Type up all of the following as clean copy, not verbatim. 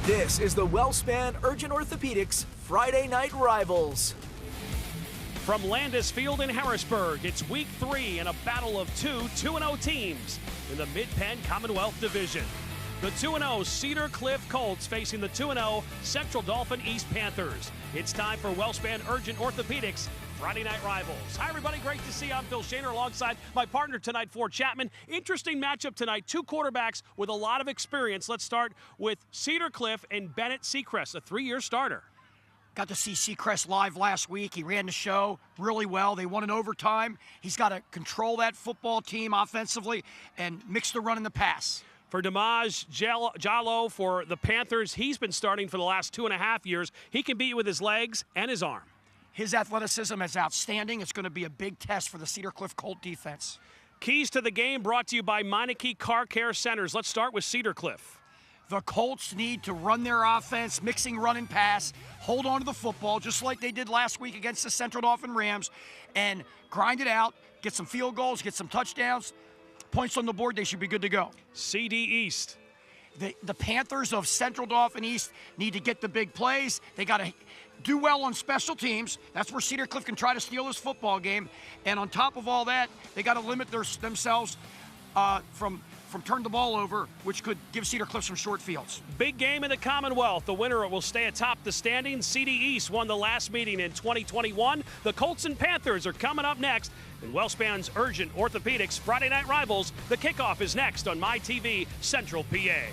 This is the Wellspan Urgent Orthopedics Friday Night Rivals. From Landis Field in Harrisburg, it's week 3 and a battle of two 2-0 teams in the Mid-Penn Commonwealth Division. The 2-0 Cedar Cliff Colts facing the 2-0 Central Dauphin East Panthers. It's time for Wellspan Urgent Orthopedics Friday Night Rivals. Hi, everybody. Great to see you. I'm Phil Shaner alongside my partner tonight, Ford Chapman. Interesting matchup tonight. Two quarterbacks with a lot of experience. Let's start with Cedar Cliff and Bennett Seacrest, a 3-year starter. Got to see Seacrest live last week. He ran the show really well. They won in overtime. He's got to control that football team offensively and mix the run and the pass. For Damaj Jallo for the Panthers, he's been starting for the last 2.5 years. He can beat you with his legs and his arm. His athleticism is outstanding. It's going to be a big test for the Cedar Cliff Colt defense. Keys to the game brought to you by Meineke Car Care Centers. Let's start with Cedar Cliff. The Colts need to run their offense, mixing run and pass, hold on to the football, just like they did last week against the Central Dauphin Rams, and grind it out, get some field goals, get some touchdowns. Points on the board, they should be good to go. CD East. The Panthers of Central Dauphin East need to get the big plays. They got to do well on special teams. That's where Cedar Cliff can try to steal this football game. And on top of all that, they got to limit themselves from turn the ball over, which could give Cedar Cliff some short fields. Big game in the Commonwealth. The winner will stay atop the standings. CD East won the last meeting in 2021. The Colts and Panthers are coming up next in Wellspan's Urgent Orthopedics Friday Night Rivals. The kickoff is next on MyTV Central PA.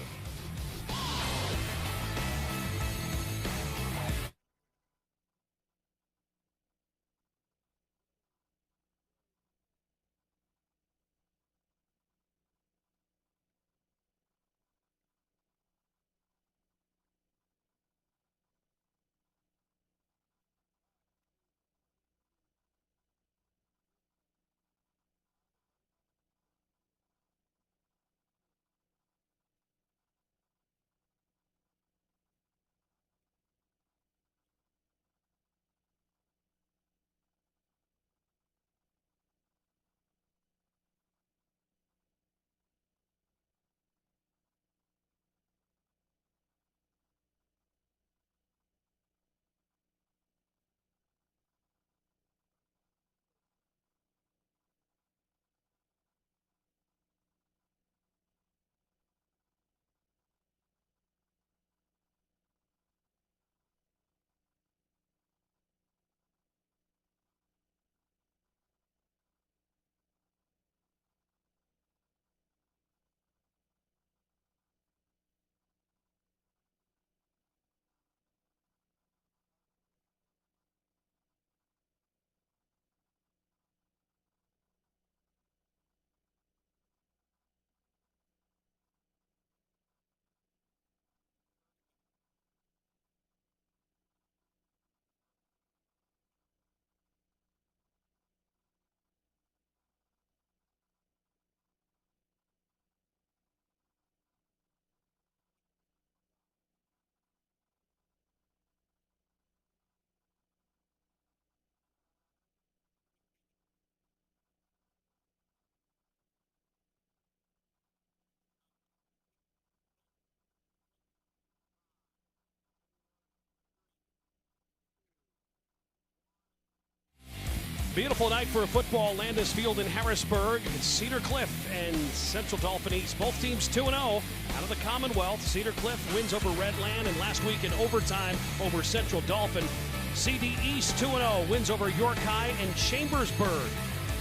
Beautiful night for football. Landis Field in Harrisburg. It's Cedar Cliff and Central Dauphin East. Both teams 2-0 out of the Commonwealth. Cedar Cliff wins over Redland, and last week in overtime over Central Dauphin. CD East 2-0 wins over York High and Chambersburg.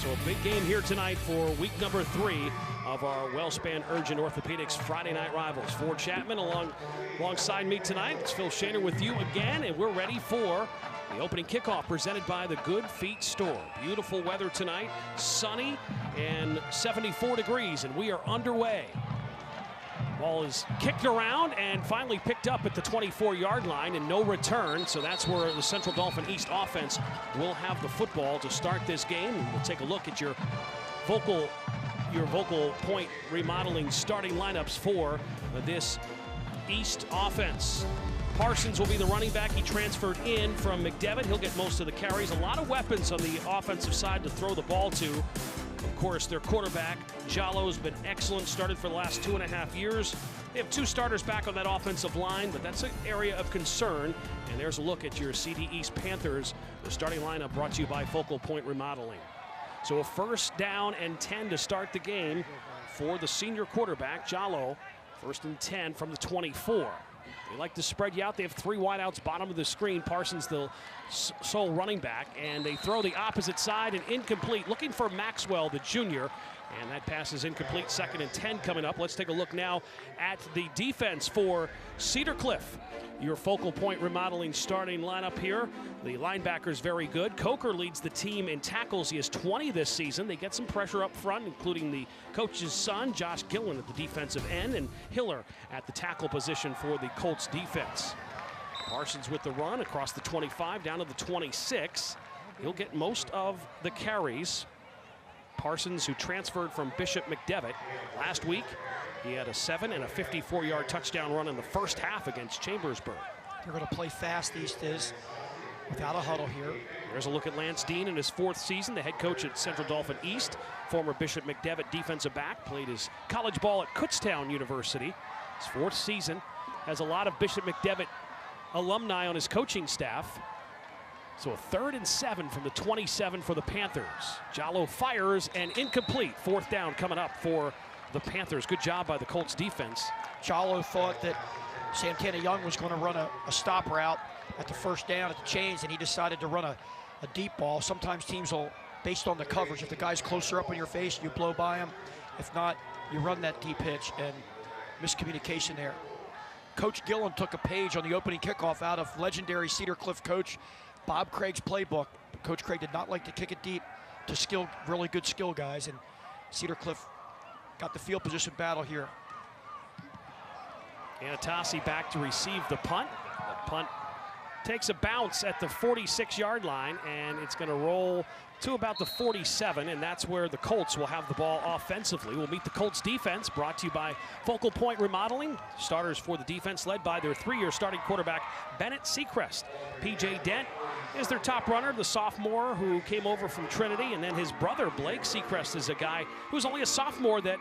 So a big game here tonight for week number 3 of our Wellspan Urgent Orthopedics Friday Night Rivals. Ford Chapman alongside me tonight. It's Phil Shaner with you again, and we're ready for the opening kickoff presented by the Good Feet Store. Beautiful weather tonight, sunny and 74 degrees, and we are underway. Ball is kicked around and finally picked up at the 24-yard line and no return. So that's where the Central Dauphin East offense will have the football to start this game. And we'll take a look at your vocal point remodeling starting lineups for this East offense. Parsons will be the running back. He transferred in from McDevitt. He'll get most of the carries. A lot of weapons on the offensive side to throw the ball to. Of course, their quarterback, Jallo's been excellent, started for the last 2.5 years. They have 2 starters back on that offensive line, but that's an area of concern. And there's a look at your CD East Panthers. The starting lineup brought to you by Focal Point Remodeling. So a 1st down and 10 to start the game for the senior quarterback, Jallo. 1st and 10 from the 24. They like to spread you out. They have 3 wideouts, bottom of the screen. Parsons, the sole running back, and they throw the opposite side and incomplete. Looking for Maxwell, the junior, and that pass is incomplete. 2nd and 10 coming up. Let's take a look now at the defense for Cedar Cliff. Your Focal Point Remodeling starting lineup here. The linebackers very good. Coker leads the team in tackles. He has 20 this season. They get some pressure up front, including the coach's son, Josh Gillen, at the defensive end, and Hiller at the tackle position for the Colts defense. Parsons with the run across the 25 down to the 26. He'll get most of the carries. Parsons, who transferred from Bishop McDevitt last week, he had a 7 and a 54-yard touchdown run in the first half against Chambersburg. They're going to play fast, East is, without a huddle here. There's a look at Lance Dean in his 4th season, the head coach at Central Dauphin East, former Bishop McDevitt defensive back, played his college ball at Kutztown University. His 4th season, has a lot of Bishop McDevitt alumni on his coaching staff. So a 3rd and 7 from the 27 for the Panthers. Jallo fires and incomplete. 4th down coming up for the Panthers. Good job by the Colts defense. Jallo thought that Santana Young was going to run a stop route at the 1st down at the chains, and he decided to run a deep ball. Sometimes teams will, based on the coverage, if the guy's closer up in your face, you blow by him. If not, you run that deep hitch, and miscommunication there. Coach Gillen took a page on the opening kickoff out of legendary Cedar Cliff coach Bob Craig's playbook. Coach Craig did not like to kick it deep to really good skill guys, and Cedar Cliff got the field position battle here. Anatasi back to receive the punt. The punt takes a bounce at the 46-yard line, and it's going to roll to about the 47, and that's where the Colts will have the ball offensively. We'll meet the Colts defense, brought to you by Focal Point Remodeling. Starters for the defense led by their 3-year starting quarterback, Bennett Seacrest. P.J. Dent is their top runner, the sophomore who came over from Trinity, and then his brother, Blake Seacrest, is a guy who's only a sophomore that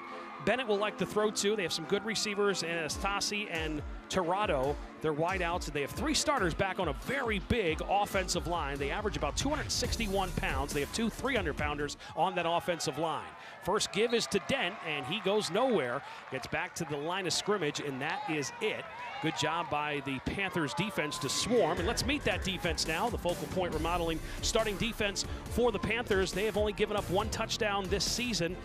Bennett will like to throw to. They have some good receivers, Anastasi and Tirado. They're wideouts, and they have 3 starters back on a very big offensive line. They average about 261 pounds. They have 2 300-pounders on that offensive line. First give is to Dent, and he goes nowhere. Gets back to the line of scrimmage, and that is it. Good job by the Panthers defense to swarm. And let's meet that defense now. The Focal Point Remodeling starting defense for the Panthers. They have only given up 1 touchdown this season,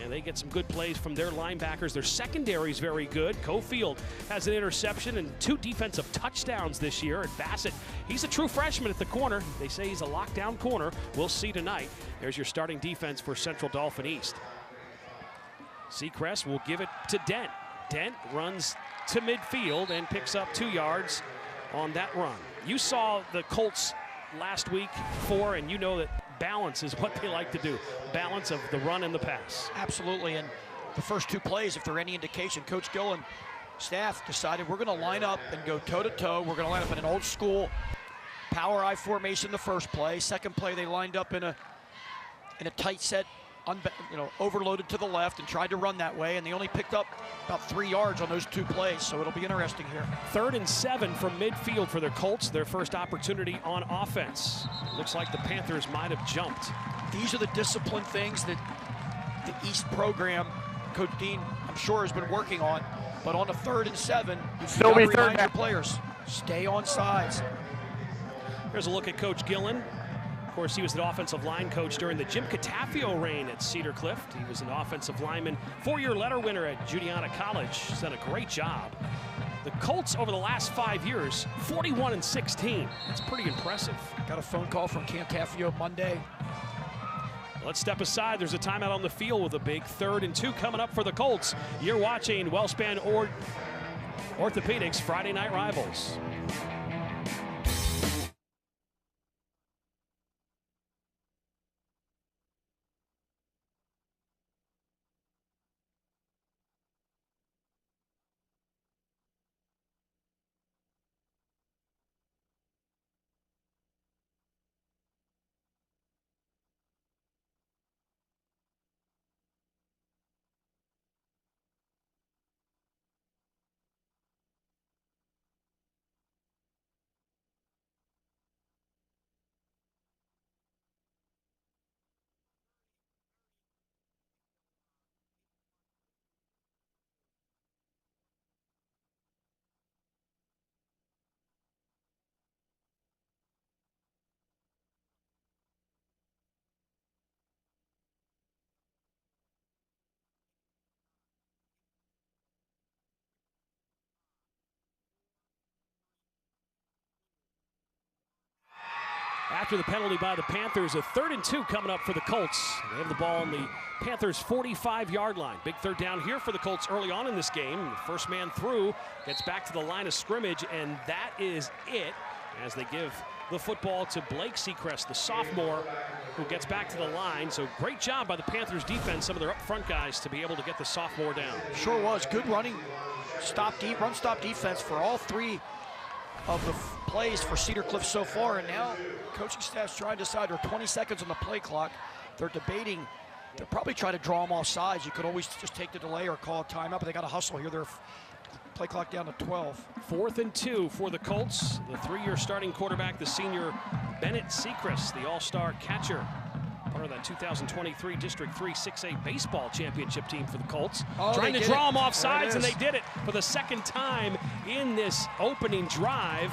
and they get some good plays from their linebackers. Their secondary is very good. Cofield has an interception and 2 defensive touchdowns this year. And Bassett, he's a true freshman at the corner. They say he's a lockdown corner. We'll see tonight. There's your starting defense for Central Dauphin East. Seacrest will give it to Dent. Dent runs to midfield and picks up 2 yards on that run. You saw the Colts last week and you know that balance is what they like to do. Balance of the run and the pass. Absolutely, and the first 2 plays, if they're any indication, Coach Gillen staff decided we're going to line up and go toe-to-toe. We're going to line up in an old school power I formation the first play. Second play, they lined up in a tight set, overloaded to the left and tried to run that way, and they only picked up about 3 yards on those 2 plays, so it'll be interesting here. 3rd and 7 from midfield for their Colts, their first opportunity on offense. Looks like the Panthers might have jumped. These are the discipline things that the East program, Coach Dean, I'm sure, has been working on, but on a 3rd and 7, you've got to remind your players, stay on sides. Here's a look at Coach Gillen. Of course, he was the offensive line coach during the Jim Catafio reign at Cedar Cliff. He was an offensive lineman, 4-year letter winner at Judiana College. He's done a great job. The Colts over the last 5 years, 41-16. That's pretty impressive. Got a phone call from Catafio Monday. Let's step aside. There's a timeout on the field with a big 3rd and 2 coming up for the Colts. You're watching Wellspan Orthopedics Friday Night Rivals. after the penalty by the Panthers, a 3rd and 2 coming up for the Colts. They have the ball on the Panthers' 45-yard line. Big third down here for the Colts early on in this game. The first man through gets back to the line of scrimmage, and that is it as they give the football to Blake Seacrest, the sophomore, who gets back to the line. So great job by the Panthers defense, some of their up front guys, to be able to get the sophomore down. Sure was. Good running, run-stop defense for all 3 of the plays for Cedar Cliff so far, and now coaching staff's trying to decide. There are 20 seconds on the play clock. They're debating. They'll probably try to draw them off sides. You could always just take the delay or call a timeout, but they got to hustle here. They're play clock down to 12. 4th and 2 for the Colts. The 3-year starting quarterback, the senior Bennett Seacrest, the all-star catcher, part of that 2023 District 3 6A baseball championship team for the Colts. Trying to draw them off sides, and they did it for the 2nd time in this opening drive,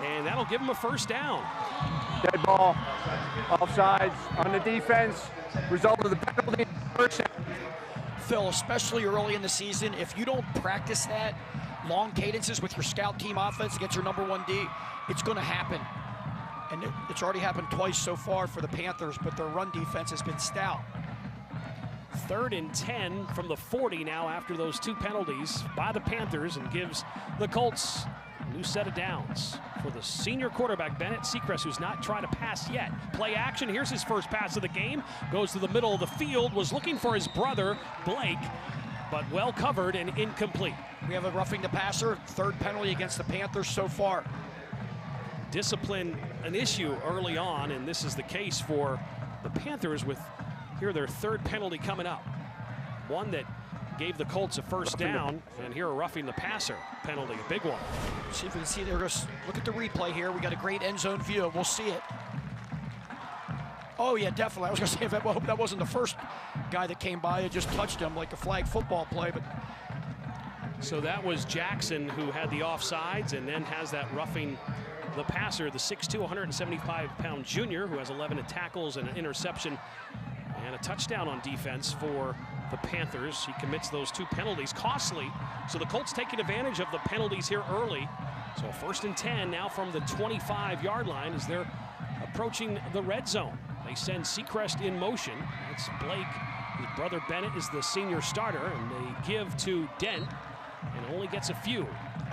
and that'll give them a first down. Dead ball, offsides on the defense, result of the penalty. Phil, especially early in the season, if you don't practice that, long cadences with your scout team offense against your number 1D, it's going to happen. And it's already happened twice so far for the Panthers, but their run defense has been stout. 3rd and 10 from the 40 now after those 2 penalties by the Panthers, and gives the Colts a new set of downs for the senior quarterback, Bennett Seacrest, who's not tried to pass yet. Play action. Here's his first pass of the game. Goes to the middle of the field. Was looking for his brother, Blake, but well covered and incomplete. We have a roughing the passer, 3rd penalty against the Panthers so far. Discipline an issue early on, and this is the case for the Panthers with here their 3rd penalty coming up. One that gave the Colts a first down, and here a roughing the passer penalty, a big one. See if we can see there. Look at the replay here. We got a great end zone view. We'll see it. Oh yeah, definitely. I was going to say, I hope that wasn't the first guy that came by. It just touched him like a flag football play. But so that was Jackson who had the offsides, and then has that roughing the passer, the 6'2", 175-pound junior, who has 11 tackles and an interception and a touchdown on defense for the Panthers. He commits those 2 penalties, costly. So the Colts taking advantage of the penalties here early. So 1st and 10 now from the 25-yard line as they're approaching the red zone. They send Seacrest in motion. That's Blake. His brother Bennett is the senior starter, and they give to Dent, and only gets a few.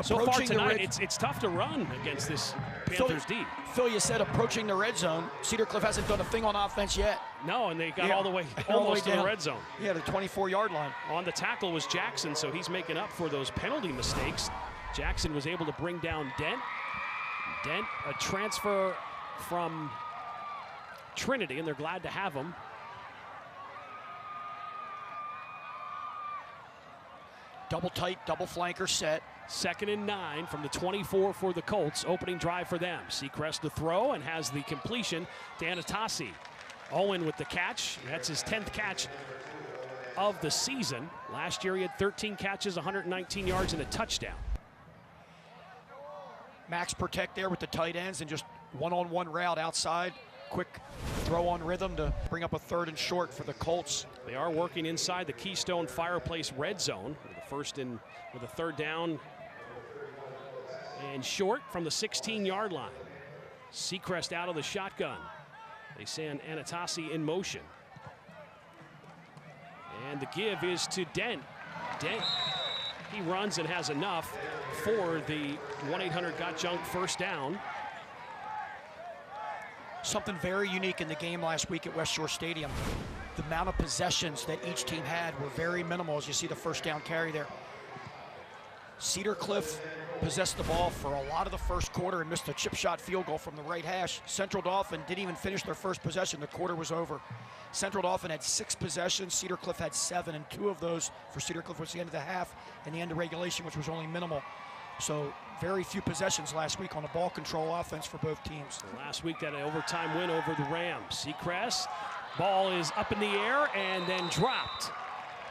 So far tonight, it's tough to run against this Panthers D. Phil, you said approaching the red zone. Cedar Cliff hasn't done a thing on offense yet. No, and they got all the way almost to the red zone. Yeah, the 24-yard line. On the tackle was Jackson, so he's making up for those penalty mistakes. Jackson was able to bring down Dent. Dent, a transfer from Trinity, and they're glad to have him. Double tight, double flanker set. 2nd and 9 from the 24 for the Colts. Opening drive for them. Seacrest the throw and has the completion to Anatasi. Owen with the catch. That's his 10th catch of the season. Last year he had 13 catches, 119 yards, and a touchdown. Max protect there with the tight ends and just one-on-one route outside. Quick throw on rhythm to bring up a 3rd and short for the Colts. They are working inside the Keystone Fireplace red zone with a 3rd down and short from the 16-yard line. Seacrest out of the shotgun. They send Anatasi in motion. And the give is to Dent. Dent, he runs and has enough for the 1-800-GOT-JUNK first down. Something very unique in the game last week at West Shore Stadium. The amount of possessions that each team had were very minimal, as you see the first down carry there. Cedar Cliff possessed the ball for a lot of the first quarter and missed a chip shot field goal from the right hash. Central Dauphin didn't even finish their first possession. The quarter was over. Central Dauphin had 6 possessions. Cedar Cliff had 7, and 2 of those for Cedar Cliff was the end of the half and the end of regulation, which was only minimal. So very few possessions last week on a ball control offense for both teams. Last week, that overtime win over the Rams. Seacrest, ball is up in the air and then dropped.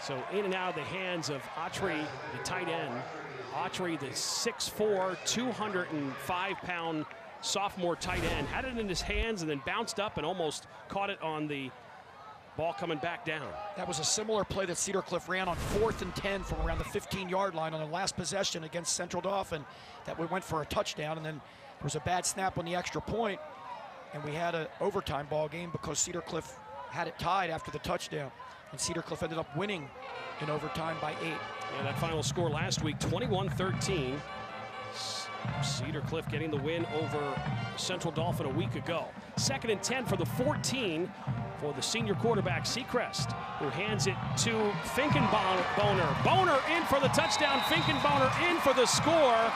So in and out of the hands of Autry, the tight end. Autry, the 6'4", 205-pound sophomore tight end, had it in his hands and then bounced up and almost caught it on the ball coming back down. That was a similar play that Cedar Cliff ran on 4th and 10 from around the 15-yard line on the last possession against Central Dauphin that we went for a touchdown, and then there was a bad snap on the extra point. and we had an overtime ball game because Cedar Cliff had it tied after the touchdown, and Cedar Cliff ended up winning in overtime by 8. Yeah, that final score last week, 21-13. Cedar Cliff getting the win over Central Dauphin a week ago. 2nd and 10 for the 14 for the senior quarterback Seacrest, who hands it to Finkenboner. Boner in for the touchdown. Finkenboner in for the score.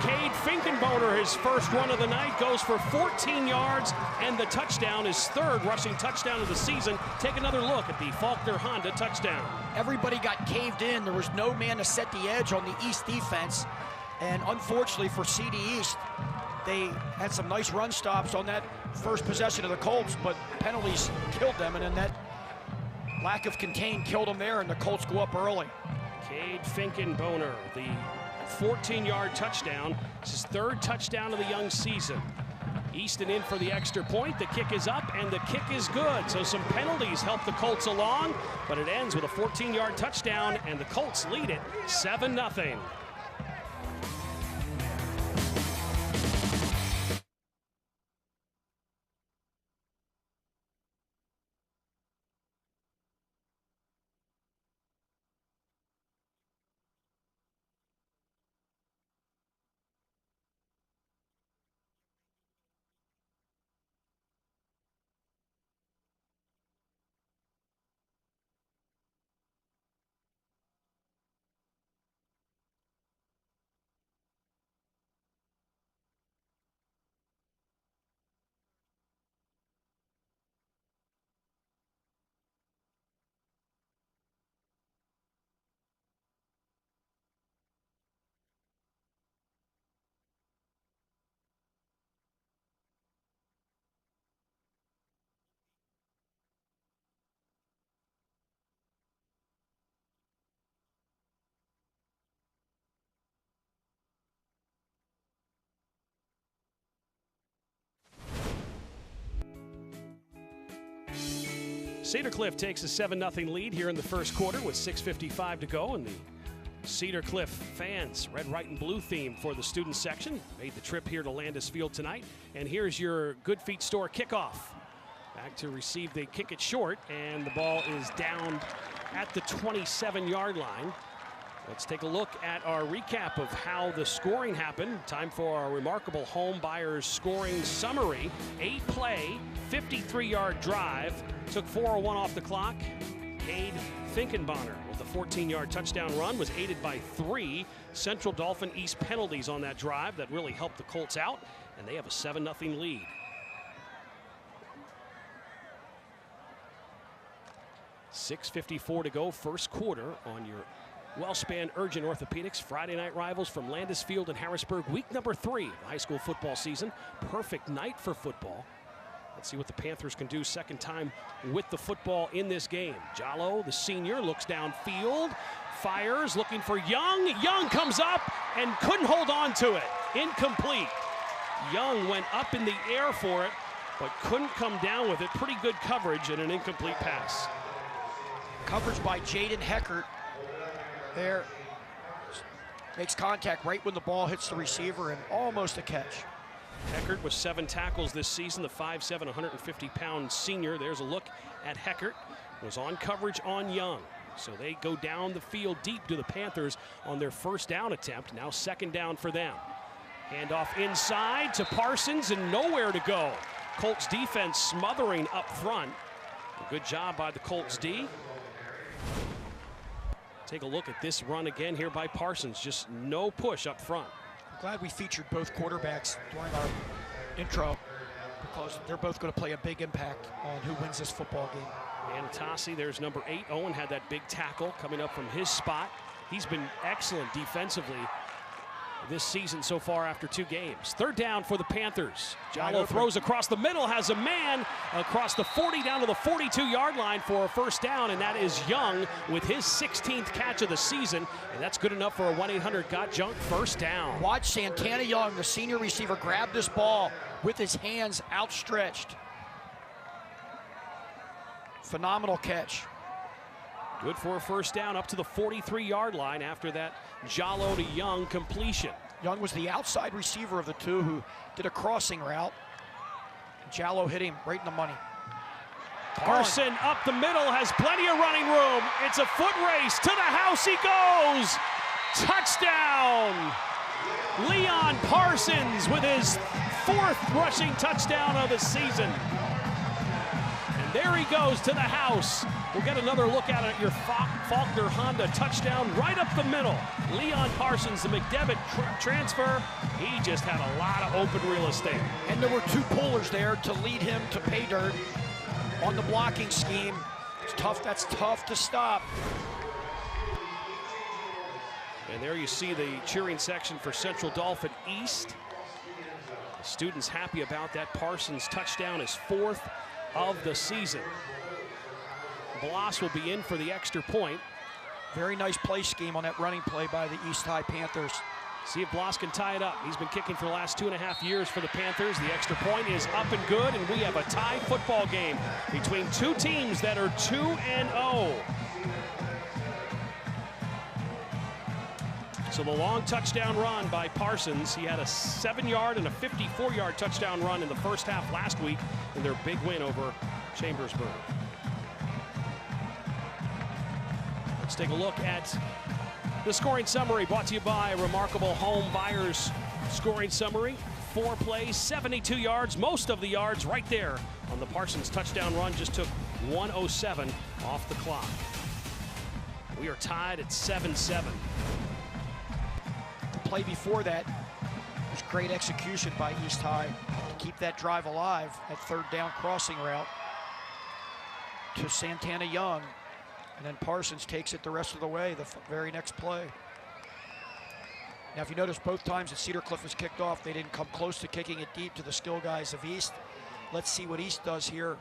Cade Finkenboner, his first run of the night, goes for 14 yards and the touchdown, his 3rd rushing touchdown of the season. Take another look at the Faulkner Honda touchdown. Everybody got caved in. There was no man to set the edge on the East defense. And unfortunately for CD East, they had some nice run stops on that first possession of the Colts, but penalties killed them, and then that lack of contain killed them there, and the Colts go up early. Cade Finkenboner, the 14-yard touchdown. It's his 3rd touchdown of the young season. Easton in for the extra point. The kick is up, and the kick is good. So some penalties help the Colts along, but it ends with a 14-yard touchdown, and the Colts lead it 7-0. Cedar Cliff takes a 7-0 lead here in the first quarter with 6:55 to go, and the Cedar Cliff fans, red, white, and blue theme for the student section, made the trip here to Landis Field tonight. And here's your Good Feet Store kickoff. Back to receive, they kick it short, and the ball is down at the 27-yard line. Let's take a look at our recap of how the scoring happened. Time for our remarkable home buyers scoring summary. 8-play, 53-yard drive. Took 4:01 off the clock. Cade Finkenboner with a 14-yard touchdown run was aided by 3 Central Dauphin East penalties on that drive that really helped the Colts out, and they have a 7-0 lead. $6:54 to go, first quarter on your Wellspan Urgent Orthopedics Friday night rivals from Landis Field in Harrisburg, week number 3 of the high school football season. Perfect night for football. Let's see what the Panthers can do second time with the football in this game. Jallo, the senior, looks downfield, fires, looking for Young. Young comes up and couldn't hold on to it. Incomplete. Young went up in the air for it, but couldn't come down with it. Pretty good coverage and an incomplete pass. Coverage by Jaden Heckert there. Makes contact right when the ball hits the receiver, and almost a catch. Heckert with 7 tackles this season, the 5'7", 150-pound senior. There's a look at Heckert. Was on coverage on Young. So they go down the field deep to the Panthers on their first down attempt. Now 2nd down for them. Handoff inside to Parsons and nowhere to go. Colts defense smothering up front. A good job by the Colts D. Take a look at this run again here by Parsons. Just no push up front. Glad we featured both quarterbacks during our intro, because they're both going to play a big impact on who wins this football game. Anatasi, there's number 8. Owen had that big tackle coming up from his spot. He's been excellent defensively this season so far after 2 games. 3rd down for the Panthers. Jallo throws across the middle, has a man across the 40 down to the 42-yard line for a first down, and that is Young with his 16th catch of the season, and that's good enough for a 1-800-GOT-JUNK first down. Watch Santana Young, the senior receiver, grab this ball with his hands outstretched. Phenomenal catch. Good for a first down up to the 43-yard line after that Jallo to Young completion. Young was the outside receiver of the 2 who did a crossing route. Jallo hit him right in the money. Parson up the middle, has plenty of running room. It's a foot race. To the house he goes. Touchdown. Leon Parsons with his 4th rushing touchdown of the season. And there he goes to the house. We'll get another look at it. Your Faulkner Honda touchdown right up the middle. Leon Parsons, the McDevitt transfer. He just had a lot of open real estate. And there were 2 pullers there to lead him to pay dirt on the blocking scheme. It's tough. That's tough to stop. And there you see the cheering section for Central Dauphin East. The students happy about that. Parsons touchdown, his 4th of the season. Bloss will be in for the extra point. Very nice play scheme on that running play by the East High Panthers. See if Bloss can tie it up. He's been kicking for the last 2.5 years for the Panthers. The extra point is up and good, and we have a tie football game between 2 teams that are 2-0. So the long touchdown run by Parsons. He had a 7-yard and a 54-yard touchdown run in the first half last week in their big win over Chambersburg. Let's take a look at the scoring summary brought to you by Remarkable Home Buyers scoring summary. 4 plays, 72 yards, most of the yards right there on the Parsons touchdown run. Just took 1:07 off the clock. We are tied at 7-7. The play before that was great execution by East High to keep that drive alive. That 3rd down crossing route to Santana Young. And then Parsons takes it the rest of the way, the very next play. Now, if you notice, both times that Cedar Cliff was kicked off, they didn't come close to kicking it deep to the skill guys of East. Let's see what East does here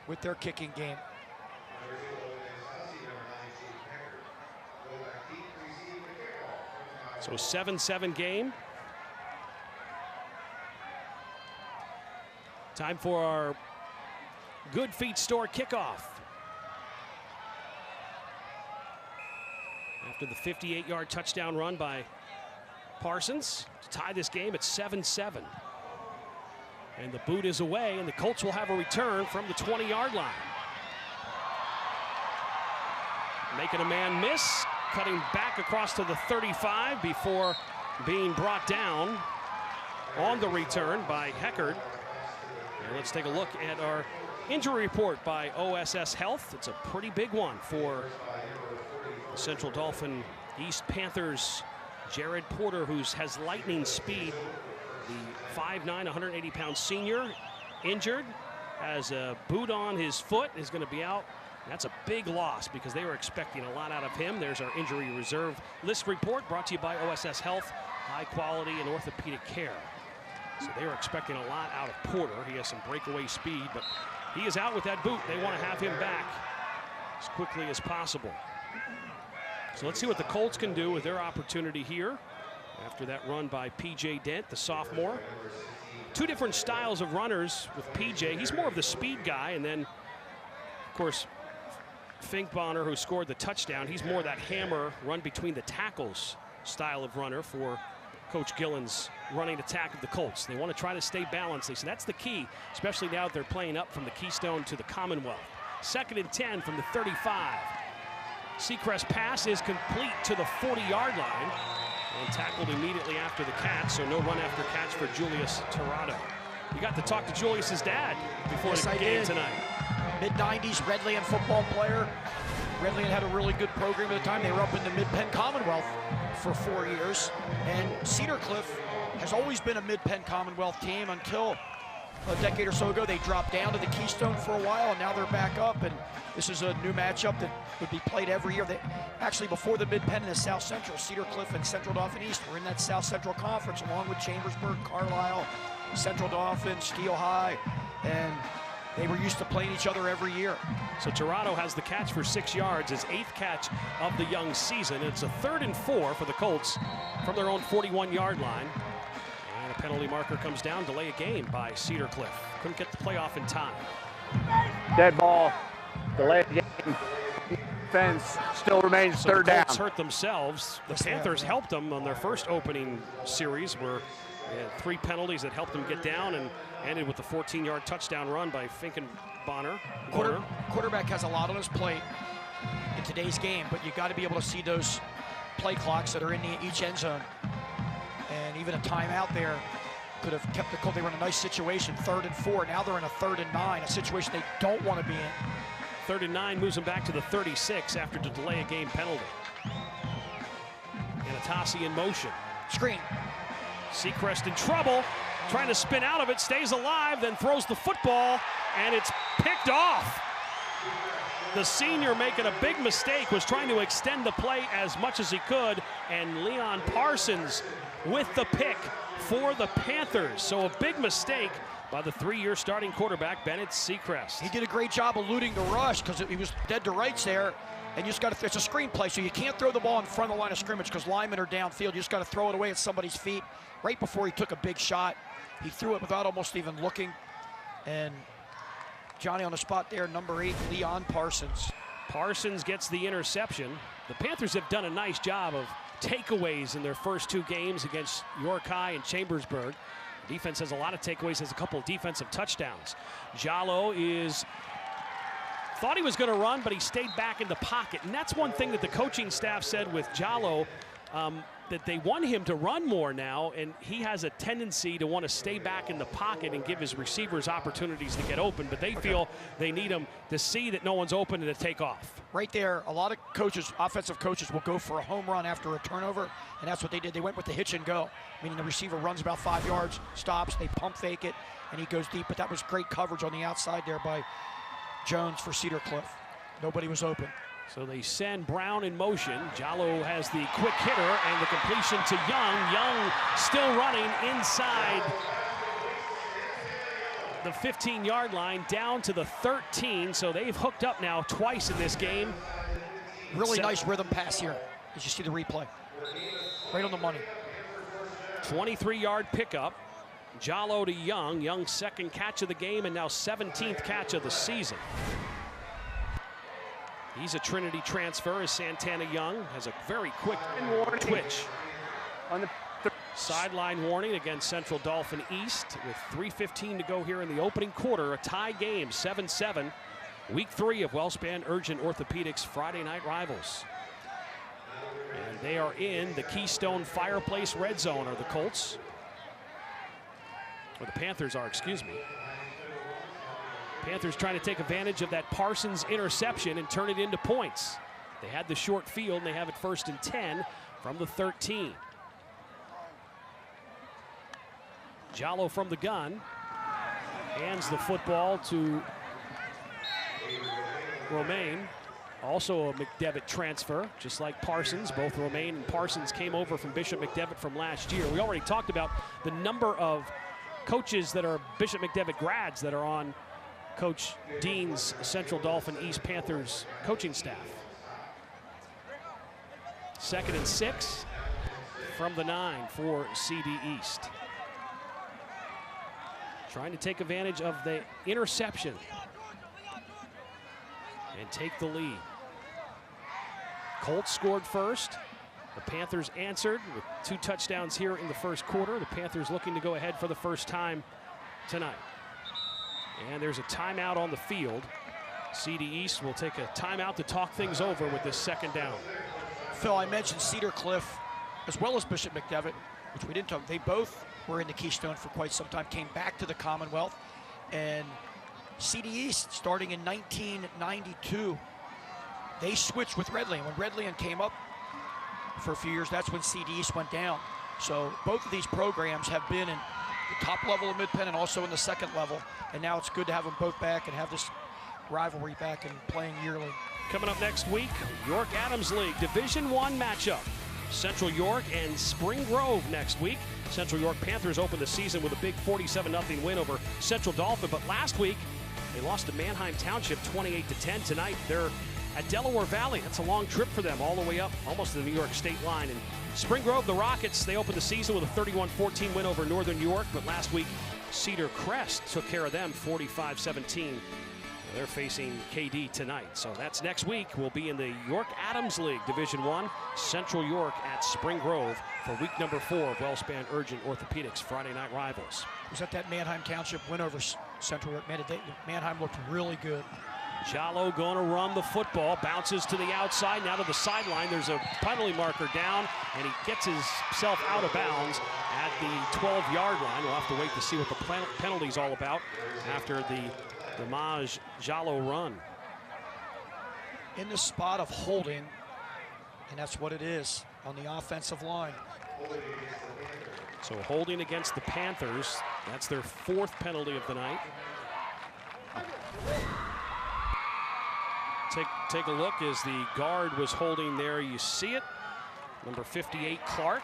with their kicking game. So 7-7 game. Time for our Good Feet Store kickoff. After the 58-yard touchdown run by Parsons to tie this game at 7-7. And the boot is away, and the Colts will have a return from the 20-yard line. Making a man miss, cutting back across to the 35 before being brought down on the return by Heckard. And let's take a look at our injury report by OSS Health. It's a pretty big one for the Central Dauphin East Panthers. Jared Porter, who has lightning speed, the 5'9", 180-pound senior, injured, has a boot on his foot, is going to be out. That's a big loss because they were expecting a lot out of him. There's our injury reserve list report brought to you by OSS Health, high quality and orthopedic care. So they were expecting a lot out of Porter. He has some breakaway speed, but he is out with that boot. They want to have him back as quickly as possible. So let's see what the Colts can do with their opportunity here after that run by P.J. Dent, the sophomore. 2 different styles of runners with P.J. He's more of the speed guy, and then, of course, Finkbonner, who scored the touchdown, he's more that hammer, run between the tackles style of runner for Coach Gillen's running attack of the Colts. They want to try to stay balanced. They say that's the key, especially now that they're playing up from the Keystone to the Commonwealth. 2nd and 10 from the 35. Seacrest pass is complete to the 40-yard line and tackled immediately after the catch, so no run after catch for Julius Tirado. You got to talk to Julius's dad before the game tonight. Mid-90s Redland football player. Redland had a really good program at the time. They were up in the Mid-Penn Commonwealth for 4 years, and Cedar Cliff has always been a Mid-Penn Commonwealth team until a decade or so ago. They dropped down to the Keystone for a while, and now they're back up, and this is a new matchup that would be played every year. Actually, before the Mid-Penn and the South Central, Cedar Cliff and Central Dauphin East were in that South Central Conference, along with Chambersburg, Carlisle, Central Dauphin, Steel High, and they were used to playing each other every year. So Tirado has the catch for 6 yards, his 8th catch of the young season. It's a 3rd and 4 for the Colts from their own 41-yard line. And a penalty marker comes down, delay a game by Cedar Cliff. Couldn't get the playoff in time. Dead ball, delay a game. Defense still remains third down. The Colts hurt themselves. The Panthers helped them on their first opening series where They had 3 penalties that helped them get down and ended with a 14-yard touchdown run by Finkenbonner. Quarterback has a lot on his plate in today's game, but you got to be able to see those play clocks that are in each end zone. And even a timeout there could have kept the Colts. They were in a nice situation, 3rd and 4. Now they're in a 3rd and 9, a situation they don't want to be in. 3rd and 9 moves them back to the 36 after the delay a game penalty. And Atasi in motion. Screen. Seacrest in trouble, trying to spin out of it, stays alive, then throws the football, and it's picked off. The senior making a big mistake, was trying to extend the play as much as he could, and Leon Parsons with the pick for the Panthers. So a big mistake by the 3-year starting quarterback, Bennett Seacrest. He did a great job eluding the rush because he was dead to rights there. And you just got to, it's a screen play, so you can't throw the ball in front of the line of scrimmage because linemen are downfield. You just got to throw it away at somebody's feet. Right before he took a big shot, he threw it without almost even looking. And Johnny on the spot there, number 8, Leon Parsons. Parsons gets the interception. The Panthers have done a nice job of takeaways in their first 2 games against York High and Chambersburg. The defense has a lot of takeaways, has a couple of defensive touchdowns. Jallo thought he was going to run, but he stayed back in the pocket. And that's one thing that the coaching staff said with Jallo, that they want him to run more now, and he has a tendency to want to stay back in the pocket and give his receivers opportunities to get open, but they feel they need him to see that no one's open and to take off. Right there, a lot of coaches, offensive coaches, will go for a home run after a turnover, and that's what they did. They went with the hitch and go, meaning the receiver runs about 5 yards, stops, they pump fake it, and he goes deep. But that was great coverage on the outside there by Jones for Cedar Cliff. Nobody was open. So they send Brown in motion. Jallo has the quick hitter and the completion to Young. Young still running inside the 15-yard line down to the 13. So they've hooked up now twice in this game. Really nice rhythm pass here, as you see the replay. Right on the money. 23-yard pickup. Jallo to Young. Young's 2nd catch of the game and now 17th catch of the season. He's a Trinity transfer as Santana Young has a very quick twitch. On the Sideline warning against Central Dauphin East with 3:15 to go here in the opening quarter. A tie game, 7-7. Week 3 of Wellspan Urgent Orthopedics Friday night rivals. And they are in the Keystone Fireplace red zone, are the Colts. Or the Panthers are, excuse me. Panthers trying to take advantage of that Parsons interception and turn it into points. They had the short field, and they have it 1st and 10 from the 13. Jallo from the gun. Hands the football to Romaine. Also a McDevitt transfer, just like Parsons. Both Romaine and Parsons came over from Bishop McDevitt from last year. We already talked about the number of coaches that are Bishop McDevitt grads that are on Coach Dean's Central Dauphin East Panthers coaching staff. 2nd and 6 from the 9 for CD East. Trying to take advantage of the interception and take the lead. Colts scored first. The Panthers answered with 2 touchdowns here in the first quarter. The Panthers looking to go ahead for the first time tonight. And there's a timeout on the field. CD East will take a timeout to talk things over with this 2nd down. Phil, I mentioned Cedar Cliff as well as Bishop McDevitt, which we didn't talk. They both were in the Keystone for quite some time, came back to the Commonwealth. And CD East, starting in 1992, they switched with Redland. When Redland came up for a few years, that's when CD East went down. So both of these programs have been in the top level of Mid-Penn and also in the 2nd level. And now it's good to have them both back and have this rivalry back and playing yearly. Coming up next week, York Adams League Division I matchup. Central York and Spring Grove next week. Central York Panthers opened the season with a big 47-0 win over Central Dauphin, but last week they lost to Manheim Township 28-10. Tonight they're at Delaware Valley. That's a long trip for them, all the way up almost to the New York State line. And Spring Grove, the Rockets, they opened the season with a 31-14 win over Northern York, but last week Cedar Crest took care of them 45-17. They're facing KD tonight. So that's next week. We'll be in the York Adams League, Division I, Central York at Spring Grove for week number 4 of Wellspan Urgent Orthopedics Friday night rivals. Was that Manheim Township win over Central York? Manheim looked really good. Jallo going to run the football, bounces to the outside, now to the sideline. There's a penalty marker down, and he gets himself out of bounds at the 12-yard line. We'll have to wait to see what the penalty's all about after the Damage Jallo run. In the spot of holding, and that's what it is on the offensive line. So holding against the Panthers, that's their 4th penalty of the night. Take a look as the guard was holding there. You see it. Number 58, Clark,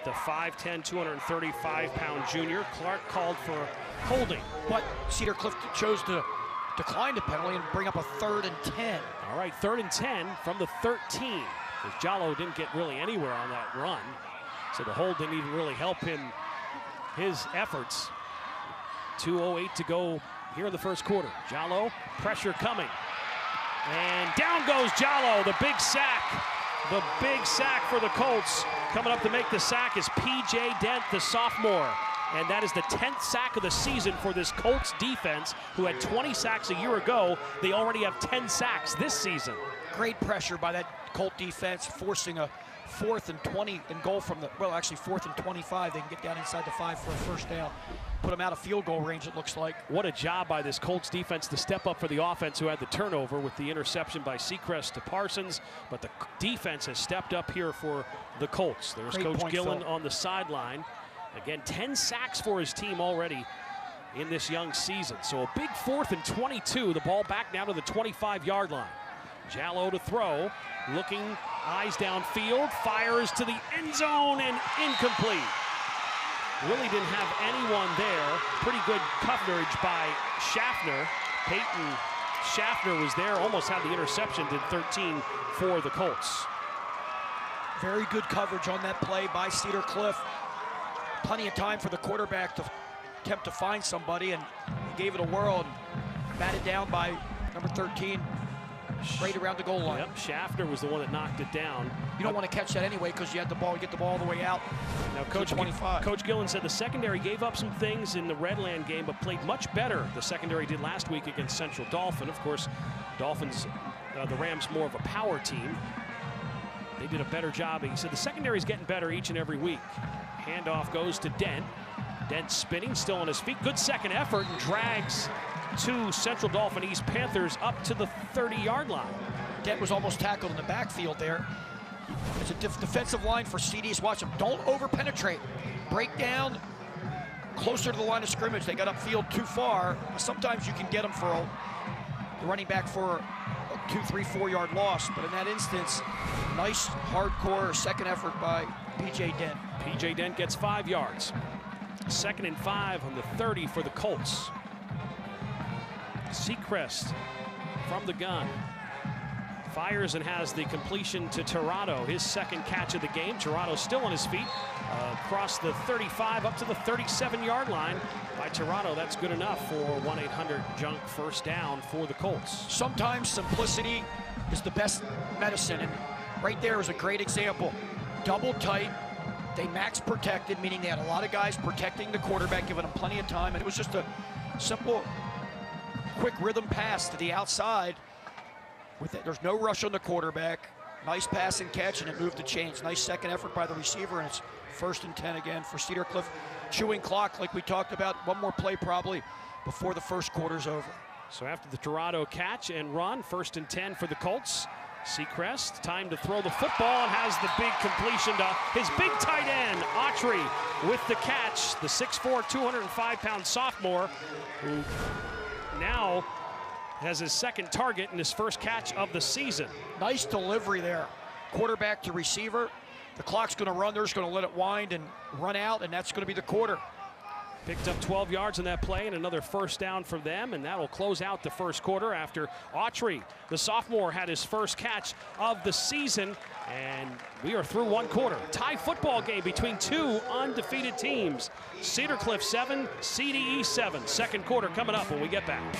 the 5'10", 235-pound junior. Clark called for holding. But Cedar Cliff chose to decline the penalty and bring up a 3rd and 10. All right, 3rd and 10 from the 13. Because Jallo didn't get really anywhere on that run. So the hold didn't even really help him, his efforts. 2:08 to go here in the first quarter. Jallo, pressure coming. And down goes Jallo, the big sack. The big sack for the Colts. Coming up to make the sack is P.J. Dent, the sophomore. And that is the 10th sack of the season for this Colts defense, who had 20 sacks a year ago. They already have 10 sacks this season. Great pressure by that Colt defense, forcing a 4th and 20 and goal from the, well, actually 4th and 25. They can get down inside the 5 for a first down. Put them out of field goal range, it looks like. What a job by this Colts defense to step up for the offense, who had the turnover with the interception by Seacrest to Parsons. But the defense has stepped up here for the Colts. There's Great Coach point, Gillen Phil. on the sideline. Again, 10 sacks for his team already in this young season. So a big 4th and 22. The ball back now to the 25-yard line. Jallo to throw, looking, eyes downfield, fires to the end zone and incomplete. Really didn't have anyone there. Pretty good coverage by Schaffner. Peyton Schaffner was there, almost had the interception, did 13 for the Colts. Very good coverage on that play by Cedar Cliff. Plenty of time for the quarterback to attempt to find somebody, and he gave it a whirl and batted down by number 13, right around the goal line. Yep, Schaffner was the one that knocked it down. You don't want to catch that anyway because you had the ball, you get the ball all the way out. Now, Coach Gillen said the secondary gave up some things in the Redland game, but played much better. The secondary did last week against Central Dauphin. Of course, Dolphins, the Rams, more of a power team. They did a better job. He said the secondary is getting better each and every week. Handoff goes to Dent. Dent spinning, still on his feet. Good second effort, and drags 2 Central Dauphin East Panthers up to the 30-yard line. Dent was almost tackled in the backfield there. It's a defensive line for CDs. Watch them. Don't over-penetrate. Break down closer to the line of scrimmage. They got upfield too far. Sometimes you can get them for the running back for a 2, 3, 4-yard loss. But in that instance, nice hardcore second effort by P.J. Dent. P.J. Dent gets 5 yards. 2nd and 5 on the 30 for the Colts. Seacrest from the gun. Fires and has the completion to Tirado, his 2nd catch of the game. Tirado still on his feet, across the 35 up to the 37-yard line by Tirado. That's good enough for 1-800-JUNK first down for the Colts. Sometimes simplicity is the best medicine, and right there is a great example. Double tight, they max protected, meaning they had a lot of guys protecting the quarterback, giving him plenty of time, and it was just a simple, quick rhythm pass to the outside. With it, there's no rush on the quarterback. Nice pass and catch, and it moved the chains. Nice second effort by the receiver, and it's 1st and 10 again for Cedar Cliff. Chewing clock, like we talked about. One more play probably before the first quarter's over. So after the Tirado catch and run, 1st and 10 for the Colts. Seacrest, time to throw the football, and has the big completion to his big tight end, Autry, with the catch. The 6'4", 205-pound sophomore, who now has his 2nd target and his 1st catch of the season. Nice delivery there. Quarterback to receiver. The clock's going to run. They're just going to let it wind and run out, and that's going to be the quarter. Picked up 12 yards in that play and another first down for them, and that'll close out the first quarter after Autry, the sophomore, had his 1st catch of the season, and we are through 1 quarter. Tie football game between 2 undefeated teams. Cedar Cliff 7, CDE 7. 2nd quarter coming up when we get back.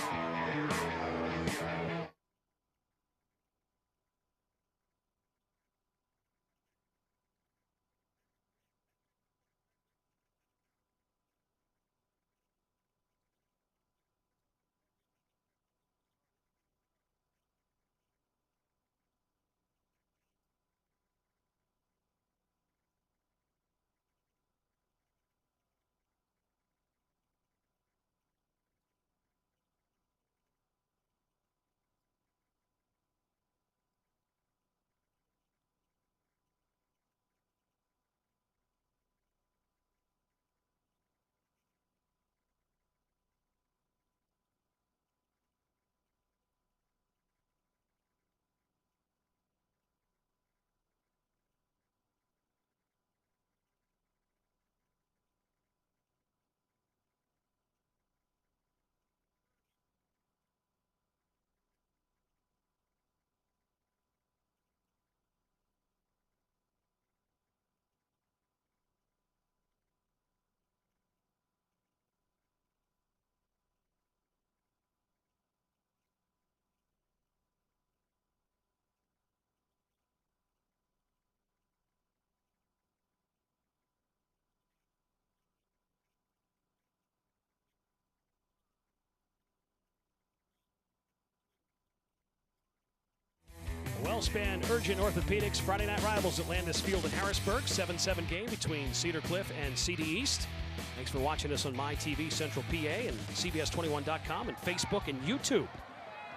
Wellspan Urgent Orthopedics Friday night rivals at Landis Field in Harrisburg. 7-7 game between Cedar Cliff and CD East. Thanks for watching us on MyTV Central PA and CBS21.com and Facebook and YouTube.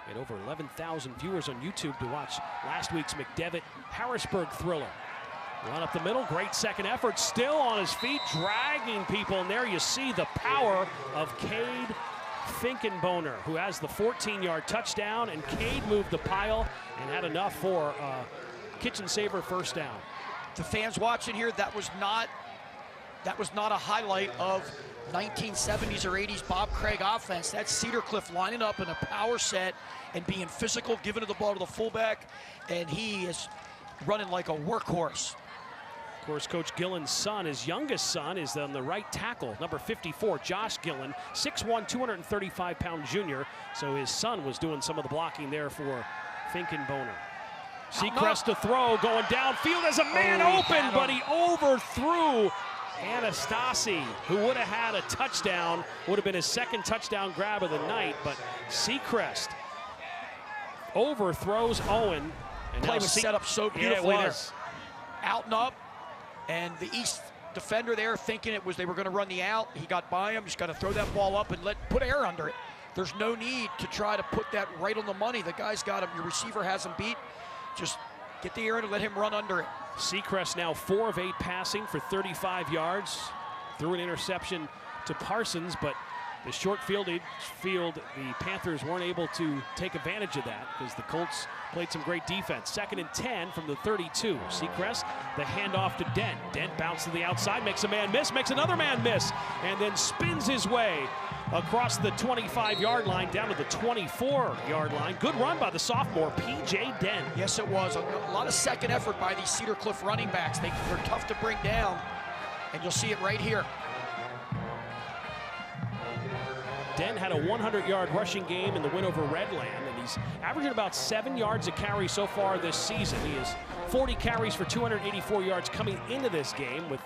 We had over 11,000 viewers on YouTube to watch last week's McDevitt-Harrisburg thriller. Run up the middle, great second effort, still on his feet, dragging people, and there you see the power of Cade Finkenboner, who has the 14-yard touchdown, and Cade moved the pile and had enough for a kitchen saver first down. The fans watching here, that was not a highlight of 1970s or 80s Bob Craig offense. That's Cedar Cliff lining up in a power set and being physical, giving the ball to the fullback, and he is running like a workhorse. Of course, Coach Gillen's son, his youngest son, is on the right tackle, number 54, Josh Gillen, 6'1", 235-pound junior. So his son was doing some of the blocking there for Finkenboner. Seacrest to throw, going downfield as a man open, but he overthrew Anastasi, who would have had a touchdown, would have been his second touchdown grab of the night, but Seacrest overthrows Owen. And play was set up so beautifully there. Out and up, and the East defender there thinking they were going to run the out. He got by him. Just got to throw that ball up and put air under it. There's no need to try to put that right on the money. The guy's got him. Your receiver has him beat. Just get the air and let him run under it. Seacrest now 4 of 8 passing for 35 yards. Threw an interception to Parsons, but the short field, the Panthers weren't able to take advantage of that because the Colts played some great defense. 2nd and 10 from the 32. Seacrest, the handoff to Dent. Dent bounced to the outside, makes a man miss, makes another man miss, and then spins his way across the 25-yard line down to the 24-yard line. Good run by the sophomore, P.J. Dent. Yes, it was. A lot of second effort by these Cedar Cliff running backs. They're tough to bring down, and you'll see it right here. Dent had a 100-yard rushing game in the win over Redland, and he's averaging about 7 yards a carry so far this season. He has 40 carries for 284 yards coming into this game with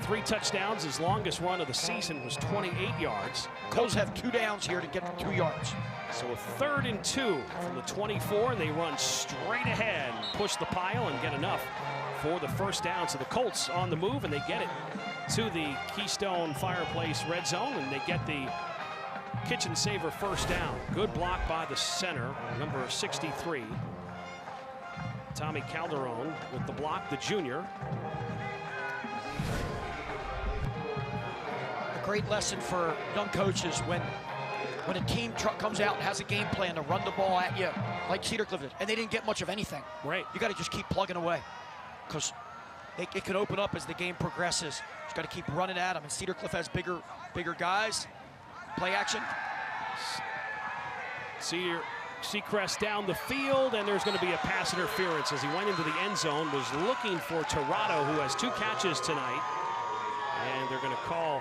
3 touchdowns. His longest run of the season was 28 yards. Colts have 2 downs here to get 2 yards. So a 3rd and 2 from the 24, and they run straight ahead, push the pile, and get enough for the first down. So the Colts on the move, and they get it to the Keystone Fireplace red zone, and they get the kitchen saver first down. Good block by the center, number 63. Tommy Calderon with the block, the junior. A great lesson for young coaches when a team comes out and has a game plan to run the ball at you, like Cedar Cliff did, and they didn't get much of anything. Right. You got to just keep plugging away, because it can open up as the game progresses. Just got to keep running at them, and Cedar Cliff has bigger guys. Play action. Seacrest down the field, and there's going to be a pass interference as he went into the end zone, was looking for Tirado, who has 2 catches tonight. And they're going to call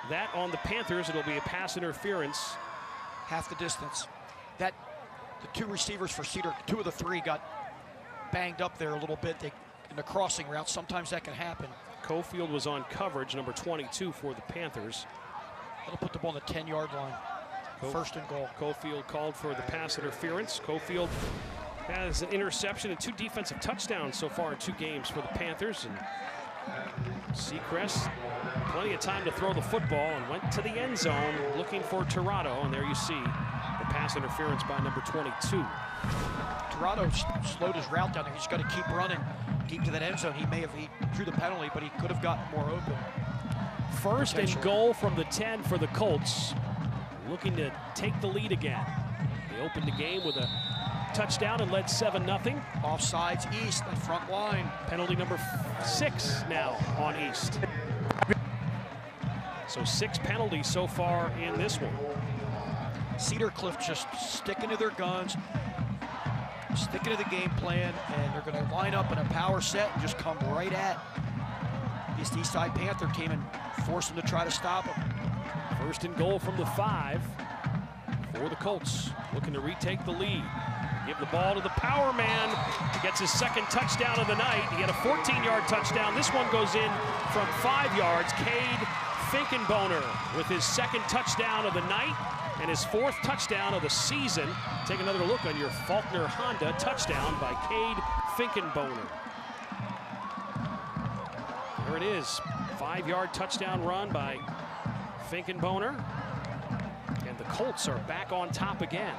that on the Panthers. It'll be a pass interference. Half the distance. The 2 receivers for Cedar, 2 of the 3 got banged up there a little bit in the crossing route. Sometimes that can happen. Cofield was on coverage, number 22 for the Panthers. That'll put the ball on the 10-yard line. 1st and goal. Cofield called for the pass interference. Cofield has an interception and 2 defensive touchdowns so far in 2 games for the Panthers. And Seacrest, plenty of time to throw the football, and went to the end zone looking for Tirado. And there you see the pass interference by number 22. Tirado slowed his route down there. He's got to keep running deep to that end zone. He drew the penalty, but he could have gotten more open. 1st and goal from the 10 for the Colts, looking to take the lead again. They opened the game with a touchdown and led 7-0. Offsides East, the front line. Penalty number 6 now on East. So 6 penalties so far in this one. Cedar Cliff just sticking to their guns, sticking to the game plan, and they're going to line up in a power set and just come right at this East Side Panther team and force them to try to stop them. 1st and goal from the 5 for the Colts, looking to retake the lead. Give the ball to the power man. He gets his 2nd touchdown of the night. He had a 14-yard touchdown. This one goes in from 5 yards. Cade Finkenboner with his 2nd touchdown of the night. and his 4th touchdown of the season. Take another look on your Faulkner Honda touchdown by Cade Finkenboner. There it is, 5-yard touchdown run by Finkenboner. And the Colts are back on top again.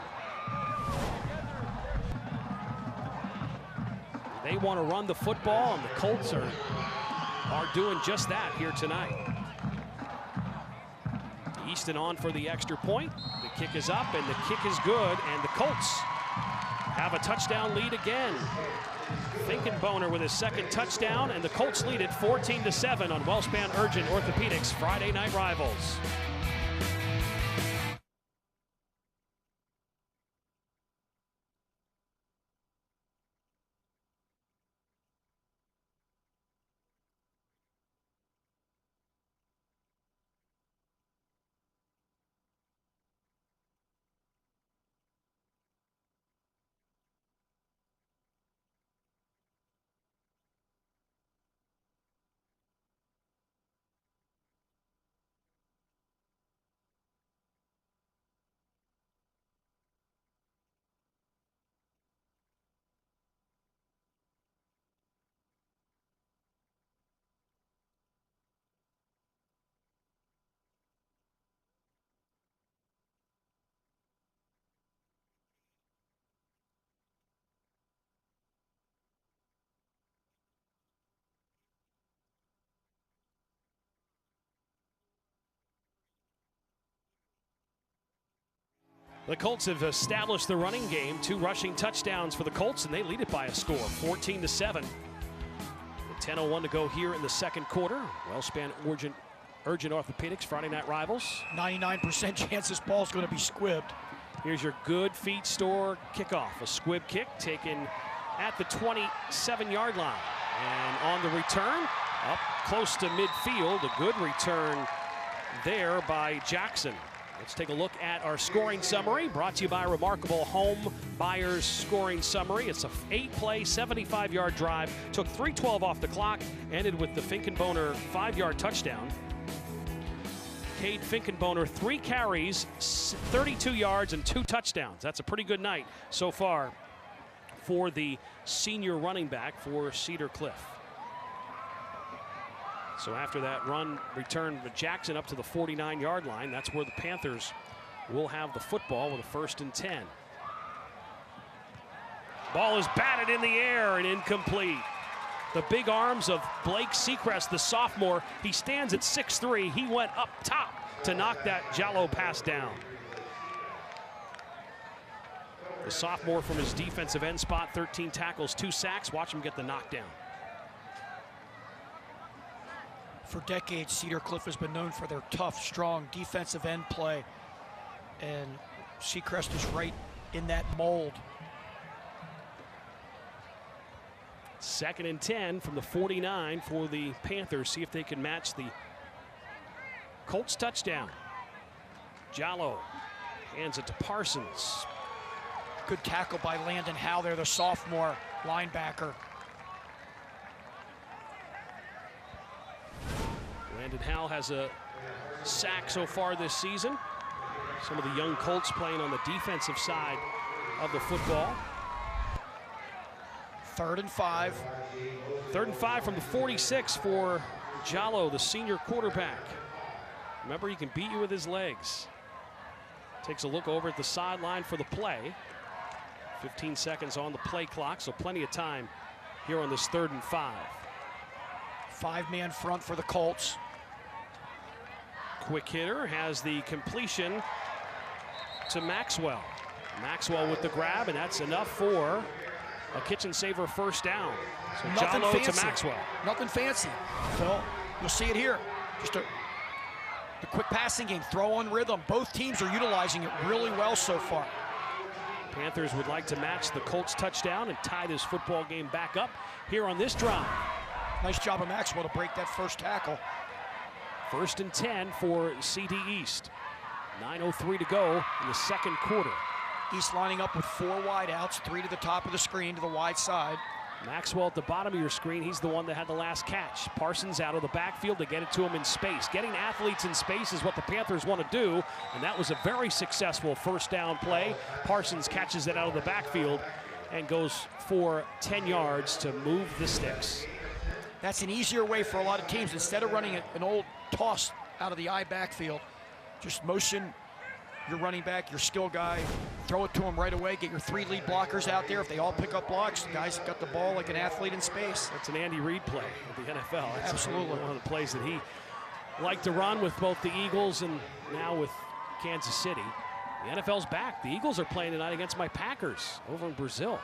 They want to run the football, and the Colts are doing just that here tonight. Easton on for the extra point. The kick is up, and the kick is good, and the Colts have a touchdown lead again. Finkenboner with his 2nd touchdown, and the Colts lead it 14-7 on Wellspan Urgent Orthopedics Friday Night Rivals. The Colts have established the running game. 2 rushing touchdowns for the Colts, and they lead it by a score, 14-7. With 10:01 to go here in the 2nd quarter. Wellspan Urgent Orthopedics Friday Night Rivals. 99% chance this ball's going to be squibbed. Here's your Good Feet Store kickoff. A squib kick taken at the 27-yard line. And on the return, up close to midfield, a good return there by Jackson. Let's take a look at our scoring summary, brought to you by Remarkable Home Buyers Scoring Summary. It's a 8-play, 75-yard drive. Took 3:12 off the clock, ended with the Finkenboner 5-yard touchdown. Cade Finkenboner, 3 carries, 32 yards, and 2 touchdowns. That's a pretty good night so far for the senior running back for Cedar Cliff. So after that run return with Jackson up to the 49-yard line, that's where the Panthers will have the football with a 1st and 10. Ball is batted in the air and incomplete. The big arms of Blake Seacrest, the sophomore. He stands at 6'3". He went up top to knock that Jallow pass down. The sophomore from his defensive end spot, 13 tackles, 2 sacks. Watch him get the knockdown. For decades, Cedar Cliff has been known for their tough, strong defensive end play. And Seacrest is right in that mold. 2nd and 10 from the 49 for the Panthers. See if they can match the Colts touchdown. Jallow hands it to Parsons. Good tackle by Landon Howe there, the sophomore linebacker. Landon Howe has a sack so far this season. Some of the young Colts playing on the defensive side of the football. 3rd and 5. 3rd and 5 from the 46 for Jallow, the senior quarterback. Remember, he can beat you with his legs. Takes a look over at the sideline for the play. 15 seconds on the play clock, so plenty of time here on this 3rd and 5. 5-man front for the Colts. Quick hitter has the completion to Maxwell. Maxwell with the grab, and that's enough for a kitchen saver 1st down. So Nothing Jallow fancy. to Maxwell. Nothing fancy. Phil, you'll see it here. Just the quick passing game, throw on rhythm. Both teams are utilizing it really well so far. Panthers would like to match the Colts touchdown and tie this football game back up here on this drive. Nice job of Maxwell to break that 1st tackle. 1st and 10 for CD East. 9:03 to go in the 2nd quarter. East lining up with 4 wideouts, 3 to the top of the screen to the wide side. Maxwell at the bottom of your screen, he's the one that had the last catch. Parsons out of the backfield to get it to him in space. Getting athletes in space is what the Panthers want to do, and that was a very successful first down play. Parsons catches it out of the backfield and goes for 10 yards to move the sticks. That's an easier way for a lot of teams. Instead of running an old toss out of the I backfield, just motion your running back, your skill guy, throw it to him right away, get your 3 lead blockers out there. If they all pick up blocks, the guys got the ball like an athlete in space. That's an Andy Reid play of the NFL. That's absolutely one of the plays that he liked to run with both the Eagles and now with Kansas City. The NFL's back. The Eagles are playing tonight against my Packers over in Brazil.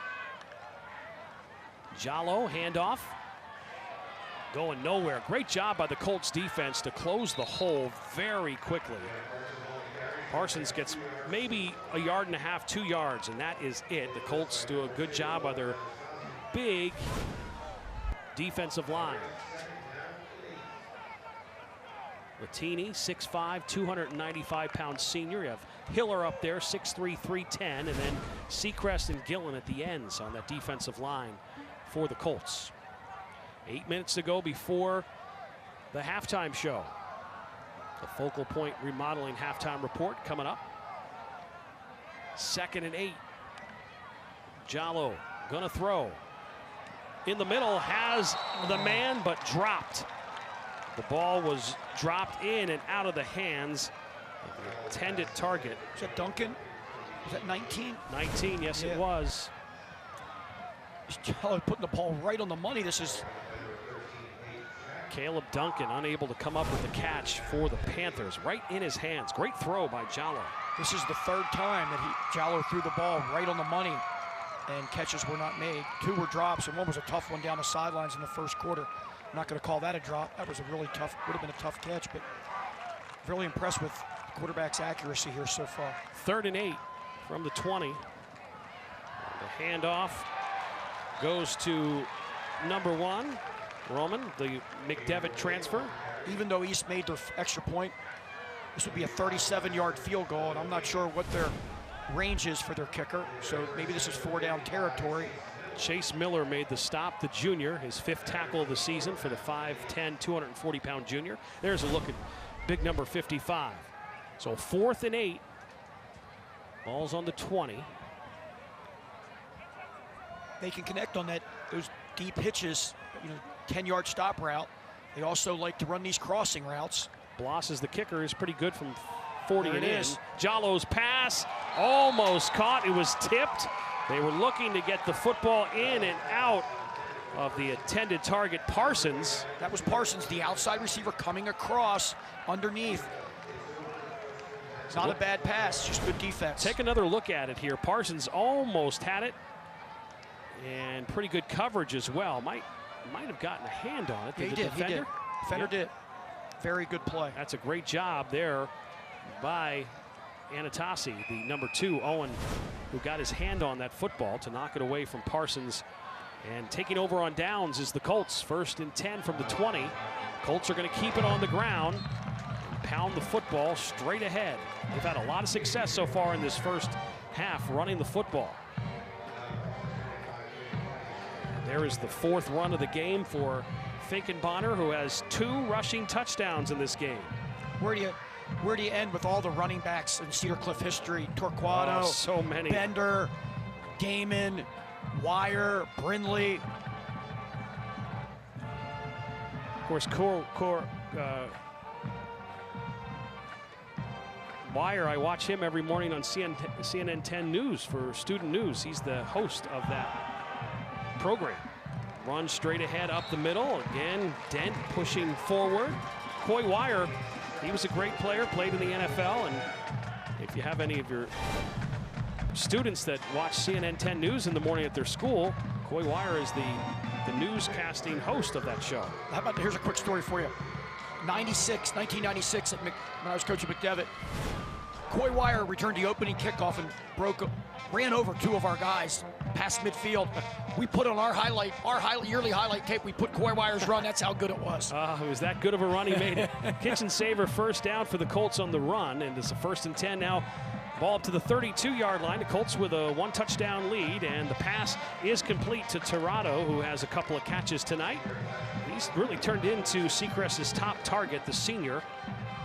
Jallo, handoff. Going nowhere. Great job by the Colts defense to close the hole very quickly. Parsons gets maybe a yard and a half, 2 yards, and that is it. The Colts do a good job by their big defensive line. Latini, 6'5", 295-pound senior. You have Hiller up there, 6'3", 310, and then Seacrest and Gillen at the ends on that defensive line for the Colts. 8 minutes to go before the halftime show. The Focal Point Remodeling halftime report coming up. 2nd and 8. Jallo gonna throw. In the middle, has the man, but dropped. The ball was dropped in and out of the hands of the intended target. Is that Duncan? Is that 19? 19, yes, yeah. It was. Jallo putting the ball right on the money. This is Caleb Duncan unable to come up with the catch for the Panthers. Right in his hands. Great throw by Jallo. This is the 3rd time that Jallo threw the ball right on the money and catches were not made. 2 were drops and 1 was a tough one down the sidelines in the first quarter. I'm not going to call that a drop. That was a really tough, would have been a tough catch, but really impressed with the quarterback's accuracy here so far. 3rd and 8 from the 20. The handoff goes to number 1. Roman, the McDevitt transfer. Even though East made their extra point, this would be a 37-yard field goal, and I'm not sure what their range is for their kicker, so maybe this is 4-down territory. Chase Miller made the stop, the junior, his 5th tackle of the season for the 5'10", 240-pound junior. There's a look at big number 55. So 4th and 8. Ball's on the 20. They can connect on those deep hitches, 10-yard stop route. They also like to run these crossing routes. Bloss is the kicker, is pretty good from 40 there and it in. is. Jallo's pass almost caught. It was tipped. They were looking to get the football in and out of the intended target, Parsons. That was Parsons, the outside receiver coming across underneath. It's not a bad pass, just good defense. Take another look at it here. Parsons almost had it, and pretty good coverage as well. Might have gotten a hand on it. Yeah, he did. Defender did. Very good play. That's a great job there by Anatasi, the number 2, Owen, who got his hand on that football to knock it away from Parsons. And taking over on downs is the Colts. 1st and 10 from the 20. Colts are going to keep it on the ground and pound the football straight ahead. They've had a lot of success so far in this first half running the football. There is the 4th run of the game for Finkenbonner, who has 2 rushing touchdowns in this game. Where do you end with all the running backs in Cedar Cliff history? Torquato, so many. Bender, Damon, Wire, Brindley. Of course, Wire, I watch him every morning on CNN 10 News for Student News. He's the host of that program. Run straight ahead up the middle. Again, Dent pushing forward. Coy Wire, he was a great player, played in the NFL, and if you have any of your students that watch CNN 10 News in the morning at their school, Coy Wire is the newscasting host of that show. How about, here's a quick story for you. 1996, when I was coaching McDevitt, Coy Wire returned the opening kickoff and ran over 2 of our guys past midfield. We put on our yearly highlight tape, we put Coy Wire's run. That's how good it was. It was that good of a run. He made it. Kitchen saver, 1st down for the Colts on the run, and it's a 1st and 10 now Ball up to the 32-yard line. The Colts with a 1-touchdown lead, and the pass is complete to Tirado, who has a couple of catches tonight. He's really turned into Seacrest's top target, the senior.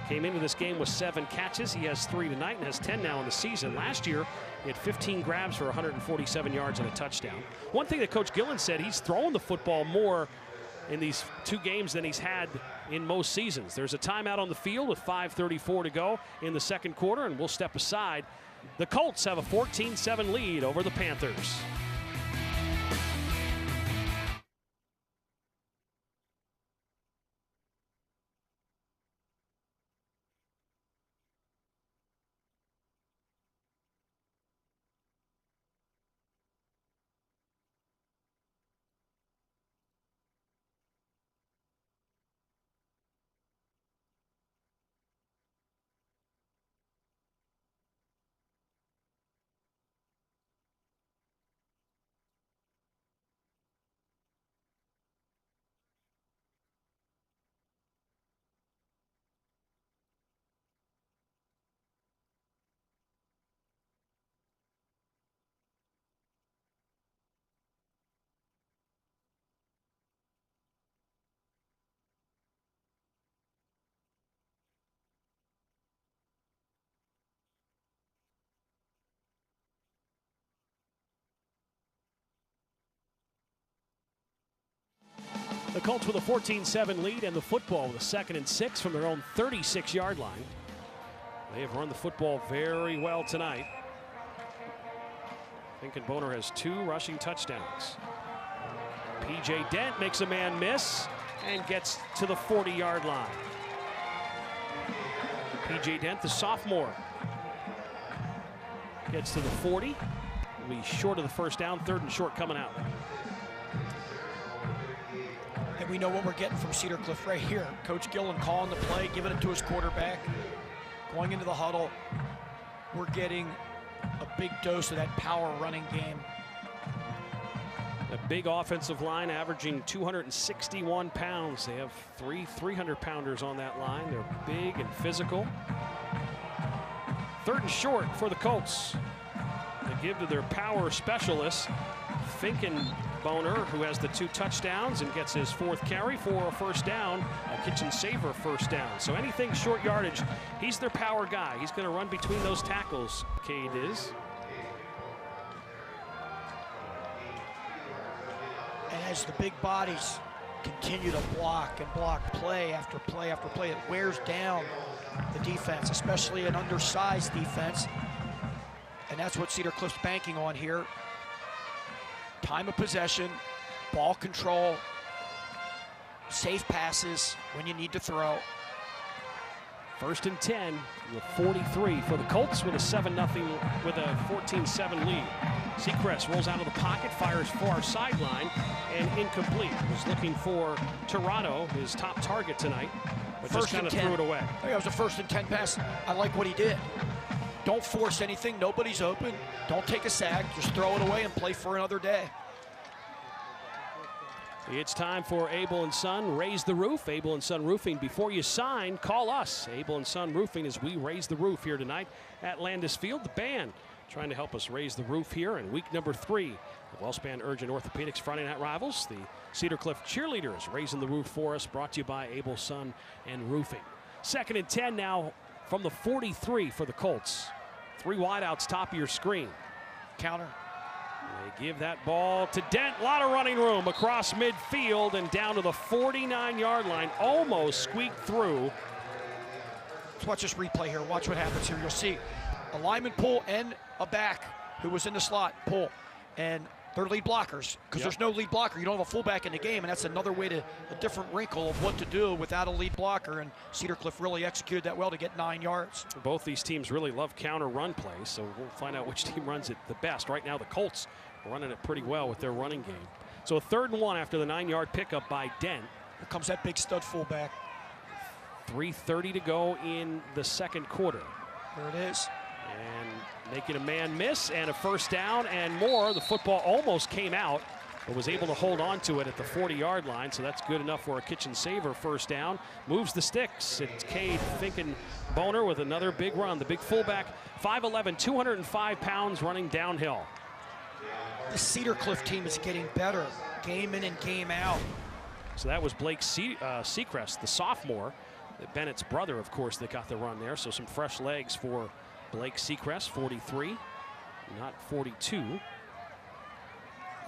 Came into this game with 7 catches. He has 3 tonight and has 10 now in the season. Last year, he had 15 grabs for 147 yards and a touchdown. One thing that Coach Gillen said, he's throwing the football more in these 2 games than he's had in most seasons. There's a timeout on the field with 5:34 to go in the second quarter, and we'll step aside. The Colts have a 14-7 lead over the Panthers. The Colts with a 14-7 lead, and the football with a 2nd and 6 from their own 36-yard line. They have run the football very well tonight. Finkenboner has 2 rushing touchdowns. P.J. Dent makes a man miss and gets to the 40-yard line. P.J. Dent, the sophomore, gets to the 40. Will be short of the first down, 3rd and short coming out. And we know what we're getting from Cedar Cliff right here. Coach Gillen calling the play, giving it to his quarterback. Going into the huddle, we're getting a big dose of that power running game. A big offensive line averaging 261 pounds. They have 3 300-pounders on that line. They're big and physical. 3rd and short for the Colts. They give to their power specialist, Finkenboner, who has the 2 touchdowns and gets his 4th carry for a first down, a kitchen saver first down. So anything short yardage, he's their power guy. He's going to run between those tackles, Cade is. And as the big bodies continue to block and block play after play after play, it wears down the defense, especially an undersized defense. And that's what Cedar Cliff's banking on here. Time of possession, ball control, safe passes when you need to throw. 1st and 10 with 43 for the Colts with a 7-0, with a 14-7 lead. Seacrest rolls out of the pocket, fires far sideline, and incomplete. Was looking for Tirado, his top target tonight, but just kind of threw it away. I think it was a 1st and 10 pass. I like what he did. Don't force anything. Nobody's open. Don't take a sack. Just throw it away and play for another day. It's time for Abel & Son, Raise the Roof. Abel & Son Roofing. Before you sign, call us. Abel & Son Roofing as we raise the roof here tonight at Landis Field. The band trying to help us raise the roof here in week number 3 of Wellspan Urgent Orthopedics Friday Night Rivals. The Cedar Cliff Cheerleaders raising the roof for us, brought to you by Abel & Son and Roofing. 2nd and 10 now from the 43 for the Colts. 3 wideouts top of your screen. Counter. They give that ball to Dent. A lot of running room across midfield and down to the 49-yard line. Almost squeaked through. Let's watch this replay here. Watch what happens here. You'll see a lineman pull and a back who was in the slot pull. And they're lead blockers, because there's no lead blocker. You don't have a fullback in the game, and that's another way to, a different wrinkle of what to do without a lead blocker, and Cedar Cliff really executed that well to get 9 yards. Both these teams really love counter run plays, so we'll find out which team runs it the best. Right now, the Colts are running it pretty well with their running game. So a 3rd and 1 after the 9-yard pickup by Dent. Here comes that big stud fullback. 3:30 to go in the second quarter. There it is. And making a man miss and a first down and more. The football almost came out but was able to hold on to it at the 40-yard line, so that's good enough for a kitchen saver first down. Moves the sticks. It's Cade Finkenboner with another big run. The big fullback, 5'11", 205 pounds, running downhill. The Cedar Cliff team is getting better, game in and game out. So that was Blake Seacrest, the sophomore, Bennett's brother, of course, that got the run there. So some fresh legs for Blake Seacrest, 43, not 42.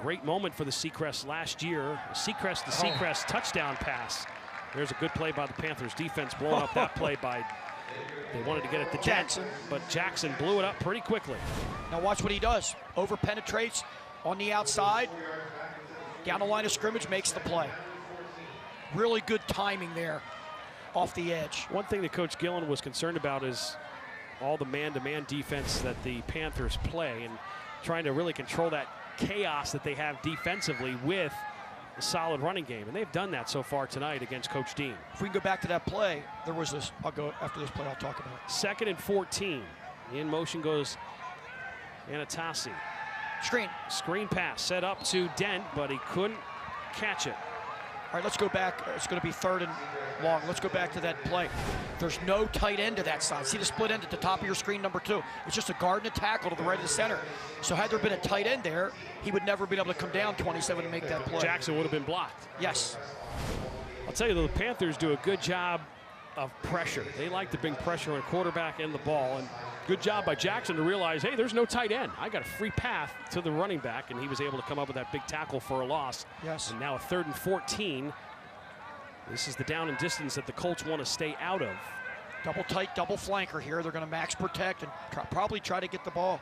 Great moment for the Seacrest last year. Seacrest to Seacrest touchdown pass. There's a good play by the Panthers defense, blowing up that play by, they wanted to get it to Jackson, but Jackson blew it up pretty quickly. Now watch what he does. Over penetrates on the outside, down the line of scrimmage, makes the play. Really good timing there off the edge. One thing that Coach Gillen was concerned about is all the man-to-man defense that the Panthers play and trying to really control that chaos that they have defensively with a solid running game. And they've done that so far tonight against Coach Dean. If we can go back to that play, there was this, I'll go after this play, I'll talk about it. 2nd and 14. In motion goes Anatasi. Screen pass set up to Dent, but he couldn't catch it. All right, let's go back. It's going to be 3rd and long. Let's go back to that play. There's no tight end to that side. See the split end at the top of your screen, number 2. It's just a guard and a tackle to the right of the center. So had there been a tight end there, he would never been able to come down 27 and make that play. Jackson would have been blocked. Yes. I'll tell you, the Panthers do a good job of pressure. They like to bring pressure on quarterback and the ball, and good job by Jackson to realize, hey, there's no tight end. I got a free path to the running back, and he was able to come up with that big tackle for a loss. Yes. And now a 3rd and 14. This is the down and distance that the Colts want to stay out of. Double tight, double flanker here. They're going to max protect and probably try to get the ball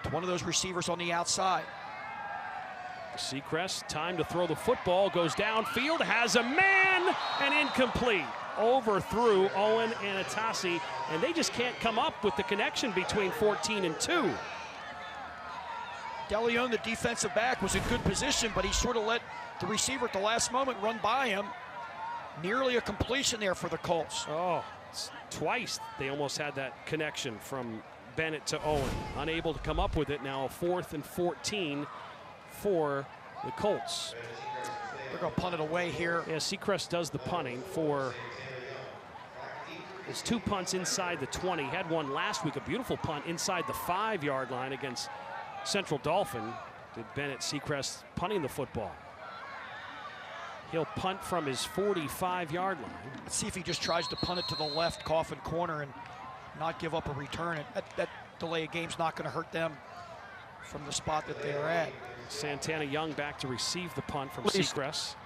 to one of those receivers on the outside. Seacrest, time to throw the football, goes downfield, has a man, and incomplete. Overthrew Owen Anatasi, and they just can't come up with the connection between 14 and 2. DeLeon, the defensive back, was in good position, but he sort of let the receiver at the last moment run by him. Nearly a completion there for the Colts. Oh, twice they almost had that connection from Bennett to Owen. Unable to come up with it. Now 4th and 14 for the Colts. They're going to punt it away here. Yeah, Seacrest does the punting for his 2 punts inside the 20. Had one last week, a beautiful punt inside the 5-yard line against Central Dauphin. Did Bennett Seacrest punting the football. He'll punt from his 45-yard line. Let's see if he just tries to punt it to the left coffin corner and not give up a return. That delay of game's not going to hurt them from the spot that they're at. Santana Young back to receive the punt from Seacrest.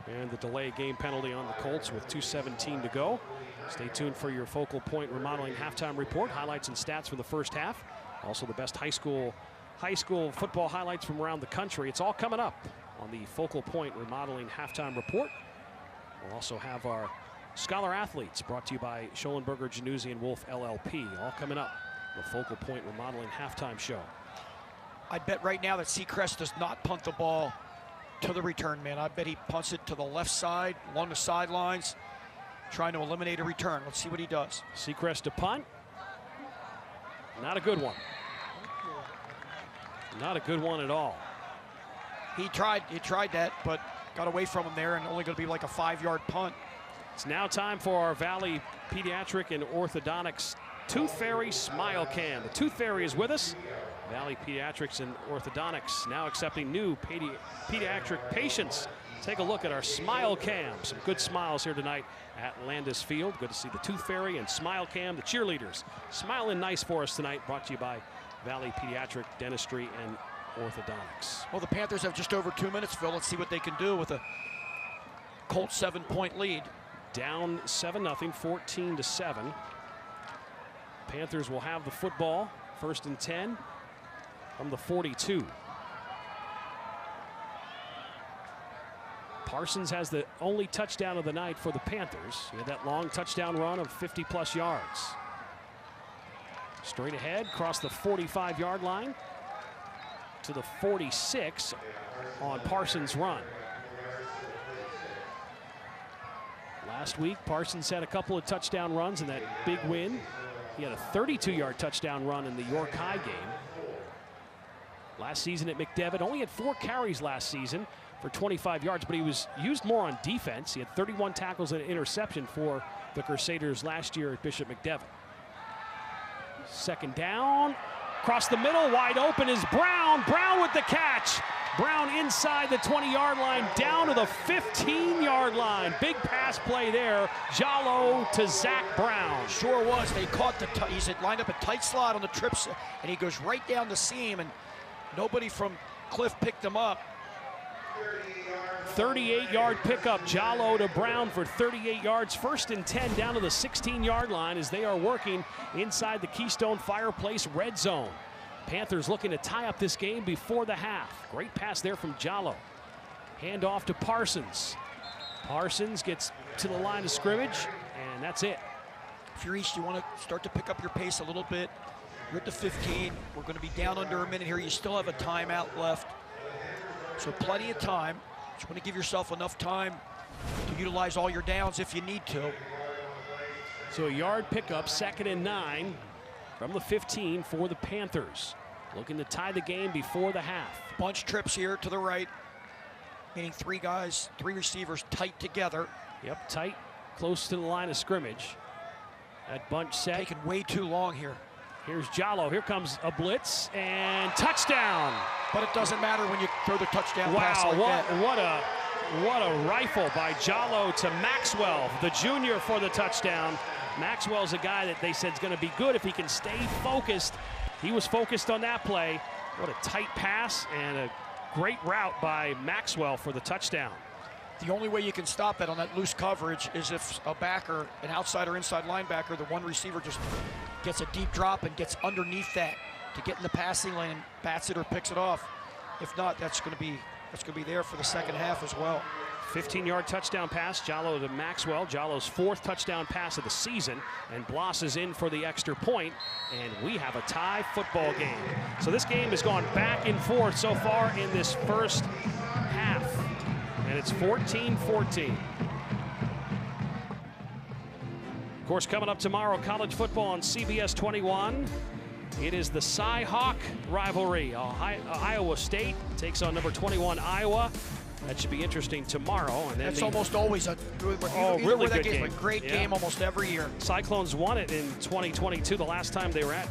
And the delay game penalty on the Colts with 2:17 to go. Stay tuned for your Focal Point Remodeling halftime report. Highlights and stats for the first half. Also the best high school football highlights from around the country. It's all coming up on the Focal Point Remodeling halftime report. We'll also have our Scholar Athletes brought to you by Schollenberger, Januzzi, and Wolf LLP. All coming up. The Focal Point Remodeling halftime show. I bet right now that Seacrest does not punt the ball to the return man. I bet he punts it to the left side, along the sidelines, trying to eliminate a return. Let's see what he does. Seacrest to punt. Not a good one. Not a good one at all. He tried that, but got away from him there, and only going to be like a 5-yard punt. It's now time for our Valley Pediatric and Orthodontics Tooth Fairy Smile Cam. The Tooth Fairy is with us. Valley Pediatrics and Orthodontics now accepting new pediatric patients. Take a look at our Smile Cam. Some good smiles here tonight at Landis Field. Good to see the Tooth Fairy and Smile Cam, the cheerleaders, smiling nice for us tonight. Brought to you by Valley Pediatric Dentistry and Orthodontics. Well, the Panthers have just over 2 minutes, Phil. Let's see what they can do with a Colts 7-point lead. Down 7-0, 14-7. Panthers will have the football, 1st and 10 from the 42. Parsons has the only touchdown of the night for the Panthers. He had that long touchdown run of 50-plus yards. Straight ahead, across the 45-yard line to the 46 on Parsons' run. Last week, Parsons had a couple of touchdown runs in that big win. He had a 32-yard touchdown run in the York High game. last season at McDevitt. Only had 4 carries last season for 25 yards, but he was used more on defense. He had 31 tackles and an interception for the Crusaders last year at Bishop McDevitt. Second down, across the middle, wide open is Brown. Brown with the catch. Brown inside the 20-yard line, down to the 15-yard line. Big pass play there. Jallo to Zach Brown. Sure was. They caught he's lined up a tight slot on the trips, and he goes right down the seam, and nobody from Cliff picked him up. 38-yard pickup, Jallo to Brown for 38 yards. 1st and 10 down to the 16-yard line as they are working inside the Keystone Fireplace red zone. Panthers looking to tie up this game before the half. Great pass there from Jallo. Hand off to Parsons. Parsons gets to the line of scrimmage, and that's it. If you're East, you want to start to pick up your pace a little bit. You're at the 15. We're going to be down under a minute here. You still have a timeout left, so plenty of time. Just want to give yourself enough time to utilize all your downs if you need to. So a yard pickup, 2nd and 9 from the 15 for the Panthers. Looking to tie the game before the half. Bunch trips here to the right, meaning 3 receivers tight together. Yep, tight, close to the line of scrimmage. That bunch set. Taking way too long here. Here's Jallo. Here comes a blitz and touchdown. But it doesn't matter when you throw the touchdown pass like that. What a rifle by Jallo to Maxwell, the junior, for the touchdown. Maxwell's a guy that they said is going to be good if he can stay focused. He was focused on that play. What a tight pass and a great route by Maxwell for the touchdown. The only way you can stop it on that loose coverage is if a backer, an outside or inside linebacker, the one receiver just gets a deep drop and gets underneath that to get in the passing lane, bats it or picks it off. If not, that's going to be there for the second half as well. 15-yard touchdown pass, Jallo to Maxwell. Jallo's 4th touchdown pass of the season, and Bloss is in for the extra point, and we have a tie football game. So this game has gone back and forth so far in this first half, and it's 14-14. Of course, coming up tomorrow, college football on CBS 21. It is the Cy-Hawk rivalry. Iowa State takes on number 21 Iowa. That should be interesting tomorrow. And then that's almost always a really good game. A great game almost every year. Cyclones won it in 2022, the last time they were at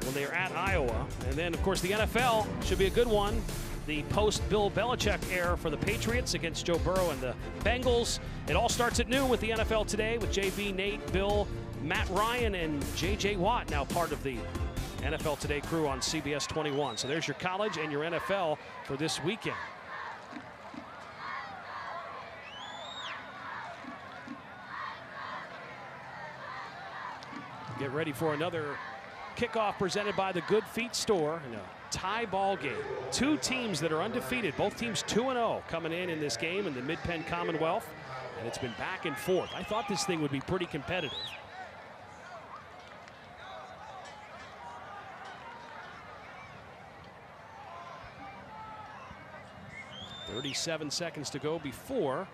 when they were at Iowa. And then, of course, the NFL should be a good one. The post-Bill Belichick era for the Patriots against Joe Burrow and the Bengals. It all starts at noon with the NFL Today with JB, Nate, Bill, Matt Ryan, and J.J. Watt, now part of the NFL Today crew on CBS 21. So there's your college and your NFL for this weekend. Get ready for another kickoff presented by the Good Feet Store in a tie ball game. 2 teams that are undefeated, both teams 2-0 coming in this game in the Mid-Penn Commonwealth, and it's been back and forth. I thought this thing would be pretty competitive. .37 seconds to go before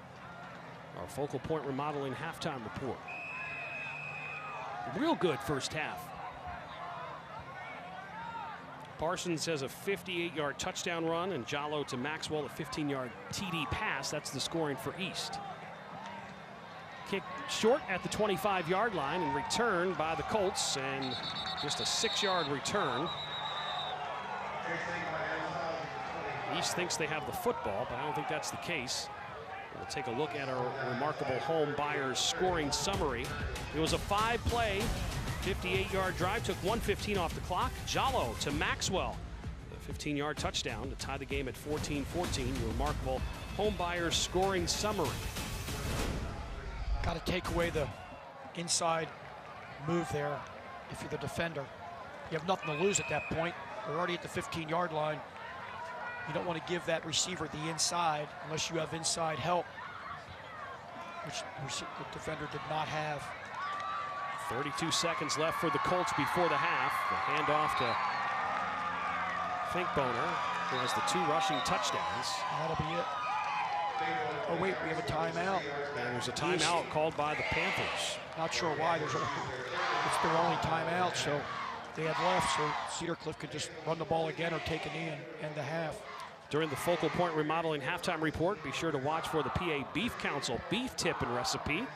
our Focal Point Remodeling halftime report. Real good first half. Parsons has a 58-yard touchdown run, and Jallo to Maxwell a 15-yard TD pass. That's the scoring for East. Kick short at the 25-yard line and returned by the Colts, and just a 6-yard return. East thinks they have the football, but I don't think that's the case. We'll take a look at our remarkable home buyers scoring summary. It was a 5-play, 58-yard drive, took 1:15 off the clock. Jallo to Maxwell, the 15-yard touchdown to tie the game at 14-14. Your remarkable home buyers scoring summary. Got to take away the inside move there if you're the defender. You have nothing to lose at that point. They're already at the 15-yard line. You don't want to give that receiver the inside unless you have inside help, which the defender did not have. 32 seconds left for the Colts before the half. The handoff to Finkboner, who has the 2 rushing touchdowns. That'll be it. Oh wait, we have a timeout. And there's a timeout called by the Panthers. Not sure why. It's their only timeout, so they had left, so Cedar Cliff could just run the ball again or take a knee and end the half. During the Focal Point Remodeling halftime report, be sure to watch for the PA Beef Council beef tip and recipe.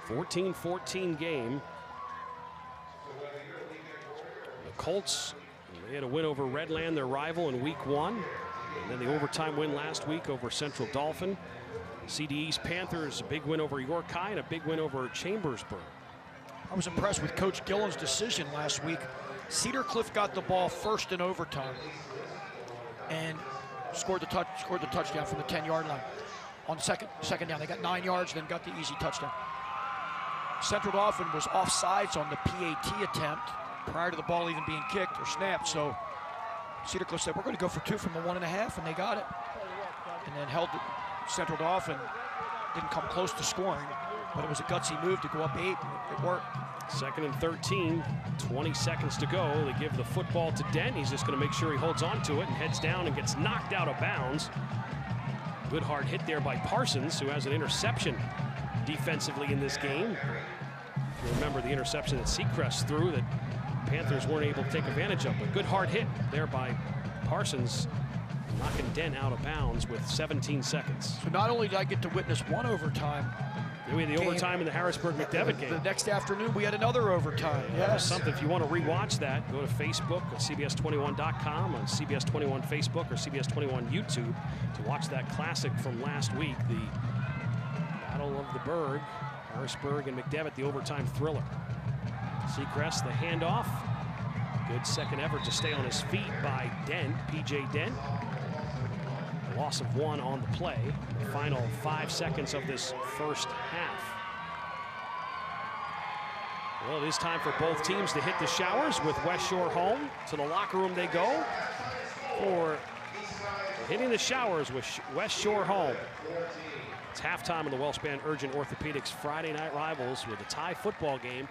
(14-14) game. The Colts, they had a win over Redland, their rival, in week 1. And then the overtime win last week over Central Dauphin. CDE's Panthers, a big win over York High and a big win over Chambersburg. I was impressed with Coach Gillen's decision last week. Cedar Cliff got the ball first in overtime and scored the touchdown from the 10-yard line. On second down, they got 9 yards, then got the easy touchdown. Central Dauphin was offsides on the PAT attempt prior to the ball even being kicked or snapped, so Cedar Cliff said, we're going to go for 2 from the 1.5, and they got it. And then held Central Dauphin, didn't come close to scoring, but it was a gutsy move to go up 8, and it worked. 2nd and 13, 20 seconds to go. They give the football to Dent. He's just going to make sure he holds on to it and heads down and gets knocked out of bounds. Good hard hit there by Parsons, who has an interception defensively in this game. If you remember the interception that Seacrest threw that Panthers weren't able to take advantage of, but good hard hit there by Parsons, knocking Dent out of bounds with 17 seconds. So not only did I get to witness one overtime, we had the overtime in the Harrisburg-McDevitt game. The next afternoon, we had another overtime. Yes. Something, if you want to rewatch that, go to Facebook at CBS21.com, on CBS 21 Facebook or CBS 21 YouTube to watch that classic from last week, the Battle of the Berg, Harrisburg and McDevitt, the overtime thriller. Seacrest, the handoff. Good second effort to stay on his feet by Dent, P.J. Dent. Loss of 1 on the play. The final 5 seconds of this first half. Well, it is time for both teams to hit the showers with West Shore home. To the locker room they go for hitting the showers with West Shore home. It's halftime in the Wellspan Urgent Orthopedics Friday night rivals with a tie football game,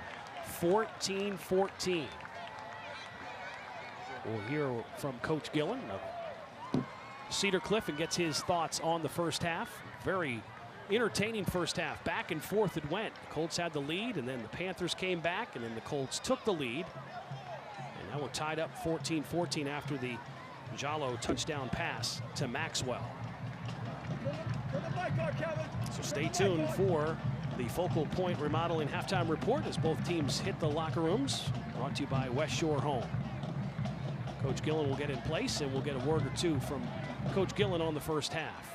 14-14. We'll hear from Coach Gillen of Cedar Cliff and gets his thoughts on the first half. Very entertaining first half. Back and forth it went. The Colts had the lead, and then the Panthers came back, and then the Colts took the lead. And now we're tied up 14-14 after the Jallo touchdown pass to Maxwell. So stay tuned for the Focal Point Remodeling halftime report as both teams hit the locker rooms. Brought to you by West Shore Home. Coach Gillen will get in place, and we'll get a word or two from Coach Gillen on the first half.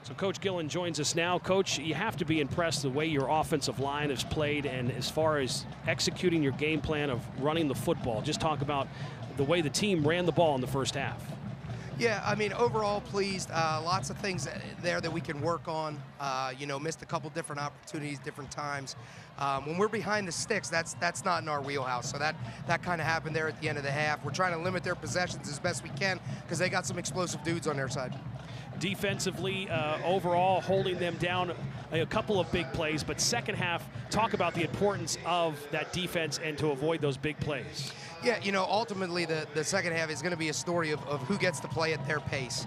So Coach Gillen joins us now. Coach, you have to be impressed the way your offensive line has played, and as far as executing your game plan of running the football. Just talk about the way the team ran the ball in the first half. Yeah, I mean, overall pleased. Lots of things there that we can work on. You know, missed a couple different opportunities, different times. When we're behind the sticks, that's not in our wheelhouse. So that kind of happened there at the end of the half. We're trying to limit their possessions as best we can because they got some explosive dudes on their side. Defensively, overall, holding them down a couple of big plays, but second half, talk about the importance of that defense and to avoid those big plays. Yeah, you know, ultimately the second half is going to be a story of who gets to play at their pace.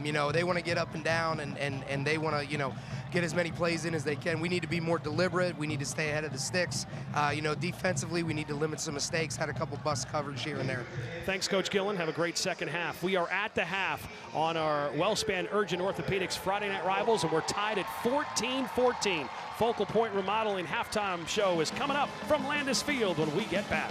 You know, they want to get up and down, and they want to, you know, get as many plays in as they can. We need to be more deliberate. We need to stay ahead of the sticks. You know, defensively, we need to limit some mistakes. Had a couple bust coverage here and there. Thanks, Coach Gillen. Have a great second half. We are at the half on our Wellspan Urgent Orthopedics Friday Night Rivals, and we're tied at 14-14. Focal Point Remodeling halftime show is coming up from Landis Field when we get back.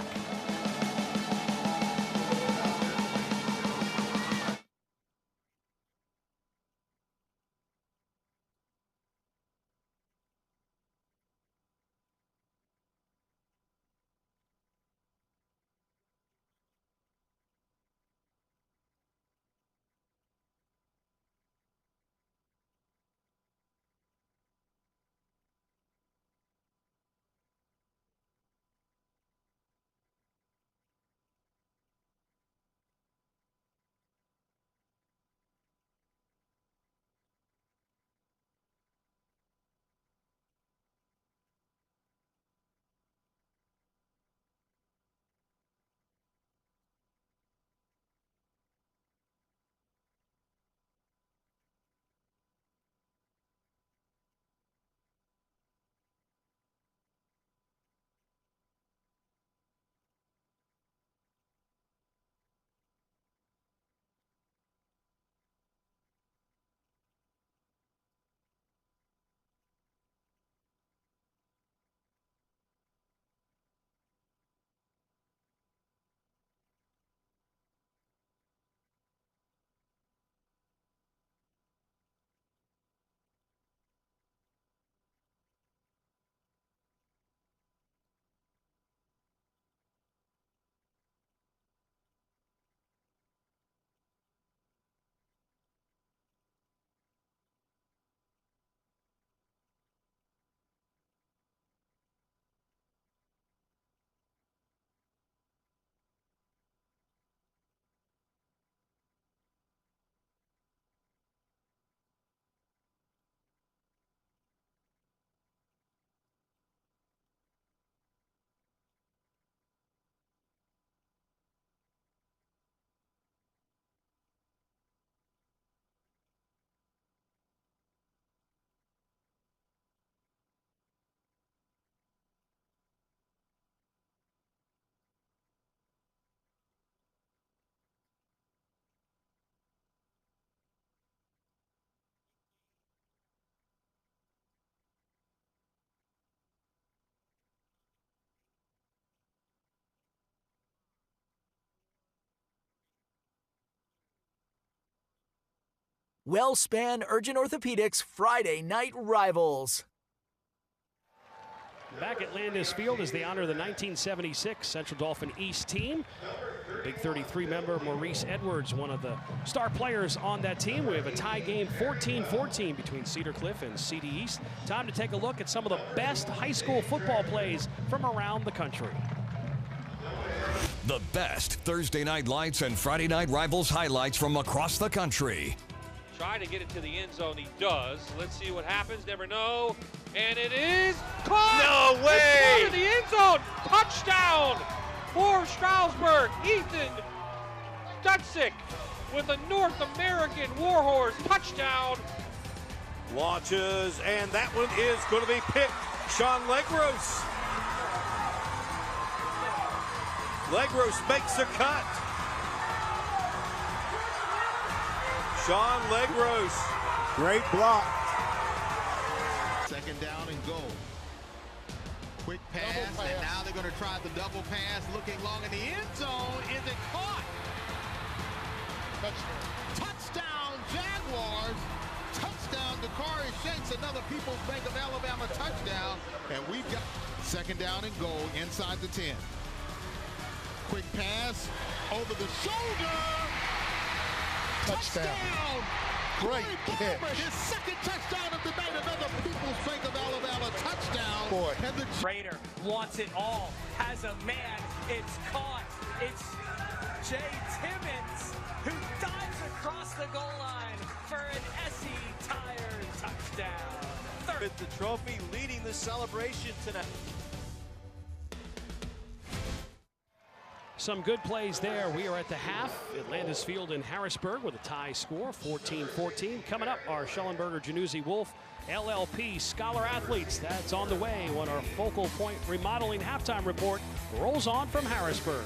Wellspan Urgent Orthopedics Friday Night Rivals. Back at Landis Field as they honor the 1976 Central Dauphin East team. Big 33 member Maurice Edwards, one of the star players on that team. We have a tie game 14-14 between Cedar Cliff and CD East. Time to take a look at some of the best high school football plays from around the country. The best Thursday night lights and Friday night rivals highlights from across the country. Trying to get it to the end zone, he does. Let's see what happens, never know. And it is caught! No way! It's caught in the end zone! Touchdown for Stroudsburg. Ethan Stutzik with a North American Warhorse touchdown. Launches, and that one is going to be picked. Sean Legros. Legros makes a cut. Sean Legros. Great block. Second down and goal. Quick pass, and now they're going to try the double pass. Looking long in the end zone. Is it caught? Touchdown, Jaguars. Touchdown, Dakari Shanks, another People's Bank of Alabama touchdown. And we've got second down and goal inside the 10. Quick pass over the shoulder. Touchdown. Great catch. His second touchdown of the night, another People's Bank of Alabama touchdown. Boy. And the Raider wants it all, has a man, it's caught. It's Jay Timmons who dives across the goal line for an SE Tire touchdown. With the trophy leading the celebration tonight. Some good plays there. We are at the half at Landis Field in Harrisburg with a tie score, 14-14. Coming up, our Schellenberger Januzzi Wolf LLP Scholar Athletes. That's on the way when our Focal Point Remodeling halftime report rolls on from Harrisburg.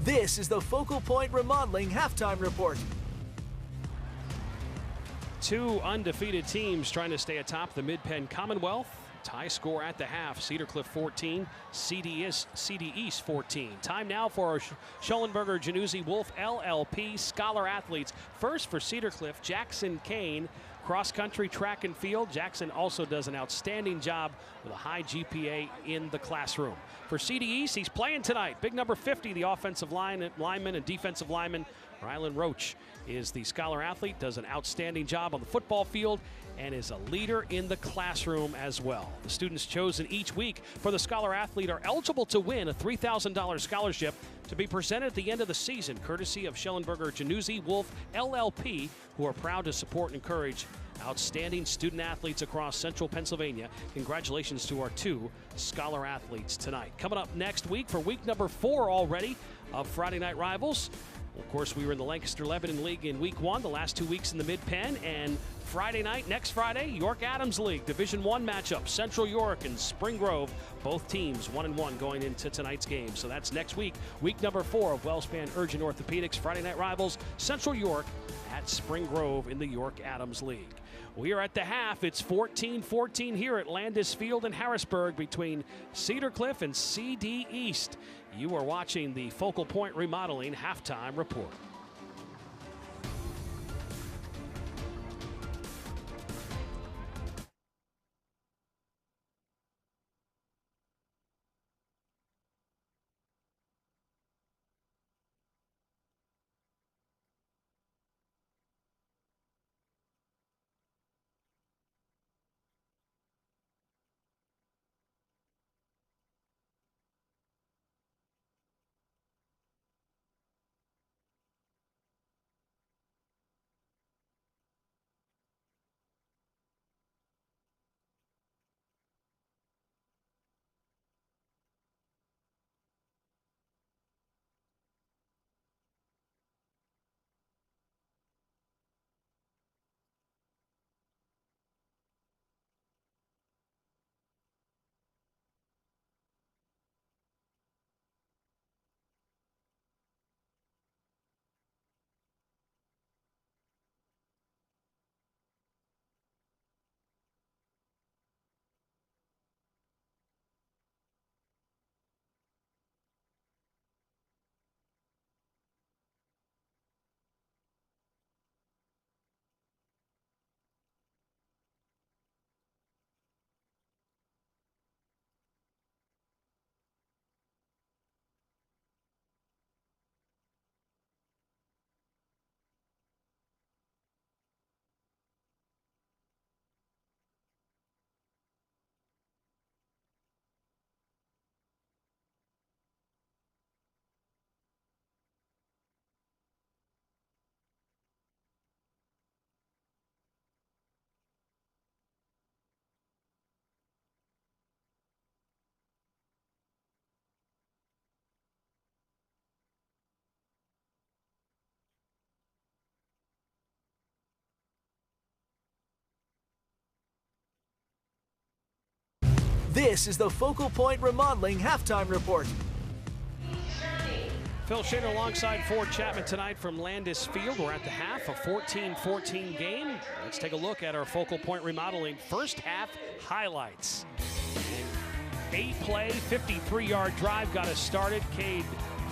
This is the Focal Point Remodeling halftime report. Two undefeated teams trying to stay atop the Mid-Penn Commonwealth. Tie score at the half. Cedar Cliff 14, CD East 14. Time now for our Schellenberger Januzzi Wolf LLP Scholar Athletes. First for Cedar Cliff, Jackson Kane, cross country, track and field. Jackson also does an outstanding job with a high GPA in the classroom. For CD East, he's playing tonight. Big number 50, the offensive lineman and defensive lineman. Rylan Roach is the scholar athlete, does an outstanding job on the football field, and is a leader in the classroom as well. The students chosen each week for the scholar athlete are eligible to win a $3,000 scholarship to be presented at the end of the season, courtesy of Schellenberger Januzzi Wolf LLP, who are proud to support and encourage outstanding student athletes across central Pennsylvania. Congratulations to our 2 scholar athletes tonight. Coming up next week for week number 4 already of Friday Night Rivals. Of course, we were in the Lancaster-Lebanon League in week 1, the last 2 weeks in the Mid-Penn, and Friday night, next Friday, York-Adams League, Division I matchup, Central York and Spring Grove, both teams 1-1 going into tonight's game. So that's next week, week number 4 of Wellspan Urgent Orthopedics, Friday Night Rivals, Central York at Spring Grove in the York-Adams League. We are at the half. It's 14-14 here at Landis Field in Harrisburg between Cedar Cliff and CD East. You are watching the Focal Point Remodeling Halftime Report. This is the Focal Point Remodeling Halftime Report. Phil Shader alongside Ford Chapman tonight from Landis Field. We're at the half, a 14-14 game. Let's take a look at our Focal Point Remodeling first half highlights. 8-play, 53-yard drive got us started. Cade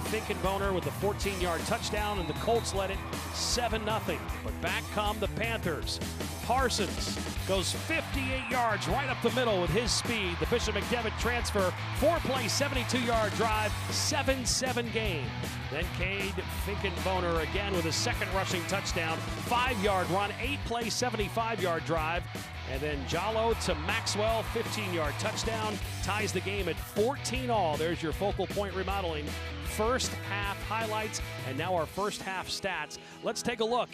Finkenboner with a 14-yard touchdown, and the Colts led it 7-0. But back come the Panthers. Parsons goes 58 yards right up the middle with his speed. The Bishop McDevitt transfer, 4-play, 72-yard drive, 7-7 game. Then Cade Finkenboner again with a second rushing touchdown, 5-yard run, 8-play, 75-yard drive. And then Jallo to Maxwell, 15-yard touchdown, ties the game at 14-all. There's your Focal Point Remodeling first half highlights, and now our first half stats. Let's take a look.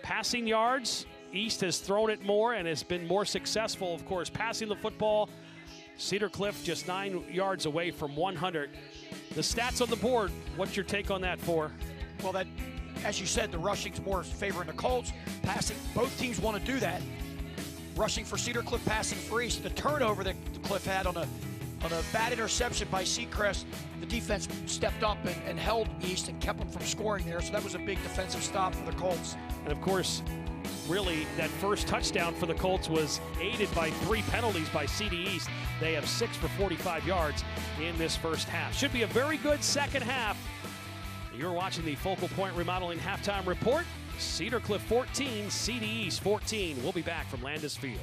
Passing yards, East has thrown it more and has been more successful, of course, passing the football. Cedar Cliff just 9 yards away from 100. The stats on the board, what's your take on that for? Well, that, as you said, the rushing's more favoring the Colts. Passing, both teams want to do that. Rushing for Cedar Cliff, passing for East. The turnover that Cliff had on a bad interception by Seacrest, the defense stepped up and held East and kept them from scoring there. So that was a big defensive stop for the Colts. And of course, really, that first touchdown for the Colts was aided by 3 penalties by CD East. They have 6 for 45 yards in this first half. Should be a very good second half. You're watching the Focal Point Remodeling Halftime Report. Cedar Cliff 14, CD East 14. We'll be back from Landis Field.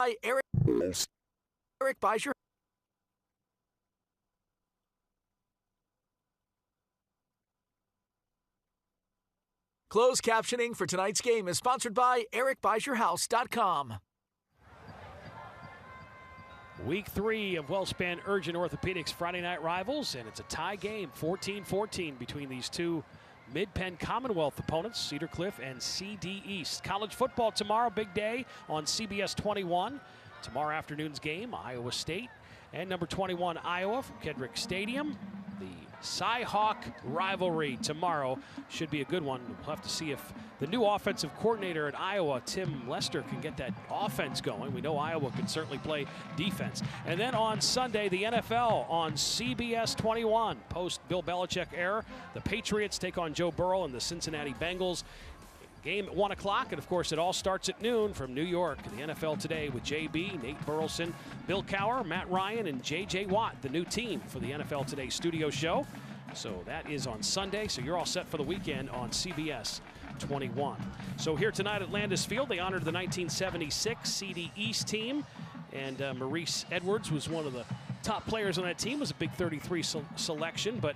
Hi, Eric buys your closed captioning for tonight's game is sponsored by ericbuysyourhouse.com. Week 3 of Wellspan Urgent Orthopedics Friday Night Rivals, and it's a tie game, 14-14 between these two Mid-Penn Commonwealth opponents, Cedar Cliff and CD East. College football tomorrow, big day on CBS 21. Tomorrow afternoon's game, Iowa State and number 21 Iowa from Kedrick Stadium. The Cy-Hawk rivalry tomorrow should be a good one. We'll have to see if the new offensive coordinator at Iowa, Tim Lester, can get that offense going. We know Iowa can certainly play defense. And then on Sunday, the NFL on CBS 21. Post Bill Belichick era, the Patriots take on Joe Burrow and the Cincinnati Bengals. Game at 1 o'clock, and of course it all starts at noon from New York. The NFL Today with JB, Nate Burleson, Bill Cowher, Matt Ryan, and JJ Watt, the new team for the NFL Today studio show. So that is on Sunday, so you're all set for the weekend on CBS 21. So here tonight at Landis Field, they honored the 1976 CD East team, and Maurice Edwards was one of the top players on that team, was a big 33 selection, but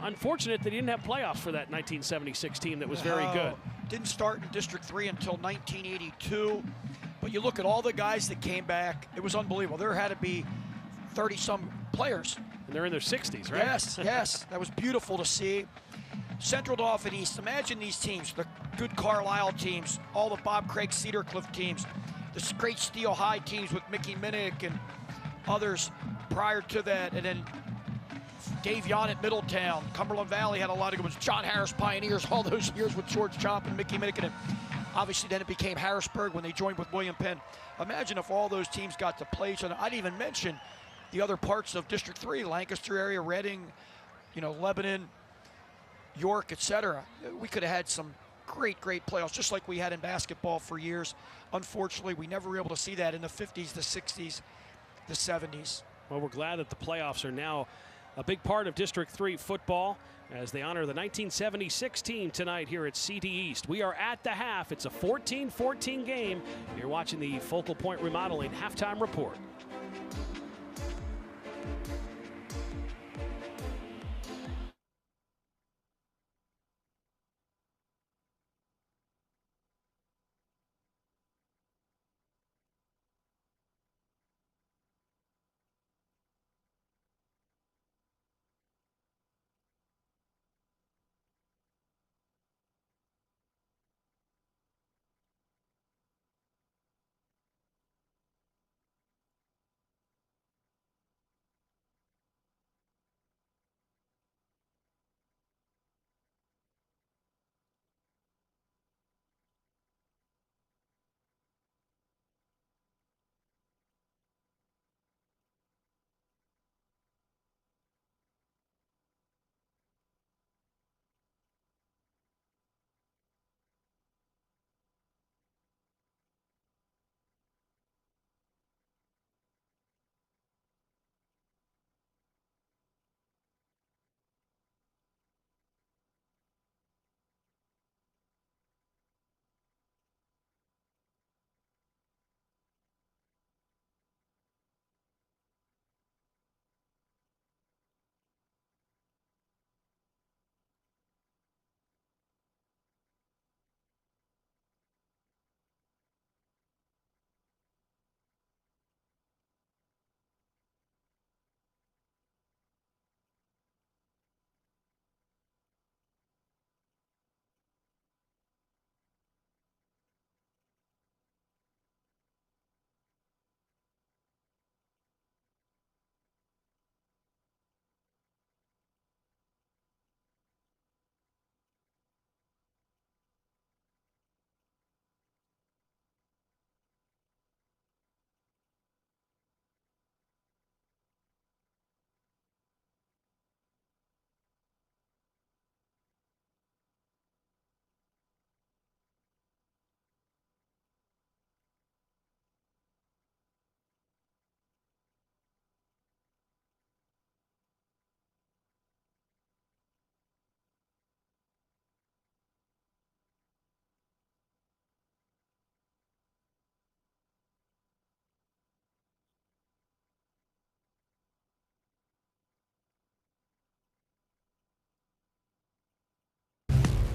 unfortunate they didn't have playoffs for that 1976 team that was very good. Didn't start in District 3 until 1982. But you look at all the guys that came back, it was unbelievable. There had to be 30-some players. And they're in their 60s, right? Yes, yes. That was beautiful to see. Central Dauphin East, imagine these teams, the good Carlisle teams, all the Bob Craig Cedar Cliff teams, the great Steel High teams with Mickey Minnick and others prior to that, and then Dave Yon at Middletown. Cumberland Valley had a lot of good ones. John Harris Pioneers all those years with George Chomp and Mickey Minnick. And obviously then it became Harrisburg when they joined with William Penn. Imagine if all those teams got to play each other. I didn't even mention the other parts of District 3, Lancaster area, Reading, you know, Lebanon, York, etc. We could have had some great playoffs, just like we had in basketball for years. Unfortunately, we never were able to see that in the 50s, the 60s, the 70s. Well, we're glad that the playoffs are now a big part of District 3 football as they honor the 1976 team tonight here at CD East. We are at the half. It's a 14-14 game. You're watching the Focal Point Remodeling Halftime Report.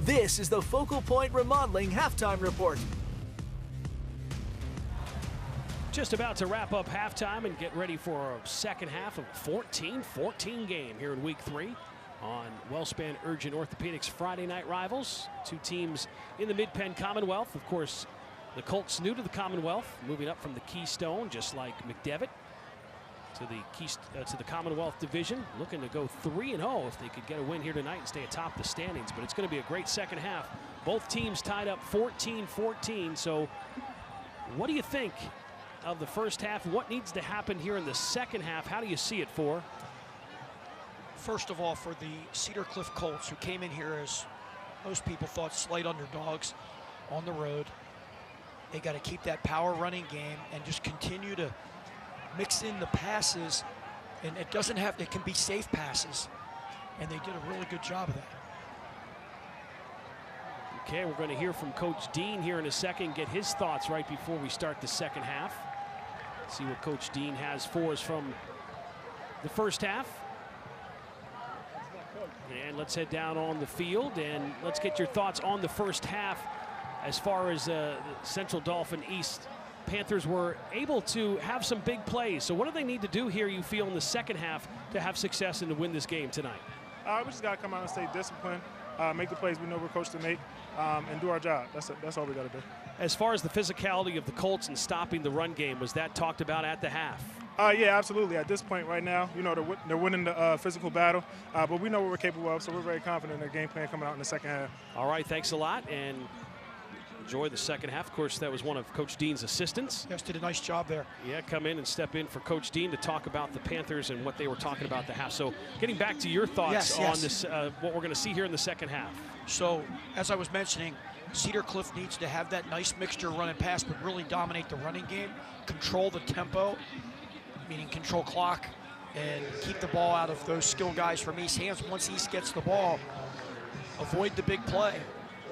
This is the Focal Point Remodeling Halftime Report. Just about to wrap up halftime and get ready for a second half of a 14-14 game here in week 3 on Wellspan Urgent Orthopedics Friday night rivals. Two teams in the Mid-Penn Commonwealth. Of course, the Colts new to the Commonwealth, moving up from the Keystone, just like McDevitt, to the Commonwealth Division, looking to go 3-0 if they could get a win here tonight and stay atop the standings. But it's going to be a great second half. Both teams tied up 14-14. So what do you think of the first half? What needs to happen here in the second half? How do you see it for? First of all, for the Cedar Cliff Colts, who came in here as most people thought slight underdogs on the road, they got to keep that power running game and just continue to mix in the passes, and it can be safe passes, and they did a really good job of that. Okay, we're going to hear from Coach Dean here in a second, get his thoughts right before we start the second half. See what Coach Dean has for us from the first half. And let's head down on the field and let's get your thoughts on the first half as far as the Central Dauphin East. Panthers were able to have some big plays. So what do they need to do here, you feel, in the second half to have success and to win this game tonight? We just got to come out and stay disciplined, make the plays we know we're coached to make, and do our job. That's all we got to do. As far as the physicality of the Colts and stopping the run game, was that talked about at the half? Yeah, absolutely. At this point right now, you know, they're winning the physical battle, but we know what we're capable of, so we're very confident in their game plan coming out in the second half. All right, thanks a lot, and enjoy the second half. Of course, that was one of Coach Dean's assistants. Yes, did a nice job there. Yeah, come in and step in for Coach Dean to talk about the Panthers and what they were talking about at the half. So getting back to your thoughts on this, what we're going to see here in the second half. So, as I was mentioning, Cedar Cliff needs to have that nice mixture run and pass, but really dominate the running game, control the tempo, meaning control clock, and keep the ball out of those skill guys from East's hands. Once East gets the ball, avoid the big play.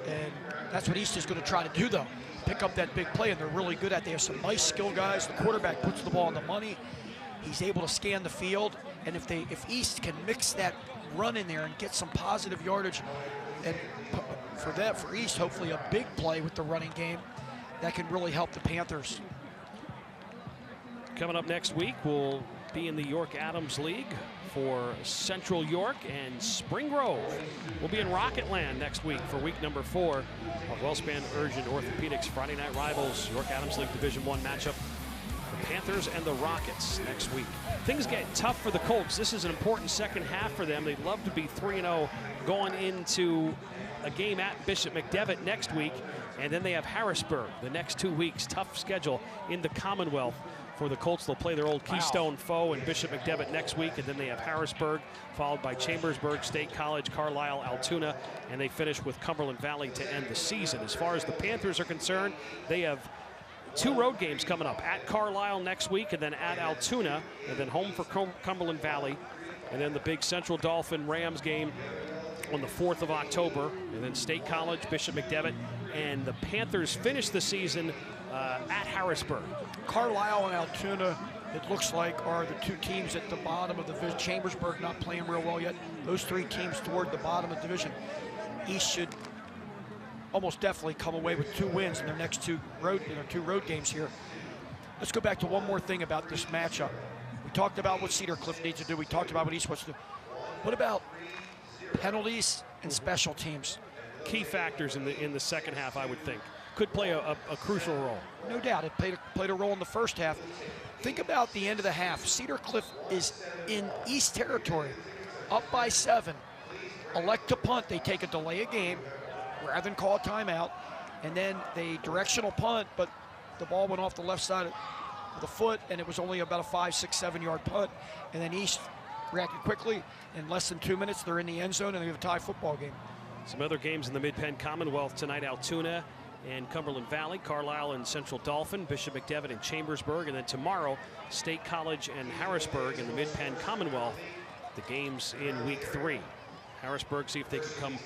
And that's what East is going to try to do, though. Pick up that big play, and they're really good at it. They have some nice skill guys. The quarterback puts the ball on the money. He's able to scan the field. And if East can mix that run in there and get some positive yardage, and for East, hopefully a big play with the running game, that can really help the Panthers. Coming up next week, we'll be in the York Adams League for Central York, and Spring Grove will be in Rocketland next week for week number 4 of Wellspan Urgent Orthopedics Friday night rivals, York Adams League Division I matchup. The Panthers and the Rockets next week. Things get tough for the Colts. This is an important second half for them. They'd love to be 3-0 going into a game at Bishop McDevitt next week, and then they have Harrisburg the next 2 weeks. Tough schedule in the Commonwealth for the Colts. They'll play their old Keystone foe in Bishop McDevitt next week, and then they have Harrisburg, followed by Chambersburg, State College, Carlisle, Altoona, and they finish with Cumberland Valley to end the season. As far as the Panthers are concerned, they have 2 road games coming up, at Carlisle next week and then at Altoona, and then home for Cumberland Valley, and then the big Central Dauphin Rams game on the 4th of October, and then State College, Bishop McDevitt, and the Panthers finish the season at Harrisburg. Carlisle and Altoona, it looks like, are the 2 teams at the bottom of the division. Chambersburg not playing real well yet. Those 3 teams toward the bottom of the division. East should almost definitely come away with 2 wins in their next 2 road games here. Let's go back to one more thing about this matchup. We talked about what Cedar Cliff needs to do. We talked about what East wants to do. What about penalties and special teams? Key factors in the second half, I would think. Could play a crucial role. No doubt, it played a role in the first half. Think about the end of the half. Cedar Cliff is in East territory, up by 7. Elect to punt. They take a delay of game rather than call a timeout, and then they directional punt, but the ball went off the left side of the foot, and it was only about a 5, 6, 7-yard punt. And then East reacted quickly. In less than 2 minutes, they're in the end zone, and they have a tie football game. Some other games in the Mid-Penn Commonwealth tonight: Altoona and Cumberland Valley, Carlisle and Central Dauphin, Bishop McDevitt and Chambersburg, and then tomorrow, State College and Harrisburg in the Mid-Penn Commonwealth, the games in week 3. Harrisburg, see if they can come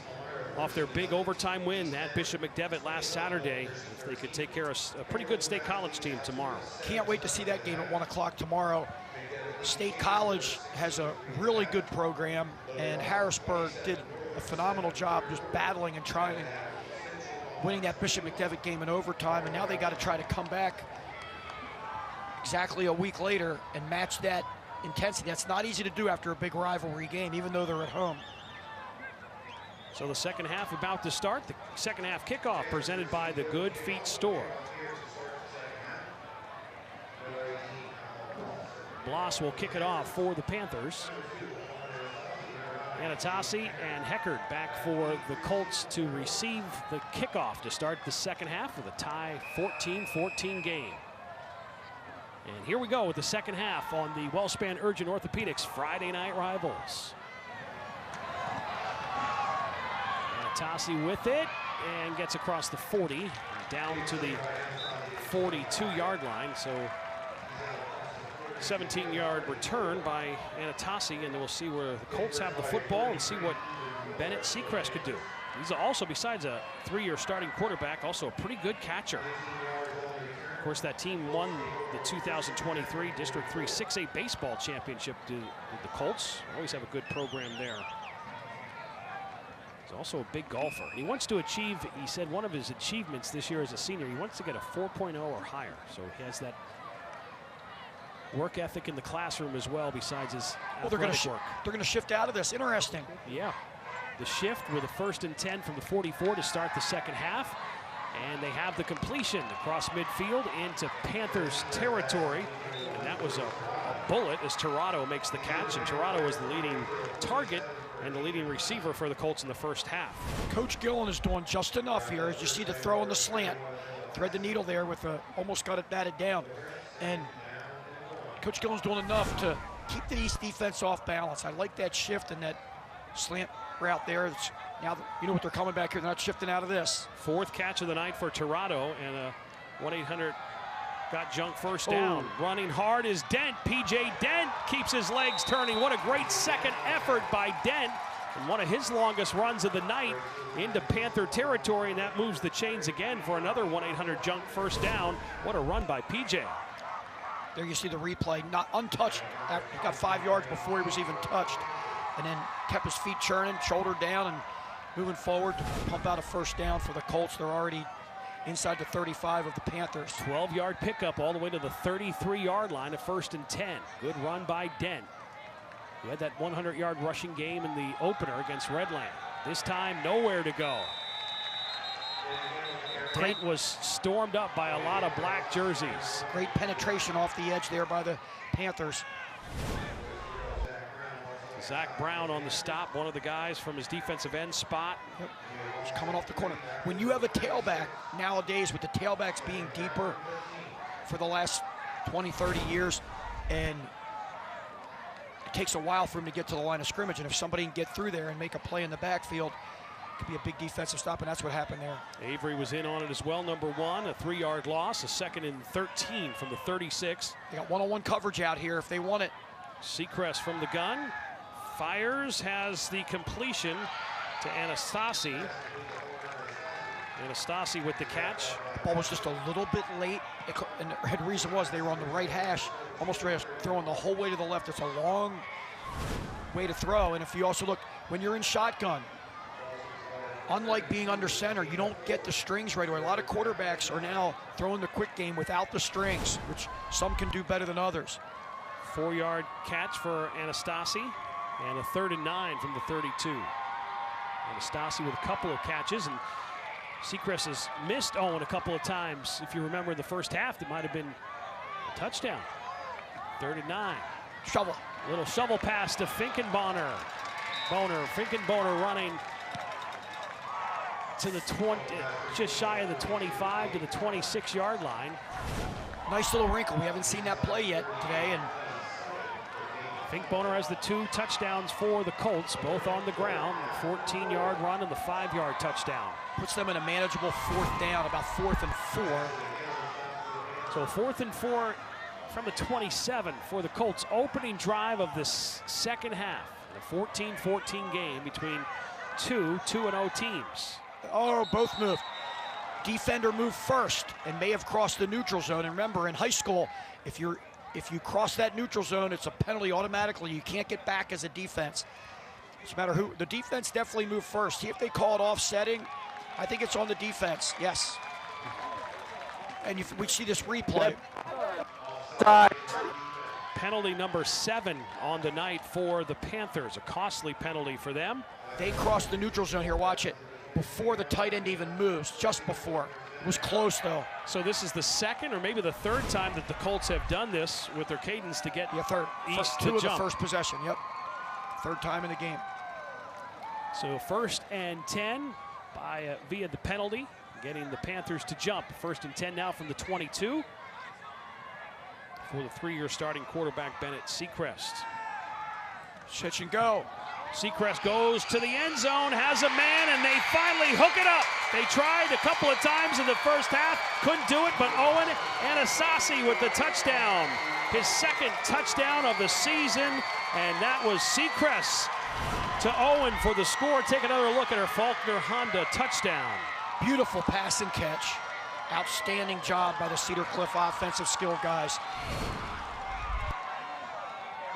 off their big overtime win at Bishop McDevitt last Saturday, if they could take care of a pretty good State College team tomorrow. Can't wait to see that game at 1 o'clock tomorrow. State College has a really good program, and Harrisburg did a phenomenal job just battling and trying and winning that Bishop McDevitt game in overtime, and now they got to try to come back exactly a week later and match that intensity. That's not easy to do after a big rivalry game, even though they're at home. So the second half about to start. The second half kickoff presented by the Good Feet Store. Bloss will kick it off for the Panthers. Anatasi and Heckard back for the Colts to receive the kickoff to start the second half with a tie 14-14 game. And here we go with the second half on the Wellspan Urgent Orthopedics Friday Night Rivals. Anatasi with it and gets across the 40 down to the 42-yard line. So 17-yard return by Anatasi, and we'll see where the Colts have the football and see what Bennett Seacrest could do. He's also, besides a 3-year starting quarterback, also a pretty good catcher. Of course, that team won the 2023 District 3 6A baseball championship with the Colts. Always have a good program there. He's also a big golfer. He wants to achieve, he said one of his achievements this year as a senior, he wants to get a 4.0 or higher. So he has that work ethic in the classroom as well, besides his athletic work. They're going to shift out of this. Interesting. Yeah. The shift with a 1st and 10 from the 44 to start the second half. And they have the completion across midfield into Panthers territory. And that was a bullet as Tirado makes the catch. And Tirado is the leading target and the leading receiver for the Colts in the first half. Coach Gillen is doing just enough here. As you see the throw on the slant, thread the needle there with almost got it batted down. And Coach Gillen's doing enough to keep the East defense off balance. I like that shift and that slant route there. Now, you know what, they're coming back here. They're not shifting out of this. 4th catch of the night for Tirado, and a 1-800 got junk first down. Running hard is Dent. P.J. Dent keeps his legs turning. What a great second effort by Dent. And one of his longest runs of the night into Panther territory, and that moves the chains again for another 1-800 junk first down. What a run by P.J. There you see the replay, not untouched. He got 5 yards before he was even touched, and then kept his feet churning, shoulder down, and moving forward to pump out a first down for the Colts. They're already inside the 35 of the Panthers. 12-yard pickup all the way to the 33-yard line, a 1st and 10. Good run by Dent. He had that 100-yard rushing game in the opener against Redland. This time, nowhere to go. Dent was stormed up by a lot of black jerseys. Great penetration off the edge there by the Panthers. Zach Brown on the stop, one of the guys from his defensive end spot. Yep. He's coming off the corner. When you have a tailback nowadays, with the tailbacks being deeper for the last 20, 30 years, and it takes a while for him to get to the line of scrimmage, and if somebody can get through there and make a play in the backfield, it could be a big defensive stop, and that's what happened there. Avery was in on it as well, number 1, a 3-yard loss, a 2nd and 13 from the 36. They got one-on-one coverage out here if they want it. Seacrest from the gun. Fires, has the completion to Anastasi. Anastasi with the catch. The ball was just a little bit late, and the reason was they were on the right hash, almost ready to throw the whole way to the left. It's a long way to throw, and if you also look, when you're in shotgun, unlike being under center, you don't get the strings right away. A lot of quarterbacks are now throwing the quick game without the strings, which some can do better than others. 4-yard catch for Anastasi. And a 3rd and 9 from the 32. Anastasi with a couple of catches, and Seacrest has missed Owen a couple of times. If you remember the first half, that might have been a touchdown. 3rd and 9. Shovel. A little shovel pass to Finkenboner. Finkenboner running to the 20, just shy of the 25 to the 26-yard line. Nice little wrinkle. We haven't seen that play yet today, and Finkenboner has the 2 touchdowns for the Colts, both on the ground. 14-yard run and the 5-yard touchdown. Puts them in a manageable 4th down, about 4th and 4. So 4th and 4 from the 27 for the Colts. Opening drive of this second half. A 14-14 game between two 2-0 teams. Oh, both moved. Defender moved first and may have crossed the neutral zone. And remember, in high school, if you cross that neutral zone, it's a penalty automatically. You can't get back as a defense. No matter who, the defense definitely moved first. See if they call it offsetting. I think it's on the defense, yes. And we see this replay. Penalty number 7 on the night for the Panthers, a costly penalty for them. They crossed the neutral zone here, watch it, before the tight end even moves, just before. It was close though. So this is the second or maybe the third time that the Colts have done this with their cadence to get East to two of jump. the first possession, yep. Third time in the game. So 1st and 10 via the penalty, getting the Panthers to jump. 1st and 10 now from the 22 for the 3-year starting quarterback Bennett Sechrest. Pitch and go. Sechrest goes to the end zone, has a man, and they finally hook it up. They tried a couple of times in the first half, couldn't do it, but Owen Anasasi with the touchdown. His 2nd touchdown of the season, and that was Sechrest to Owen for the score. Take another look at her Faulkner Honda touchdown. Beautiful pass and catch. Outstanding job by the Cedar Cliff offensive skill guys.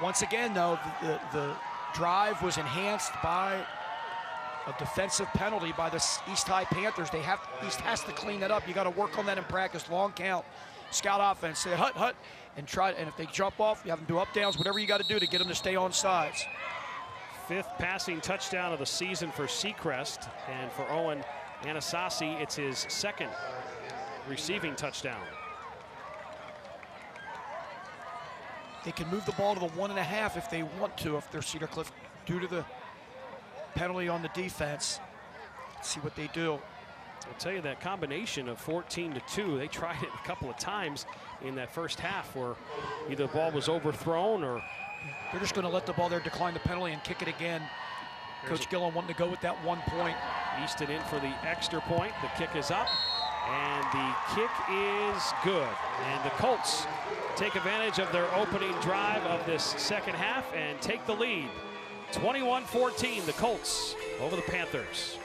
Once again, though, the drive was enhanced by a defensive penalty by the East High Panthers. East has to clean that up. You got to work on that in practice. Long count, scout offense. Say hut, and try. And if they jump off, you have them do up downs, whatever you got to do to get them to stay on sides. 5th passing touchdown of the season for Sechrest, and for Owen Anasasi, it's his 2nd receiving touchdown. They can move the ball to the 1.5 if they want to, if they're Cedar Cliff, due to the penalty on the defense. Let's see what they do. I'll tell you, that combination of 14-2, they tried it a couple of times in that first half where either the ball was overthrown or... They're just going to let the ball there, decline the penalty, and kick it again. Coach Gillen wanting to go with that 1 point. Easton in for the extra point. The kick is up, and the kick is good. And the Colts take advantage of their opening drive of this second half and take the lead. 21-14, the Colts over the Panthers.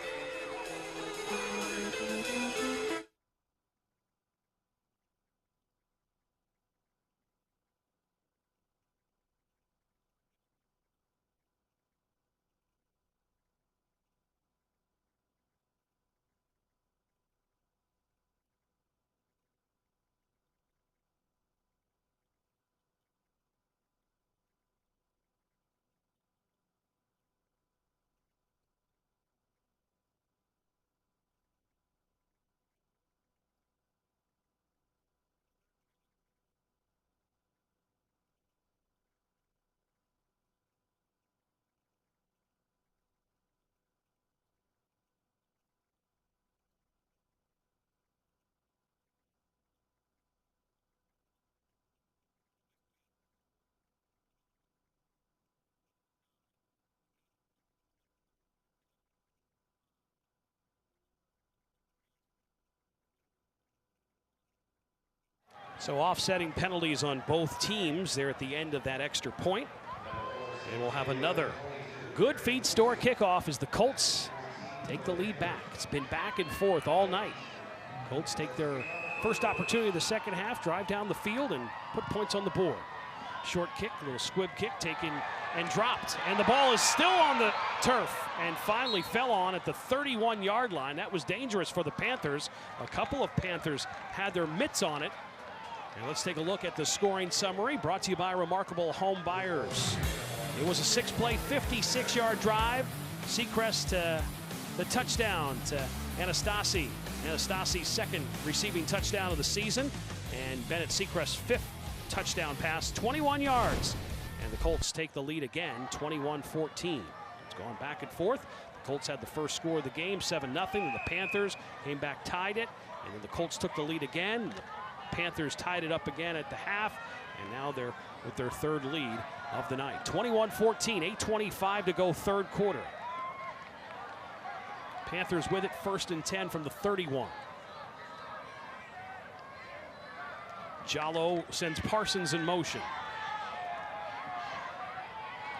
So offsetting penalties on both teams there at the end of that extra point. And we'll have another good feed store kickoff as the Colts take the lead back. It's been back and forth all night. Colts take their first opportunity of the second half, drive down the field and put points on the board. Short kick, a little squib kick taken and dropped. And the ball is still on the turf and finally fell on at the 31-yard line. That was dangerous for the Panthers. A couple of Panthers had their mitts on it. And let's take a look at the scoring summary brought to you by Remarkable Home Buyers. It was a 6-play, 56-yard drive. Sechrest to the touchdown to Anastasi. Anastasi's 2nd receiving touchdown of the season. And Bennett Sechrest's 5th touchdown pass, 21 yards. And the Colts take the lead again, 21-14. It's gone back and forth. The Colts had the first score of the game, 7-0. And the Panthers came back, tied it. And then the Colts took the lead again. The Panthers tied it up again at the half, and now they're with their 3rd lead of the night. 21-14, 8:25 to go, 3rd quarter. Panthers with it, 1st and 10 from the 31. Jallo sends Parsons in motion.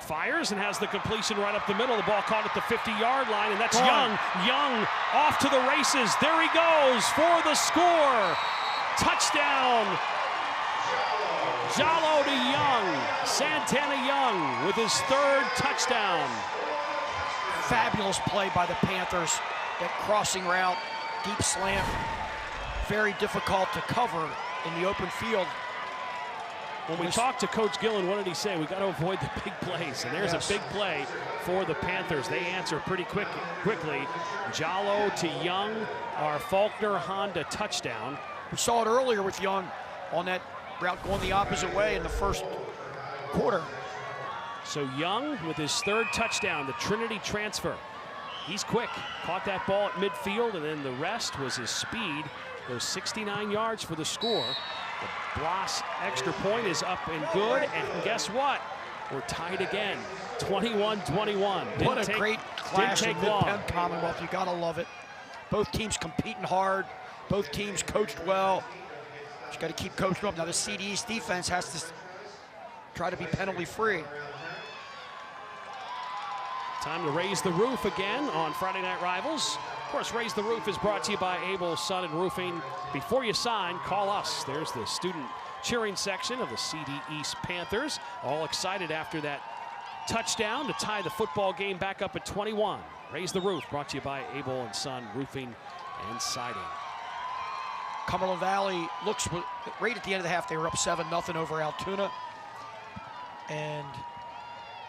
Fires and has the completion right up the middle. The ball caught at the 50-yard line, and that's Young. Young off to the races. There he goes for the score. Touchdown, Jallo to Young. Santana Young with his 3rd touchdown. Fabulous play by the Panthers. That crossing route, deep slant, very difficult to cover in the open field. When we talked to Coach Gillen, what did he say? We got to avoid the big plays, and there's a big play for the Panthers. They answer pretty quickly. Jallo to Young, our Faulkner Honda touchdown. We saw it earlier with Young on that route going the opposite way in the first quarter. So Young with his third touchdown, the Trinity transfer. He's quick, caught that ball at midfield, and then the rest was his speed. Goes 69 yards for the score. The Bloss extra point is up and good, and guess what? We're tied again, 21-21. What a great clash in Mid-Penn Commonwealth. You gotta love it. Both teams competing hard. Both teams coached well. Just got to keep coaching up. Now the CD East defense has to try to be penalty free. Time to raise the roof again on Friday Night Rivals. Of course, Raise the Roof is brought to you by Able Sun and Roofing. Before you sign, call us. There's the student cheering section of the CD East Panthers. All excited after that touchdown to tie the football game back up at 21. Raise the Roof brought to you by Able and Sun Roofing and Siding. Cumberland Valley looks right at the end of the half. They were up 7-0 over Altoona. And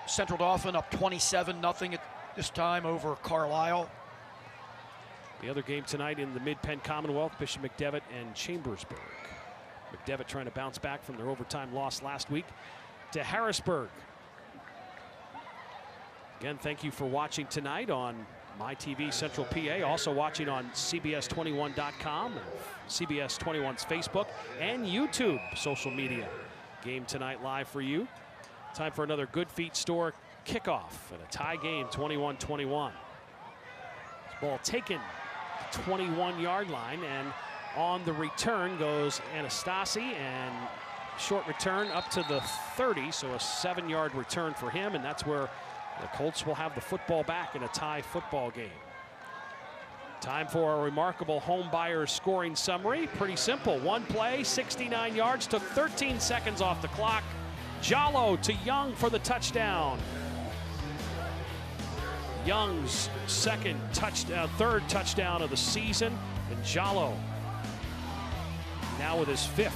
Central Dauphin up 27-0 at this time over Carlisle. The other game tonight in the Mid-Penn Commonwealth, Bishop McDevitt and Chambersburg. McDevitt trying to bounce back from their overtime loss last week to Harrisburg. Again, thank you for watching tonight on MyTV Central PA. Also watching on CBS21.com, CBS 21's Facebook, and YouTube social media. Game tonight live for you. Time for another Good Feet Store kickoff and a tie game, 21-21. Ball taken, 21-yard line, and on the return goes Anastasi, and short return up to the 30, so a 7-yard return for him, and that's where the Colts will have the football back in a tie football game. Time for a remarkable home buyers scoring summary. Pretty simple. One play, 69 yards, took 13 seconds off the clock. Jallo to Young for the touchdown. Young's third touchdown of the season, and Jallo now with his 5th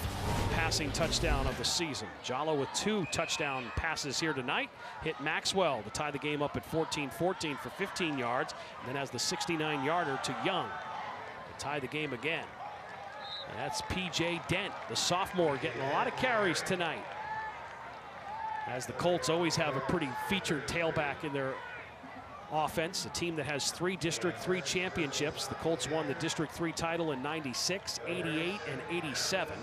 passing touchdown of the season. Jallo with 2 touchdown passes here tonight. Hit Maxwell to tie the game up at 14-14 for 15 yards, and then has the 69-yarder to Young to tie the game again. And that's P.J. Dent, the sophomore, getting a lot of carries tonight, as the Colts always have a pretty featured tailback in their offense, a team that has 3 District 3 championships. The Colts won the District 3 title in 96, 88, and 87.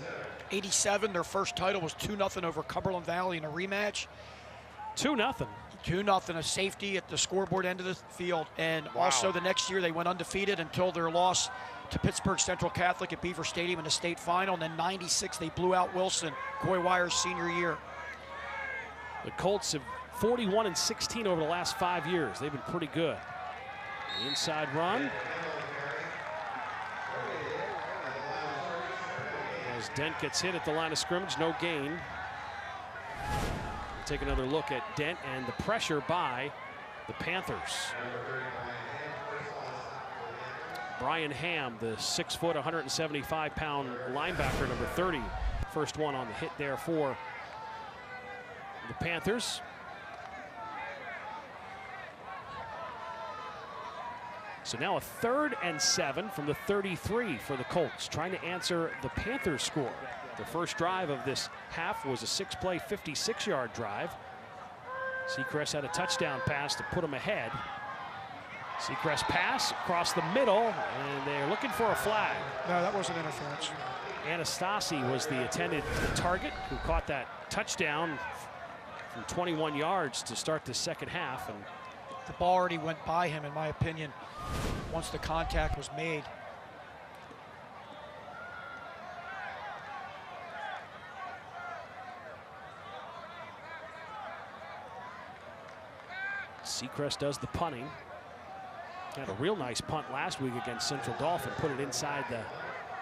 87, their first title was 2-0 over Cumberland Valley in a rematch. 2-0. 2-0, a safety at the scoreboard end of the field. And also the next year they went undefeated until their loss to Pittsburgh Central Catholic at Beaver Stadium in the state final. And then 96, they blew out Wilson, Coy Wire's senior year. The Colts have 41-16 over the last 5 years. They've been pretty good. The inside run. As Dent gets hit at the line of scrimmage, no gain. We'll take another look at Dent and the pressure by the Panthers. Brian Ham, the 6-foot, 175-pound linebacker, number 30. First one on the hit there for the Panthers. So now a 3rd and 7 from the 33 for the Colts, trying to answer the Panthers score. The first drive of this half was a 6-play, 56-yard drive. Seacrest had a touchdown pass to put them ahead. Seacrest pass across the middle, and they're looking for a flag. No, that wasn't interference. Anastasi was the intended target, who caught that touchdown from 21 yards to start the second half. And the ball already went by him, in my opinion, once the contact was made. Seacrest does the punting. Had a real nice punt last week against Central Dauphin, put it inside the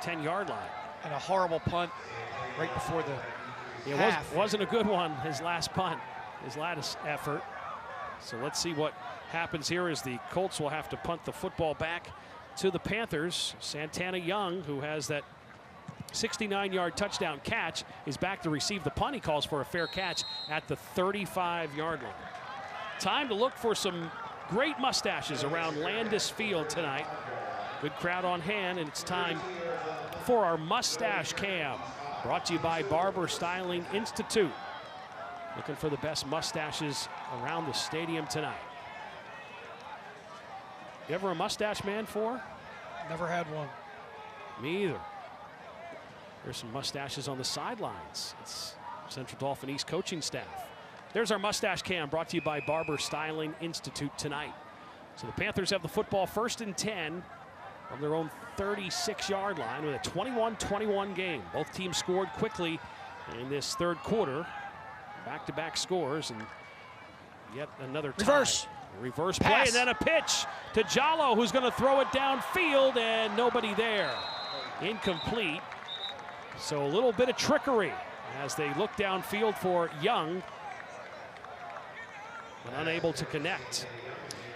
10-yard line. And a horrible punt right before the half. Wasn't a good one, his last punt, his last effort. So let's see what happens here as the Colts will have to punt the football back to the Panthers. Santana Young, who has that 69-yard touchdown catch, is back to receive the punt. He calls for a fair catch at the 35-yard line. Time to look for some great mustaches around Landis Field tonight. Good crowd on hand, and it's time for our Mustache Cam, brought to you by Barber Styling Institute. Looking for the best mustaches around the stadium tonight. You ever a mustache man for? Never had one. Me either. There's some mustaches on the sidelines. It's Central Dauphin East coaching staff. There's our Mustache Cam, brought to you by Barber Styling Institute tonight. So the Panthers have the football 1st and 10 from their own 36-yard line with a 21-21 game. Both teams scored quickly in this third quarter. Back-to-back scores, and yet another tie. Reverse play, and then a pitch to Jallo, who's going to throw it downfield, and nobody there. Incomplete. So a little bit of trickery as they look downfield for Young, but unable to connect.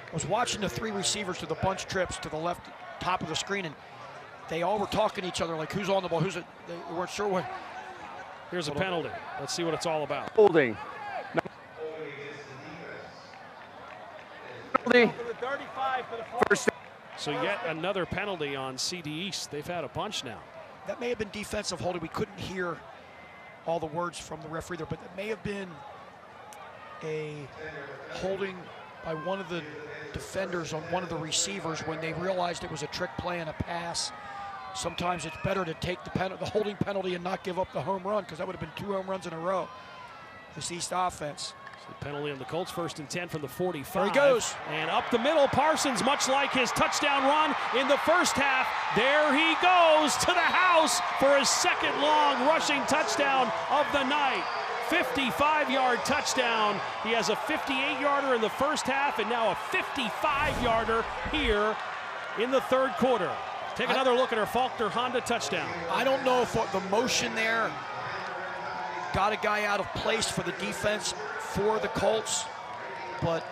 I was watching the 3 receivers to the bunch trips to the left top of the screen, and they all were talking to each other like who's on the ball, they weren't sure what. Here's a penalty. Let's see what it's all about. Holding. Penalty. First. So yet another penalty on CD East. They've had a bunch now. That may have been defensive holding. We couldn't hear all the words from the referee there, but it may have been a holding by one of the defenders on one of the receivers when they realized it was a trick play and a pass. Sometimes it's better to take the holding penalty and not give up the home run, because that would have been 2 home runs in a row. This East offense. So the penalty on the Colts, 1st and 10 from the 45. There he goes. And up the middle, Parsons, much like his touchdown run in the first half. There he goes to the house for his 2nd long rushing touchdown of the night. 55-yard touchdown. He has a 58-yarder in the first half, and now a 55-yarder here in the third quarter. Take another look at our Faulkner Honda touchdown. I don't know if the motion there got a guy out of place for the defense for the Colts, but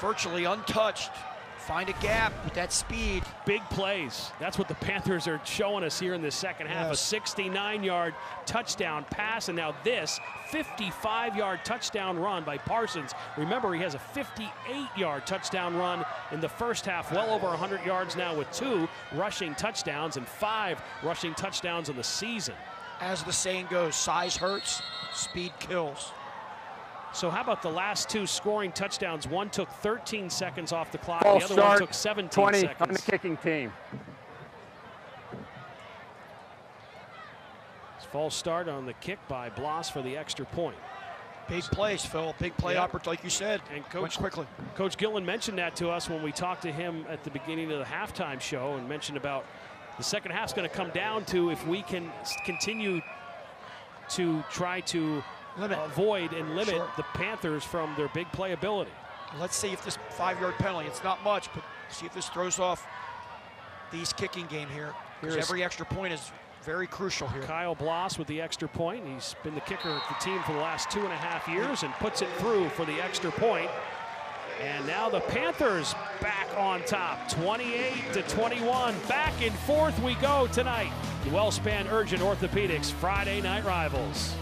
virtually untouched. Find a gap with that speed. Big plays. That's what the Panthers are showing us here in the second half. Yes. A 69-yard touchdown pass, and now this 55-yard touchdown run by Parsons. Remember, he has a 58-yard touchdown run in the first half, well over 100 yards now with 2 rushing touchdowns and 5 rushing touchdowns in the season. As the saying goes, size hurts, speed kills. So how about the last 2 scoring touchdowns? One took 13 seconds off the clock. False the other start, one took 17 20 seconds. on the kicking team. False start on the kick by Bloss for the extra point. Big plays, Phil. Big play opportunity, like you said. And went quickly. Coach Gillen mentioned that to us when we talked to him at the beginning of the halftime show, and mentioned about the second half's going to come down to if we can continue to try to avoid and limit the Panthers from their big playability. Let's see if this 5-yard penalty, it's not much, but see if this throws off the East kicking game here. Because every extra point is very crucial here. Kyle Bloss with the extra point. He's been the kicker of the team for the last 2.5 years and puts it through for the extra point. And now the Panthers back on top, 28-21. Back and forth we go tonight. The Wellspan Urgent Orthopedics Friday Night Rivals.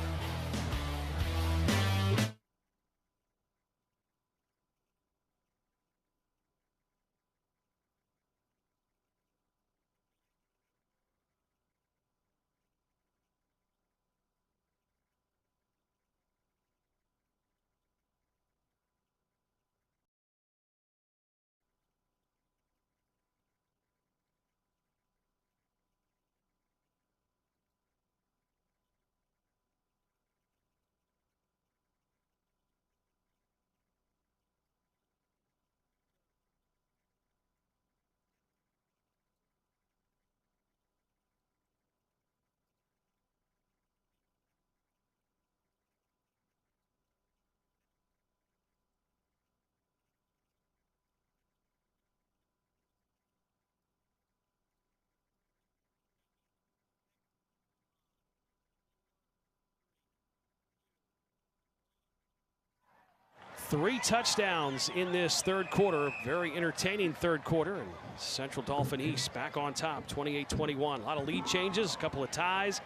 3 touchdowns in this third quarter. Very entertaining third quarter. And Central Dauphin East back on top, 28-21. A lot of lead changes, a couple of ties.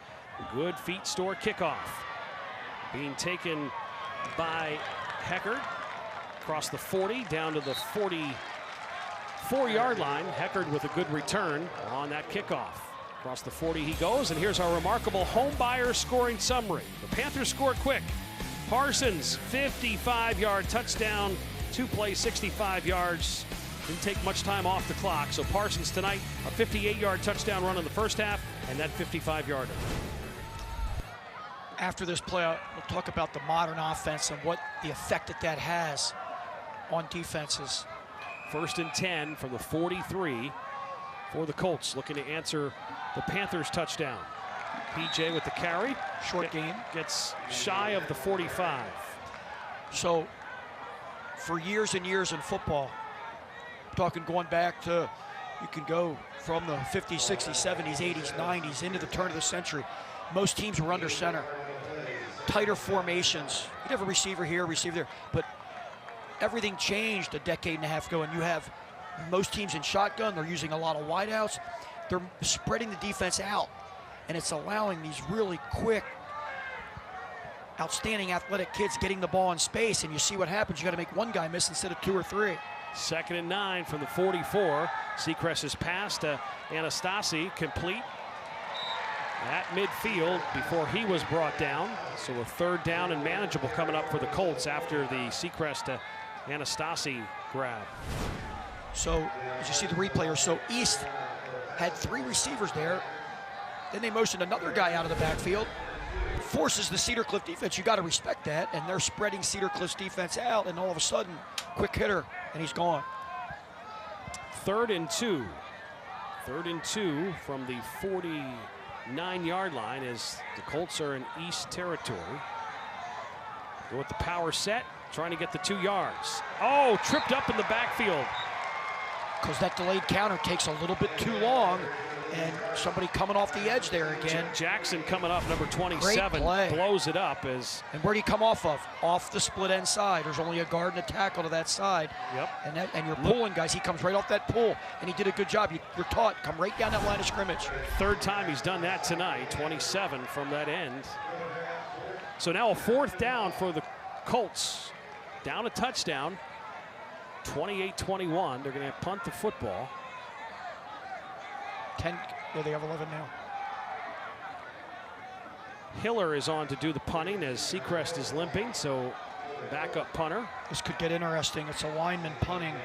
Good feet store kickoff. Being taken by Heckard across the 40 down to the 44-yard line. Heckard with a good return on that kickoff. Across the 40 he goes, and here's our remarkable home buyer scoring summary. The Panthers score quick. Parsons, 55-yard touchdown, 2 plays, 65 yards. Didn't take much time off the clock. So Parsons tonight, a 58-yard touchdown run in the first half, and that 55-yarder. After this play, we'll talk about the modern offense and what the effect that has on defenses. 1st and 10 from the 43 for the Colts, looking to answer the Panthers touchdown. PJ with the carry. Short game. Gets shy of the 45. So, for years and years in football, talking going back to, you can go from the 50s, 60s, 70s, 80s, 90s, into the turn of the century. Most teams were under center. Tighter formations. You'd have a receiver here, a receiver there. But everything changed a decade and a half ago, and you have most teams in shotgun. They're using a lot of wideouts. They're spreading the defense out, and it's allowing these really quick, outstanding athletic kids getting the ball in space, and you see what happens. You got to make one guy miss instead of 2 or 3. 2nd and 9 from the 44. Seacrest's pass to Anastasi, complete at midfield before he was brought down. So a 3rd down and manageable coming up for the Colts after the Seacrest to Anastasi grab. So as you see the replay, so East had 3 receivers there. Then they motioned another guy out of the backfield. Forces the Cedar Cliff defense. You got to respect that. And they're spreading Cedar Cliff's defense out, and all of a sudden, quick hitter, and he's gone. 3rd and 2. 3rd and 2 from the 49-yard line as the Colts are in East territory. Go with the power set, trying to get the 2 yards. Oh, tripped up in the backfield. Because that delayed counter takes a little bit too long, and somebody coming off the edge there again. Jackson coming up, number 27, blows it up. And where do you come off of? Off the split end side. There's only a guard and a tackle to that side. Yep. And you're pulling guys. He comes right off that pull, and he did a good job. You're taught, come right down that line of scrimmage. 3rd time he's done that tonight, 27 from that end. So now a 4th down for the Colts. Down a touchdown. 28-21. They're going to punt the football. 10. Yeah, they have 11 now. Hiller is on to do the punting as Seacrest is limping, so backup punter. This could get interesting. It's a lineman punting.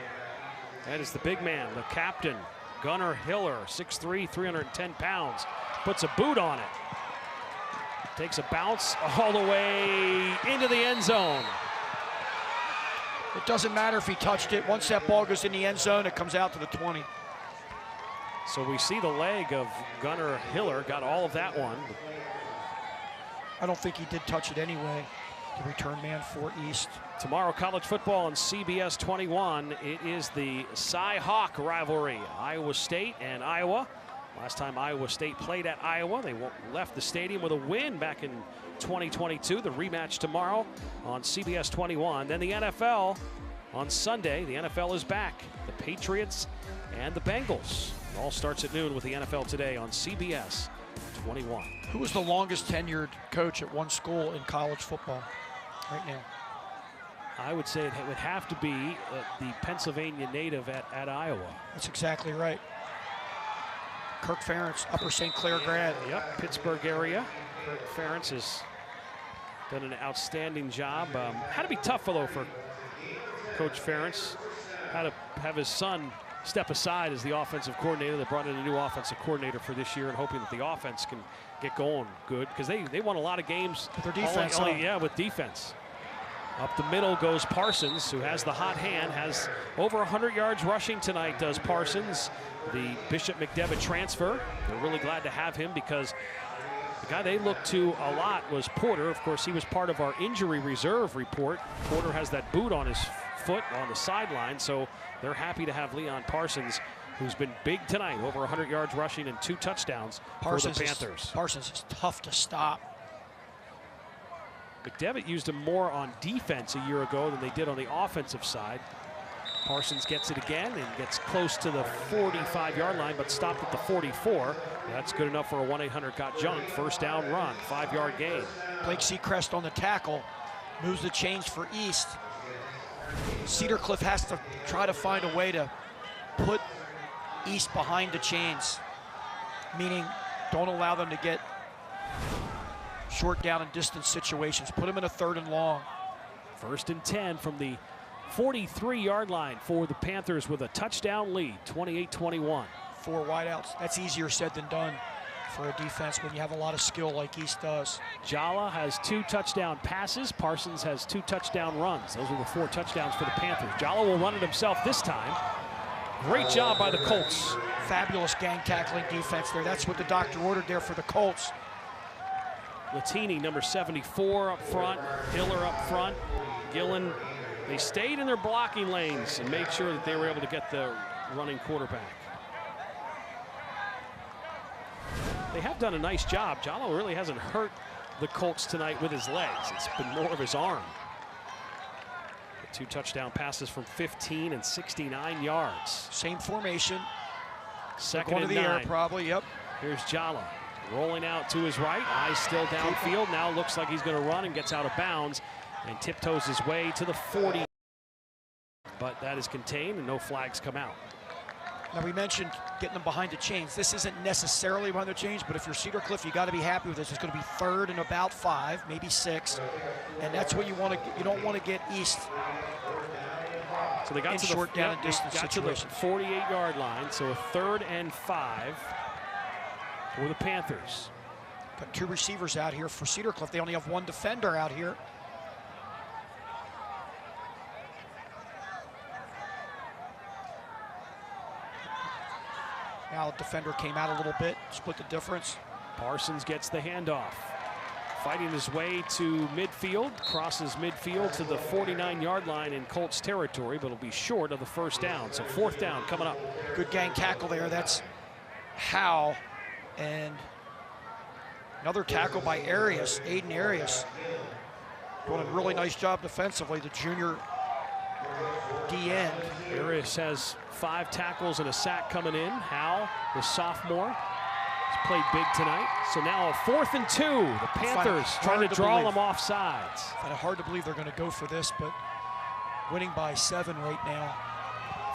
That is the big man, the captain, Gunnar Hiller, 6'3", 310 pounds. Puts a boot on it. Takes a bounce all the way into the end zone. It doesn't matter if he touched it. Once that ball goes in the end zone, it comes out to the 20. So we see the leg of Gunnar Hiller, got all of that one. I don't think he did touch it anyway. The return man for East. Tomorrow, college football on CBS 21. It is the Cy-Hawk rivalry. Iowa State and Iowa. Last time Iowa State played at Iowa, they left the stadium with a win back in 2022. The rematch tomorrow on CBS 21. Then the NFL on Sunday. The NFL is back. The Patriots and the Bengals. It all starts at noon with the NFL Today on CBS 21. Who was the longest tenured coach at one school in college football right now? I would say it would have to be the Pennsylvania native at Iowa. That's exactly right. Kirk Ferentz, Upper St. Clair grad. Yep, Pittsburgh area. Kirk Ferentz has done an outstanding job. Had to be tough, though, for Coach Ferentz. Had to have his son step aside as the offensive coordinator. They brought in a new offensive coordinator for this year and hoping that the offense can get going good because they won a lot of games. With their defense. With defense. Up the middle goes Parsons, who has the hot hand, has over 100 yards rushing tonight, does Parsons, the Bishop McDevitt transfer. They're really glad to have him because the guy they looked to a lot was Porter. Of course, he was part of our injury reserve report. Porter has that boot on his foot on the sideline, so they're happy to have Leon Parsons, who's been big tonight, over 100 yards rushing and 2 touchdowns for the Panthers. Parsons is tough to stop. McDevitt used him more on defense a year ago than they did on the offensive side. Parsons gets it again and gets close to the 45-yard line, but stopped at the 44. That's good enough for a 1-800-got-junk. First down run, 5-yard gain. Blake Seacrest on the tackle, moves the chains for East. Cedar Cliff has to try to find a way to put East behind the chains, meaning don't allow them to get short down and distance situations. Put them in a 3rd and long. 1st and 10 from the 43-yard line for the Panthers with a touchdown lead, 28-21. 4 wideouts. That's easier said than done for a defense when you have a lot of skill like East does. Jala has 2 touchdown passes. Parsons has 2 touchdown runs. Those are the 4 touchdowns for the Panthers. Jala will run it himself this time. Great job by the Colts. Fabulous gang tackling defense there. That's what the doctor ordered there for the Colts. Latini, number 74 up front, Hiller up front, Gillen. They stayed in their blocking lanes and made sure that they were able to get the running quarterback. They have done a nice job. Jala really hasn't hurt the Colts tonight with his legs. It's been more of his arm. 2 touchdown passes from 15 and 69 yards. Same formation. 2nd and 9. Air probably, yep. Here's Jala rolling out to his right. Eyes still downfield. Now looks like he's going to run and gets out of bounds and tiptoes his way to the 40. But that is contained and no flags come out. Now we mentioned getting them behind the chains. This isn't necessarily behind the chains, but if you're Cedar Cliff, you got to be happy with this. It's going to be 3rd and about 5, maybe 6, and that's what you want to. You don't want to get East. So they got to short down and distance situations. To the 48-yard line. So a 3rd and 5 for the Panthers. Got 2 receivers out here for Cedar Cliff. They only have 1 defender out here. Now the defender came out a little bit, split the difference. Parsons gets the handoff. Fighting his way to midfield, crosses midfield to the 49-yard line in Colts territory, but it'll be short of the 1st down. So 4th down coming up. Good gang tackle there. That's Howe. And another tackle by Arias, Aiden Arias. Doing a really nice job defensively, the junior D-end. Arias has 5 tackles and a sack coming in. Howe, the sophomore, has played big tonight. So now a 4th and 2. The Panthers trying to draw them off sides. I find it hard to believe they're going to go for this, but winning by 7 right now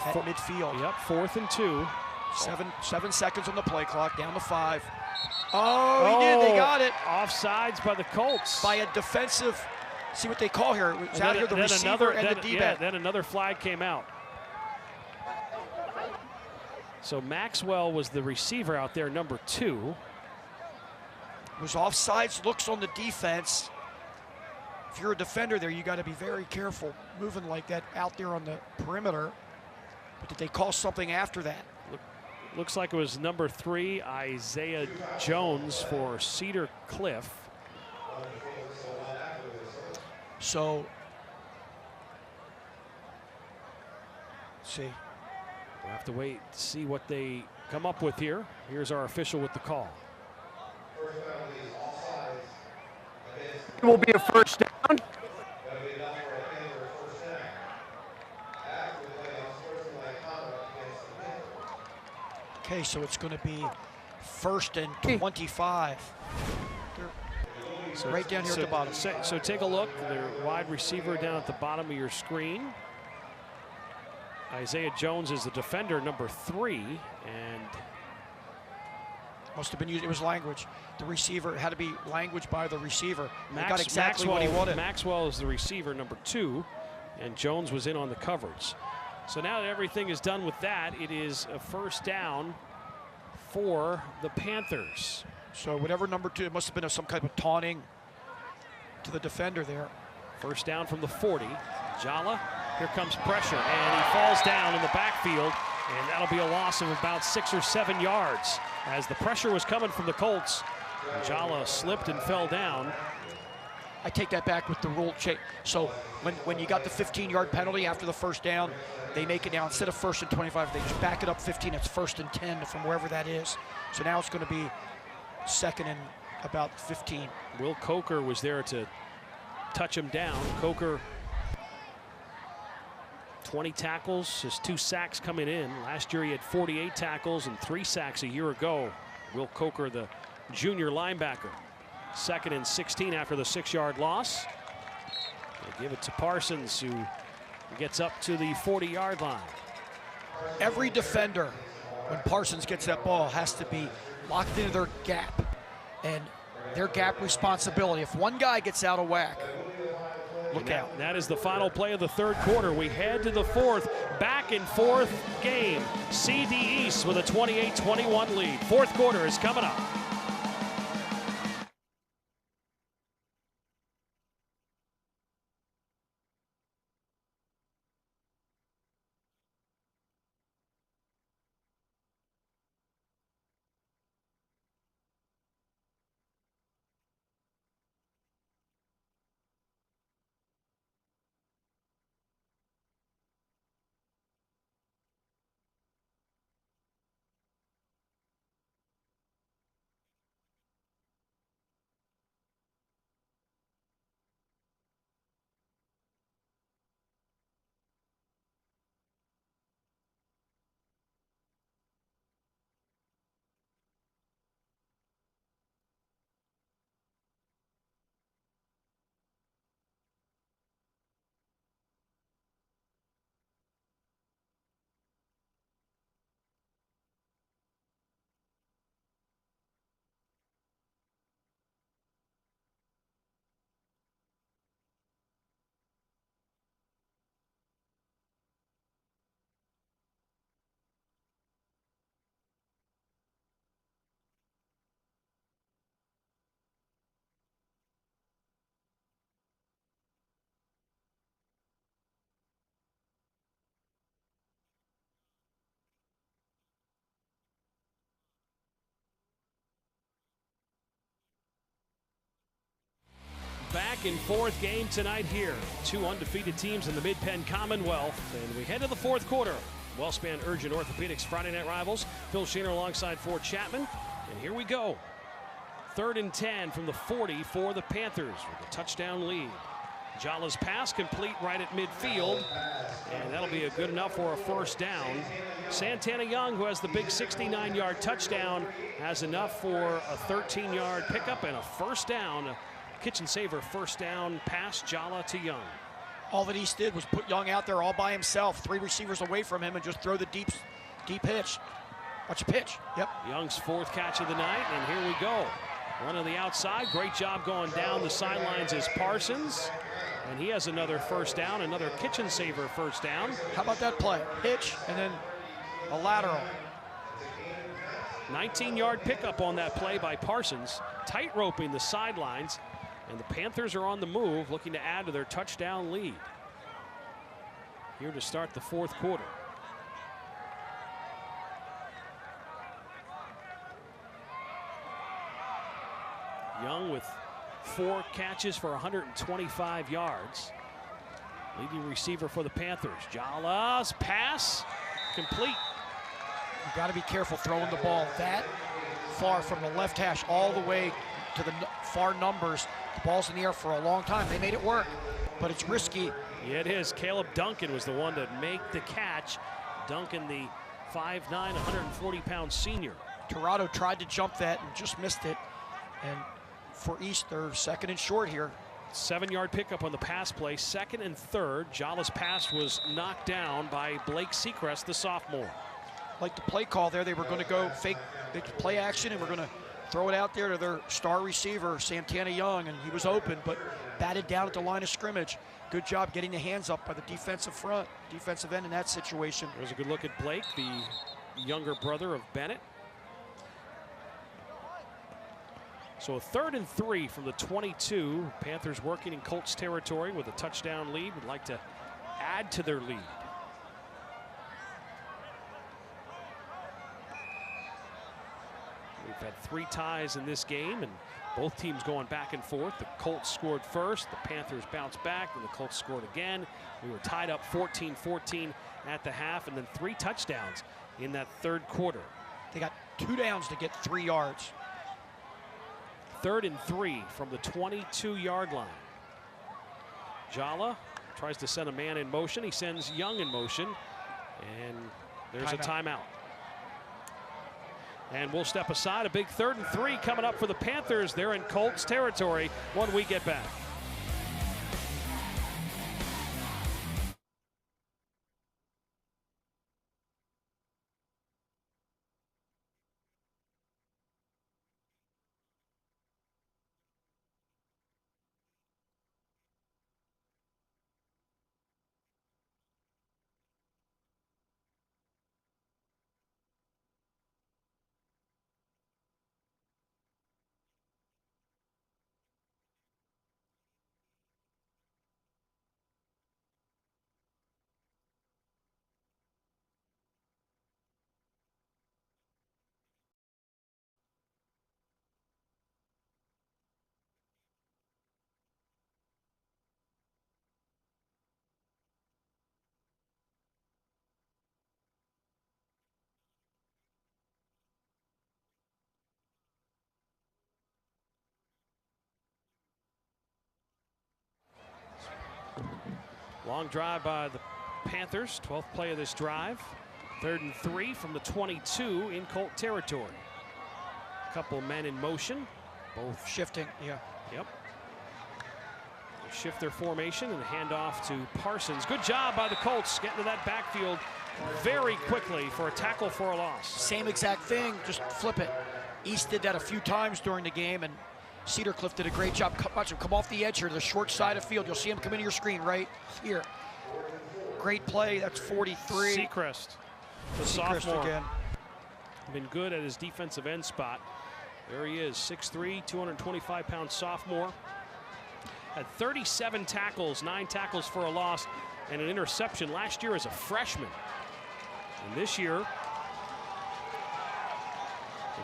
at midfield. Yep, 4th and 2. 7 seconds on the play clock, down to 5. Oh, he did, they got it. Offsides by the Colts. By a defensive, see what they call here. It's out here, the receiver and the D-back. Then another flag came out. So Maxwell was the receiver out there, number 2. Was offsides, looks on the defense. If you're a defender there, you got to be very careful moving like that out there on the perimeter. But did they call something after that? Looks like it was number 3, Isaiah Jones for Cedar Cliff. So, let's see. We'll have to wait to see what they come up with here. Here's our official with the call. It will be a 1st down. Okay, so it's going to be 1st and 25. So right down here at the bottom. So take a look. Their wide receiver down at the bottom of your screen. Isaiah Jones is the defender, number 3, and must have been used. It was language. The receiver had to be language by the receiver. He got exactly what he wanted. Maxwell is the receiver, number 2, and Jones was in on the coverage. So now that everything is done with that, it is a 1st down for the Panthers. So whatever number 2, it must have been some kind of taunting to the defender there. 1st down from the 40. Jala, here comes pressure, and he falls down in the backfield, and that'll be a loss of about 6 or 7 yards. As the pressure was coming from the Colts, Jala slipped and fell down. I take that back with the rule change. So when you got the 15-yard penalty after the 1st down, they make it now, instead of 1st and 25, they just back it up 15. It's 1st and 10 from wherever that is. So now it's going to be 2nd and about 15. Will Coker was there to touch him down. Coker, 20 tackles, his 2 sacks coming in. Last year he had 48 tackles and 3 sacks a year ago. Will Coker, the junior linebacker. 2nd and 16 after the 6-yard loss. They give it to Parsons, who gets up to the 40-yard line. Every defender, when Parsons gets that ball, has to be locked into their gap and their gap responsibility. If one guy gets out of whack, look out. That is the final play of the 3rd quarter. We head to the 4th, back and forth game. CD East with a 28-21 lead. 4th quarter is coming up. Back and forth game tonight here. 2 undefeated teams in the Mid-Penn Commonwealth. And we head to the 4th quarter. Wellspan Urgent Orthopedics Friday Night Rivals. Phil Shaner alongside Ford Chapman. And here we go. 3rd and 10 from the 40 for the Panthers with a touchdown lead. Jala's pass complete right at midfield. And that'll be good enough for a 1st down. Santana Young, who has the big 69-yard touchdown, has enough for a 13-yard pickup and a 1st down. Kitchen saver 1st down pass, Jala to Young. All that East did was put Young out there all by himself, 3 receivers away from him, and just throw the deep hitch. Watch the pitch. Yep. Young's 4th catch of the night, and here we go. Run on the outside. Great job going down the sidelines is Parsons. And he has another 1st down, another kitchen saver 1st down. How about that play? Hitch and then a lateral. 19-yard pickup on that play by Parsons. Tight roping the sidelines. And the Panthers are on the move, looking to add to their touchdown lead. Here to start the 4th quarter. Young with 4 catches for 125 yards. Leading receiver for the Panthers. Jala's pass complete. You got to be careful throwing the ball that far from the left hash all the way to the far numbers. The ball's in the air for a long time. They made it work, but it's risky. Yeah, it is. Caleb Duncan was the one to make the catch. Duncan, the 5'9", 140-pound senior. Torado tried to jump that and just missed it. And for East, they're 2nd and short here. 7-yard pickup on the pass play, 2nd and 3rd. Jala's pass was knocked down by Blake Seacrest, the sophomore. Like the play call there, they were going to go fake play action, and we're going to throw it out there to their star receiver, Santana Young, and he was open, but batted down at the line of scrimmage. Good job getting the hands up by the defensive end in that situation. There's a good look at Blake, the younger brother of Bennett. So a 3rd and 3 from the 22. Panthers working in Colts territory with a touchdown lead. Would like to add to their lead. We've had 3 ties in this game, and both teams going back and forth. The Colts scored first, the Panthers bounced back, and the Colts scored again. We were tied up 14-14 at the half, and then 3 touchdowns in that 3rd quarter. They got 2 downs to get 3 yards. 3rd and 3 from the 22-yard line. Jala tries to send a man in motion. He sends Young in motion, and there's a timeout. And we'll step aside. A big 3rd and 3 coming up for the Panthers. They're in Colts territory when we get back. Long drive by the Panthers, 12th play of this drive. 3rd and 3 from the 22 in Colt territory. A couple men in motion, both shifting. Yeah. Yep. They shift their formation and hand off to Parsons. Good job by the Colts getting to that backfield very quickly for a tackle for a loss. Same exact thing, just flip it. East did that a few times during the game, and Cedar Cliff did a great job. Watch him come off the edge here to the short side of field. You'll see him come into your screen right here. Great play. That's 43. Seacrest, the sophomore, again. Been good at his defensive end spot. There he is, 6'3", 225-pound sophomore. Had 37 tackles, 9 tackles for a loss, and an interception last year as a freshman. And this year,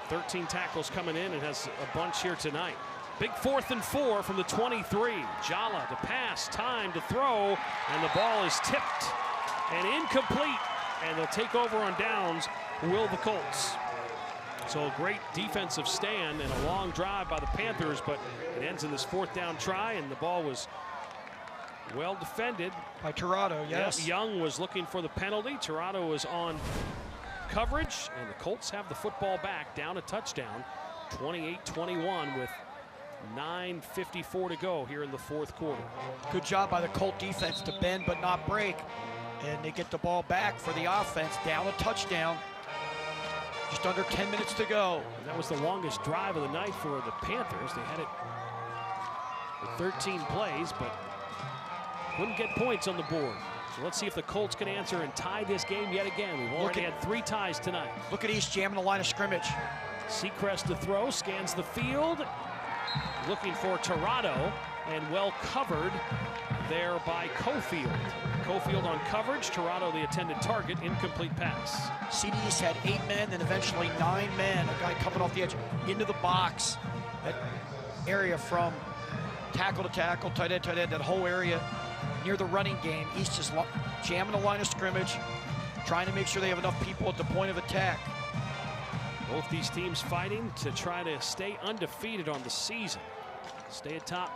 13 tackles coming in and has a bunch here tonight. Big 4th and 4 from the 23. Jala to pass, time to throw, and the ball is tipped and incomplete. And they'll take over on downs, will the Colts. So a great defensive stand and a long drive by the Panthers, but it ends in this 4th down try, and the ball was well defended. By Tirado, yes. Young was looking for the penalty. Tirado was on coverage, and the Colts have the football back, down a touchdown, 28-21 with 9:54 to go here in the 4th quarter. Good job by the Colt defense to bend but not break, and they get the ball back for the offense, down a touchdown. Just under 10 minutes to go. That was the longest drive of the night for the Panthers. They had it with 13 plays, but couldn't get points on the board. So let's see if the Colts can answer and tie this game yet again. We've already had 3 ties tonight. Look at East jamming the line of scrimmage. Seacrest to throw, scans the field, looking for Tirado, and well covered there by Cofield. Cofield on coverage, Tirado the intended target, incomplete pass. CD East had 8 men, then eventually 9 men. A guy coming off the edge into the box. That area from tackle to tackle, tight end, that whole area near the running game. East is jamming the line of scrimmage, trying to make sure they have enough people at the point of attack. Both these teams fighting to try to stay undefeated on the season. Stay atop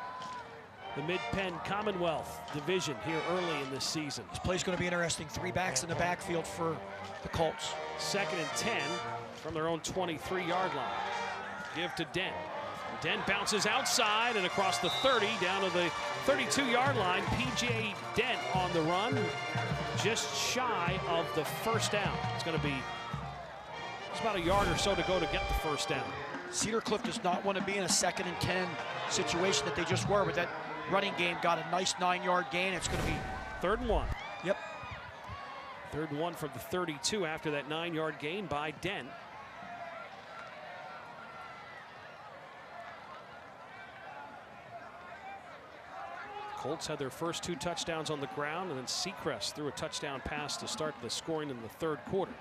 the Mid-Penn Commonwealth Division here early in this season. This play's going to be interesting. 3 backs in the backfield for the Colts. 2nd and 10 from their own 23-yard line. Give to Dent. Dent bounces outside and across the 30 down to the 32-yard line. P.J. Dent on the run, just shy of the 1st down. It's going to be about a yard or so to go to get the 1st down. Cedar Cliff does not want to be in a 2nd and 10 situation that they just were, but that running game got a nice 9-yard gain. It's going to be 3rd and 1. Yep. 3rd and 1 from the 32 after that 9-yard gain by Dent. Colts had their first 2 touchdowns on the ground, and then Seacrest threw a touchdown pass to start the scoring in the 3rd quarter.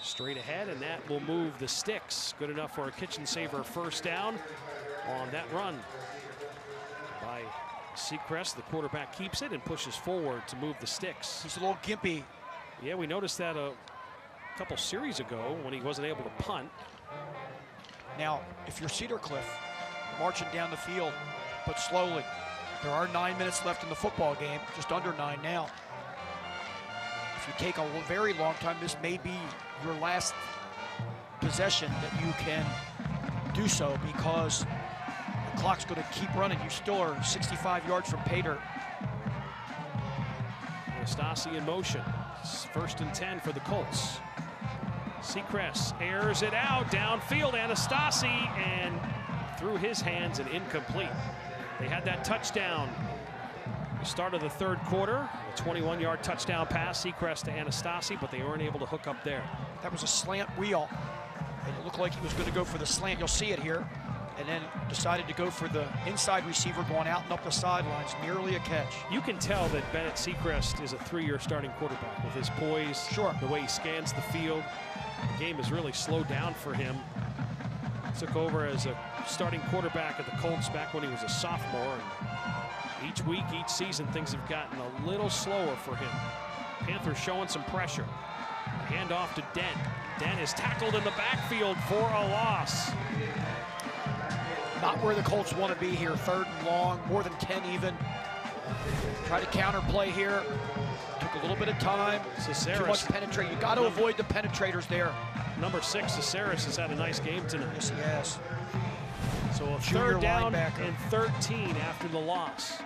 Straight ahead, and that will move the sticks. Good enough for a kitchen saver 1st down on that run by Seacrest. The quarterback keeps it and pushes forward to move the sticks. He's a little gimpy. Yeah, we noticed that a couple series ago when he wasn't able to punt. Now, if you're Cedar Cliff, marching down the field, but slowly. There are 9 minutes left in the football game, just under 9 now. If you take a very long time, this may be your last possession that you can do so, because the clock's going to keep running. You still are 65 yards from pay dirt. Anastasi in motion. It's 1st and 10 for the Colts. Seacrest airs it out downfield. Anastasi, and through his hands and incomplete. They had that touchdown the start of the 3rd quarter, a 21-yard touchdown pass, Seacrest to Anastasi, but they weren't able to hook up there. That was a slant wheel, and it looked like he was going to go for the slant. You'll see it here, and then decided to go for the inside receiver going out and up the sidelines, nearly a catch. You can tell that Bennett Seacrest is a 3-year starting quarterback with his poise, the way he scans the field. The game has really slowed down for him. Took over as a starting quarterback at the Colts back when he was a sophomore. And each week, each season, things have gotten a little slower for him. Panthers showing some pressure. Hand off to Dent. Dent is tackled in the backfield for a loss. Not where the Colts want to be here. 3rd and long, more than 10 even. Try to counterplay here. Took a little bit of time. Too much penetrate. You got to avoid the penetrators there. Number 6, Caceres has had a nice game tonight. Yes, he has. So a third down and 13 after the loss. So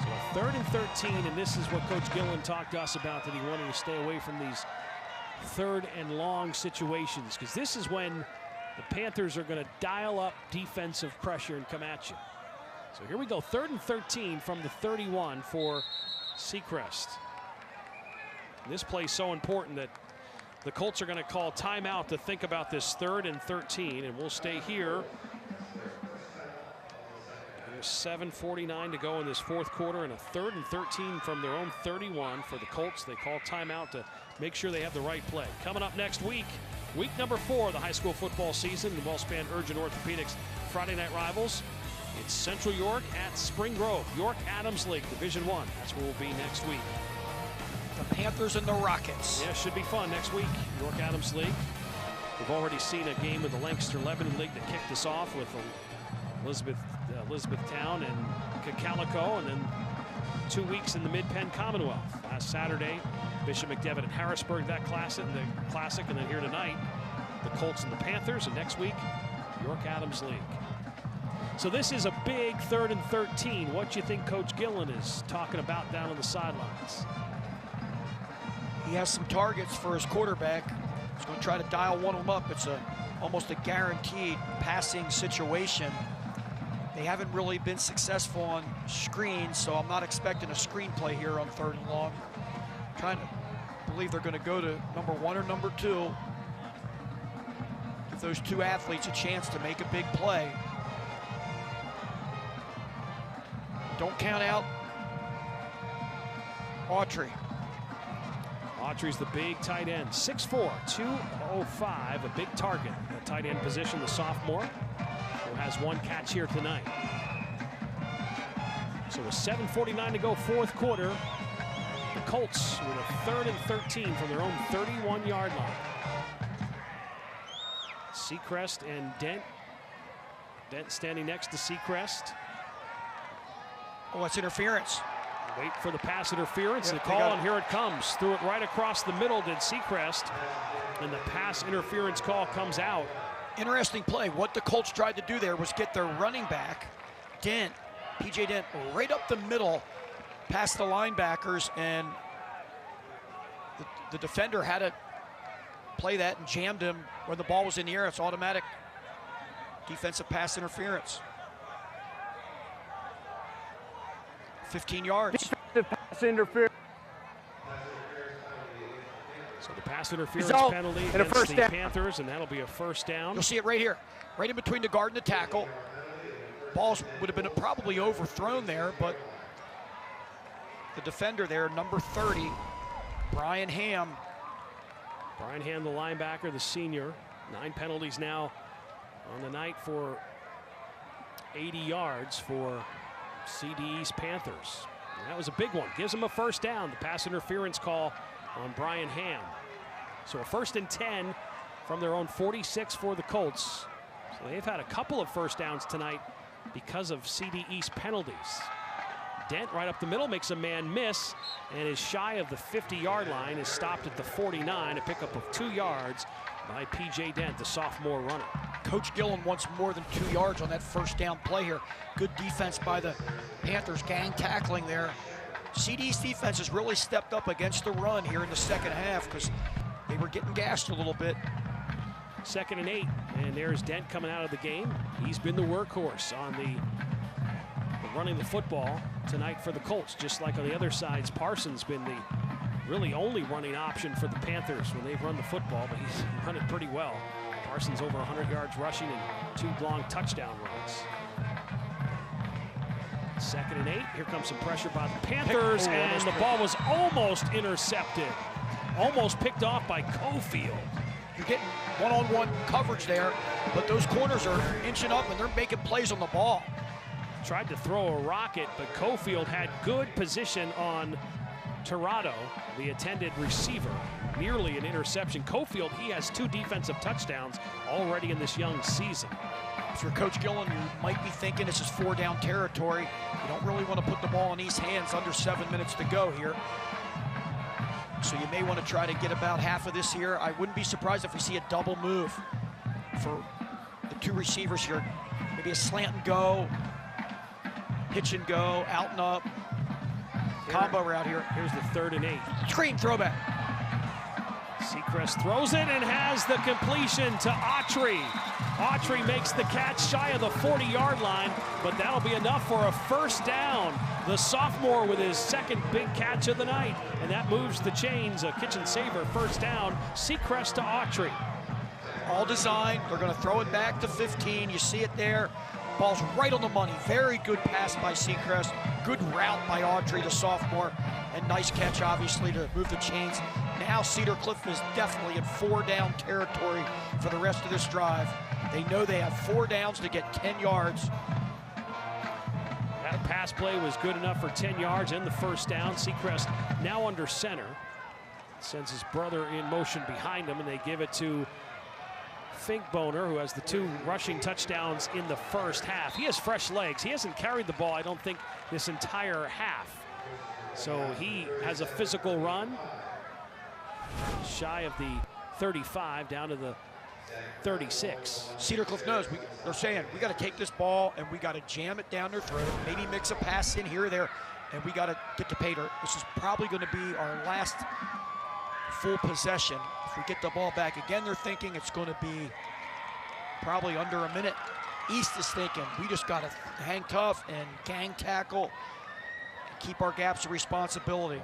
a 3rd and 13, and this is what Coach Gillen talked to us about, that he wanted to stay away from these 3rd and long situations, because this is when the Panthers are going to dial up defensive pressure and come at you. So here we go, 3rd and 13 from the 31 for Seacrest. This play is so important that the Colts are going to call timeout to think about this 3rd and 13, and we'll stay here. There's 7:49 to go in this 4th quarter, and a 3rd and 13 from their own 31 for the Colts. They call timeout to make sure they have the right play. Coming up next week, week number 4 of the high school football season, the Wellspan Urgent Orthopedics Friday night rivals. It's Central York at Spring Grove, York Adams League, Division I. That's where we'll be next week. The Panthers and the Rockets. Yeah, should be fun next week, York Adams League. We've already seen a game of the Lancaster Lebanon League that kicked us off with Elizabethtown and Cacalico, and then 2 weeks in the Mid-Penn Commonwealth. Last Saturday, Bishop McDevitt and Harrisburg, that classic, and then here tonight, the Colts and the Panthers, and next week, York Adams League. So this is a big 3rd and 13. What do you think Coach Gillen is talking about down on the sidelines? He has some targets for his quarterback. He's going to try to dial one of them up. It's almost a guaranteed passing situation. They haven't really been successful on screens, so I'm not expecting a screen play here on 3rd and long. I'm trying to believe they're going to go to number 1 or number 2. Give those 2 athletes a chance to make a big play. Don't count out Autry. Autry's the big tight end, 6'4", 205, a big target. The tight end position, the sophomore, who has 1 catch here tonight. So with 7:49 to go, 4th quarter, the Colts with a 3rd and 13 from their own 31-yard line. Seacrest and Dent. Dent standing next to Seacrest. Oh, it's interference. Wait for the pass interference. The call, and here it comes. Threw it right across the middle, did Seacrest. And the pass interference call comes out. Interesting play. What the Colts tried to do there was get their running back, Dent, P.J. Dent, right up the middle, past the linebackers, and the defender had to play that and jammed him when the ball was in the air. It's automatic defensive pass interference. 15 yards. Pass interference. So the pass interference Result penalty and against the Panthers, and that'll be a 1st down. You'll see it right here, right in between the guard and the tackle. Balls would have been probably overthrown there, but the defender there, number 30, Brian Ham. Brian Ham, the linebacker, the senior. 9 penalties now on the night for 80 yards for CDE's Panthers. And that was a big one. Gives them a 1st down. The pass interference call on Brian Ham. So a 1st and 10 from their own 46 for the Colts. So they've had a couple of 1st downs tonight because of CD East penalties. Dent right up the middle makes a man miss and is shy of the 50-yard line, is stopped at the 49, a pickup of 2 yards by P.J. Dent, the sophomore runner. Coach Gillen wants more than 2 yards on that first down play here. Good defense by the Panthers, gang tackling there. CD's defense has really stepped up against the run here in the second half because they were getting gashed a little bit. 2nd and 8, and there's Dent coming out of the game. He's been the workhorse on the running the football tonight for the Colts, just like on the other sides. Parsons been the really only running option for the Panthers when they've run the football, but he's run it pretty well. Parsons over 100 yards rushing and 2 long touchdown runs. 2nd and 8, here comes some pressure by the Panthers, and the ball was almost intercepted. Almost picked off by Cofield. You're getting one-on-one coverage there, but those corners are inching up and they're making plays on the ball. Tried to throw a rocket, but Cofield had good position on Tirado, the intended receiver. Nearly an interception. Cofield, he has 2 defensive touchdowns already in this young season. If you're Coach Gillen, you might be thinking this is 4-down territory. You don't really want to put the ball in East's hands under 7 minutes to go here. So you may want to try to get about half of this here. I wouldn't be surprised if we see a double move for the 2 receivers here. Maybe a slant and go, hitch and go, out and up. Combo route here. Here's the 3rd and 8. Screen throwback. Seacrest throws it and has the completion to Autry. Autry makes the catch shy of the 40-yard line, but that'll be enough for a first down. The sophomore with his 2nd big catch of the night, and that moves the chains. A kitchen saver first down. Seacrest to Autry. All designed. They're going to throw it back to 15. You see it there. Ball's right on the money. Very good pass by Seacrest. Good route by Autry, the sophomore. And nice catch, obviously, to move the chains. Now Cedar Cliff is definitely in 4-down territory for the rest of this drive. They know they have 4 downs to get 10 yards. That pass play was good enough for 10 yards and the first down. Seacrest now under center. Sends his brother in motion behind him, and they give it to Finkboner, who has the 2 rushing touchdowns in the first half. He has fresh legs. He hasn't carried the ball, I don't think, this entire half. So he has a physical run. Shy of the 35, down to the 36. Cedar Cliff knows. They're saying, we got to take this ball and we got to jam it down their throat, maybe mix a pass in here or there, and we got to get to pay dirt. This is probably going to be our last full possession. If we get the ball back again, they're thinking it's going to be probably under a minute. East is thinking we just got to hang tough and gang tackle and keep our gaps of responsibility.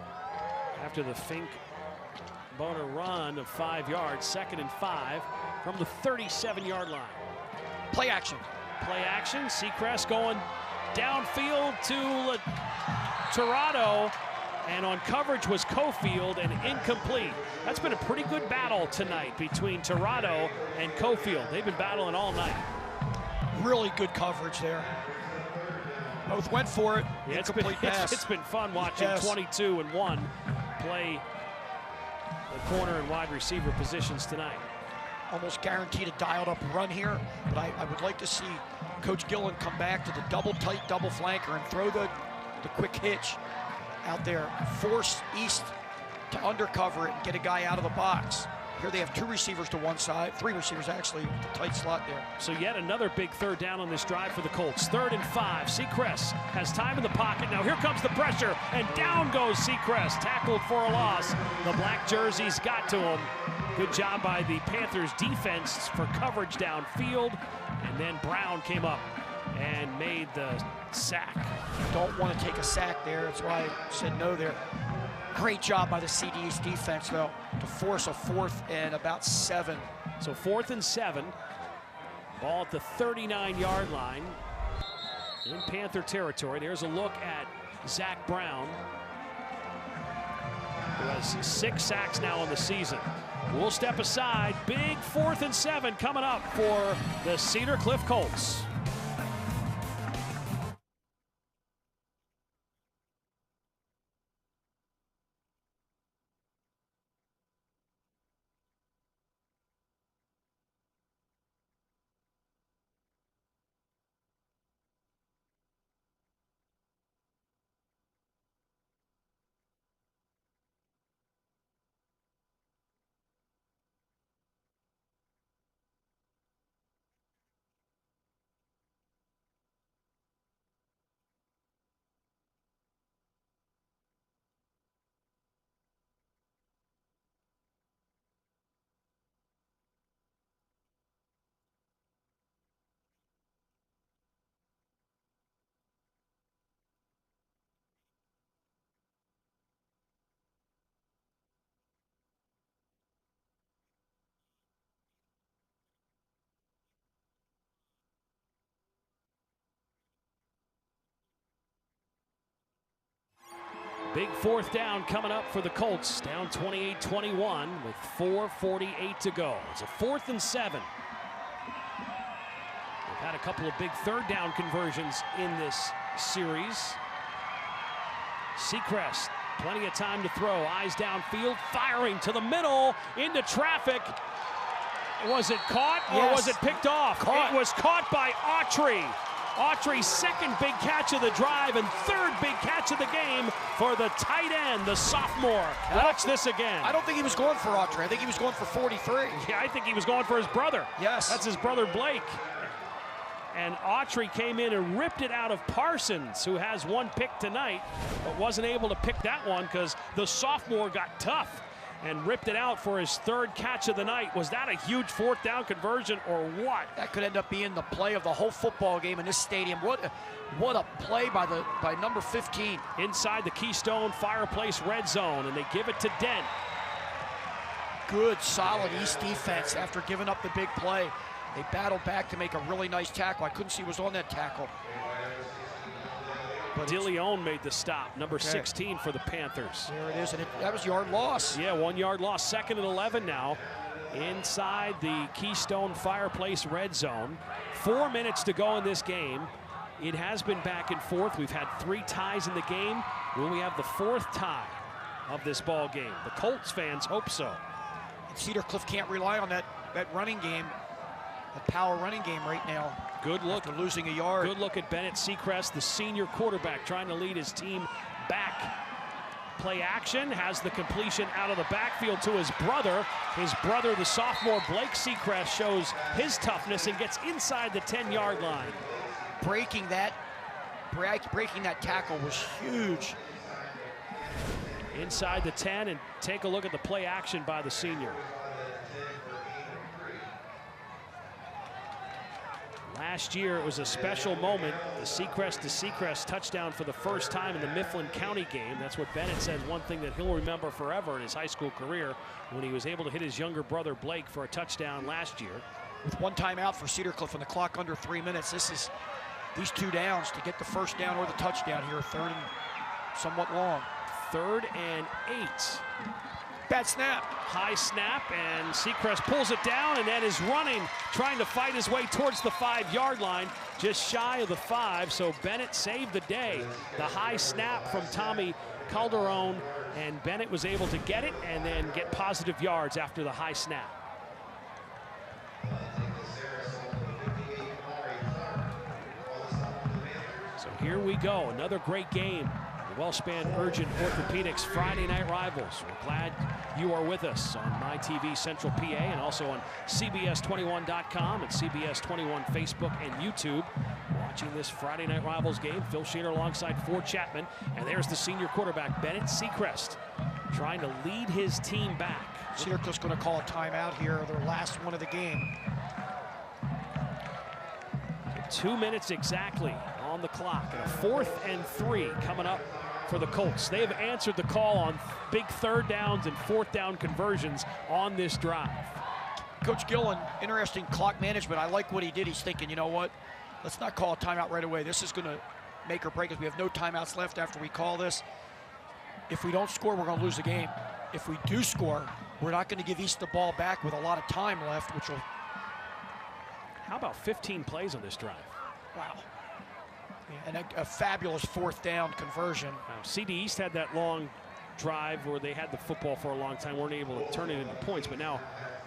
After the Finkboner run of 5 yards, 2nd and 5 from the 37-yard line. Play action. Play action. Seacrest going downfield to Tirado. And on coverage was Cofield, and incomplete. That's been a pretty good battle tonight between Tirado and Cofield. They've been battling all night. Really good coverage there. Both went for it. Yeah, incomplete pass. It's been fun watching 22 and 1 play the corner and wide receiver positions tonight. Almost guaranteed a dialed up run here, but I would like to see Coach Gillen come back to the double tight, double flanker and throw the quick hitch out there, force East to undercover it and get a guy out of the box. Here they have 2 receivers to one side, 3 receivers actually, with the tight slot there. So yet another big 3rd down on this drive for the Colts. 3rd and 5. Seacrest has time in the pocket. Now here comes the pressure, and down goes Seacrest, tackled for a loss. The black jerseys got to him. Good job by the Panthers defense for coverage downfield, and then Brown came up and made the sack. Don't want to take a sack there. That's why I said no there. Great job by the CD's defense, though, to force a 4th and about 7. So 4th and 7. Ball at the 39-yard line in Panther territory. There's a look at Zach Brown, who has 6 sacks now in the season. We'll step aside. Big 4th and 7 coming up for the Cedar Cliff Colts. Big fourth down coming up for the Colts, down 28-21 with 4:48 to go. It's a 4th and 7. They've had a couple of big third down conversions in this series. Seacrest, plenty of time to throw, eyes downfield, firing to the middle, into traffic. Was it caught or was it picked off? Caught. It was caught by Autry. Autry's second big catch of the drive and third big catch of the game for the tight end, the sophomore. Watch this again. I don't think he was going for Autry. I think he was going for 43. Yeah, I think he was going for his brother. Yes. That's his brother Blake. And Autry came in and ripped it out of Parsons, who has one pick tonight, but wasn't able to pick that one because the sophomore got tough and ripped it out for his third catch of the night. Was that a huge fourth down conversion or what? That could end up being the play of the whole football game in this stadium. What a play by number 15. Inside the Keystone Fireplace red zone, and they give it to Dent. Good, solid East defense after giving up the big play. They battled back to make a really nice tackle. I couldn't see who was on that tackle. DeLeon made the stop, number 16 for the Panthers. There it is, and that was yard loss. Yeah, 1 yard loss, 2nd and 11 now. Inside the Keystone Fireplace red zone. 4 minutes to go in this game. It has been back and forth. We've had 3 ties in the game. Will we have the 4th tie of this ball game? The Colts fans hope so. And Cedar Cliff can't rely on that running game, that power running game right now. Good look. After losing a yard. Good look at Bennett Seacrest, the senior quarterback, trying to lead his team back. Play action, has the completion out of the backfield to his brother. His brother, the sophomore Blake Seacrest, shows his toughness and gets inside the 10-yard line. Breaking that tackle was huge. Inside the 10, and take a look at the play action by the senior. Last year, it was a special moment. The Seacrest to Seacrest touchdown for the first time in the Mifflin County game. That's what Bennett says, one thing that he'll remember forever in his high school career, when he was able to hit his younger brother Blake for a touchdown last year. With 1 timeout for Cedar Cliff and the clock under 3 minutes, these 2 downs to get the first down or the touchdown here, 3rd and somewhat long. 3rd and 8. Bad snap. High snap, and Seacrest pulls it down and then is running, trying to fight his way towards the 5-yard line, just shy of the 5, so Bennett saved the day. The high snap from Tommy Calderon, and Bennett was able to get it and then get positive yards after the high snap. So here we go, another great game. Wellspan Urgent Orthopedics Friday Night Rivals. We're glad you are with us on MyTV Central PA and also on CBS21.com and CBS21 Facebook and YouTube. Watching this Friday Night Rivals game, Phil Shaner alongside Ford Chapman. And there's the senior quarterback, Bennett Seacrest, trying to lead his team back. Cedar Cliff's going to call a timeout here, their last one of the game. 2 minutes exactly on the clock, and a 4th and 3 coming up for the Colts. They have answered the call on big 3rd downs and 4th down conversions on this drive. Coach Gillen, interesting clock management. I like what he did. He's thinking, you know what? Let's not call a timeout right away. This is going to make or break us. We have no timeouts left after we call this. If we don't score, we're going to lose the game. If we do score, we're not going to give East the ball back with a lot of time left, which will... How about 15 plays on this drive? Wow. And a fabulous 4th down conversion. CD East had that long drive where they had the football for a long time, weren't able to turn it into points, but now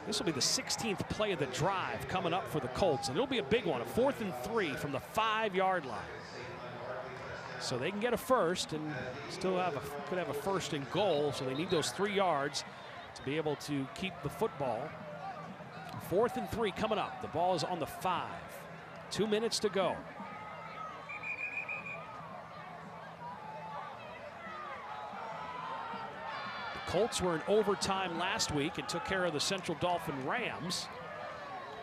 this will be the 16th play of the drive coming up for the Colts, and it'll be a big one, a 4th and 3 from the 5-yard line. So they can get a first and still could have a 1st and goal, so they need those 3 yards to be able to keep the football. 4th and 3 coming up. The ball is on the 5. 2 minutes to go. The Colts were in overtime last week and took care of the Central Dauphin Rams.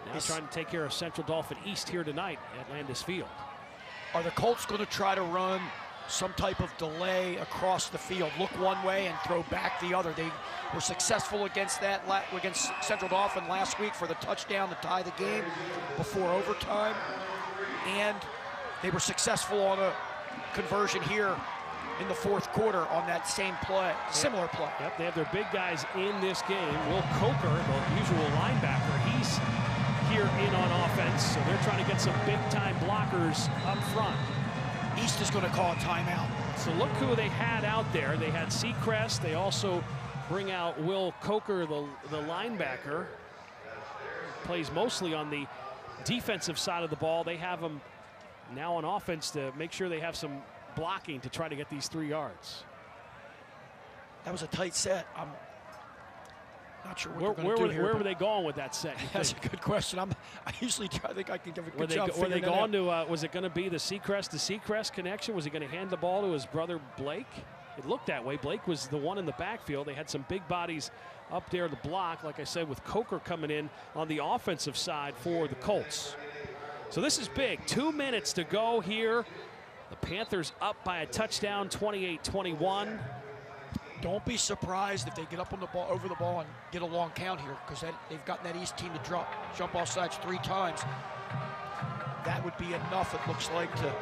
Now trying to take care of Central Dauphin East here tonight at Landis Field. Are the Colts going to try to run some type of delay across the field, look one way and throw back the other? They were successful against that against Central Dauphin last week for the touchdown to tie the game before overtime, and they were successful on a conversion here in the fourth quarter on that same play, similar play. Yep, they have their big guys in this game. Will Coker, the usual linebacker, he's here in on offense, so they're trying to get some big-time blockers up front. East is going to call a timeout. So look who they had out there. They had Seacrest. They also bring out Will Coker, the linebacker. Plays mostly on the defensive side of the ball. They have him now on offense to make sure they have some blocking to try to get these 3 yards. That was a tight set. I'm not sure what they're going to do here. Where were they going with that set? That's a good question. I usually try. I think I can give a good job. Were they going to? Was it going to be the Seacrest to Seacrest connection? Was he going to hand the ball to his brother Blake? It looked that way. Blake was the one in the backfield. They had some big bodies up there to block, like I said, with Coker coming in on the offensive side for the Colts. So this is big. 2 minutes to go here. The Panthers up by a touchdown, 28-21. Don't be surprised if they get up on the ball, over the ball, and get a long count here, because they've gotten that East team to jump off sides 3 times. That would be enough, it looks like, to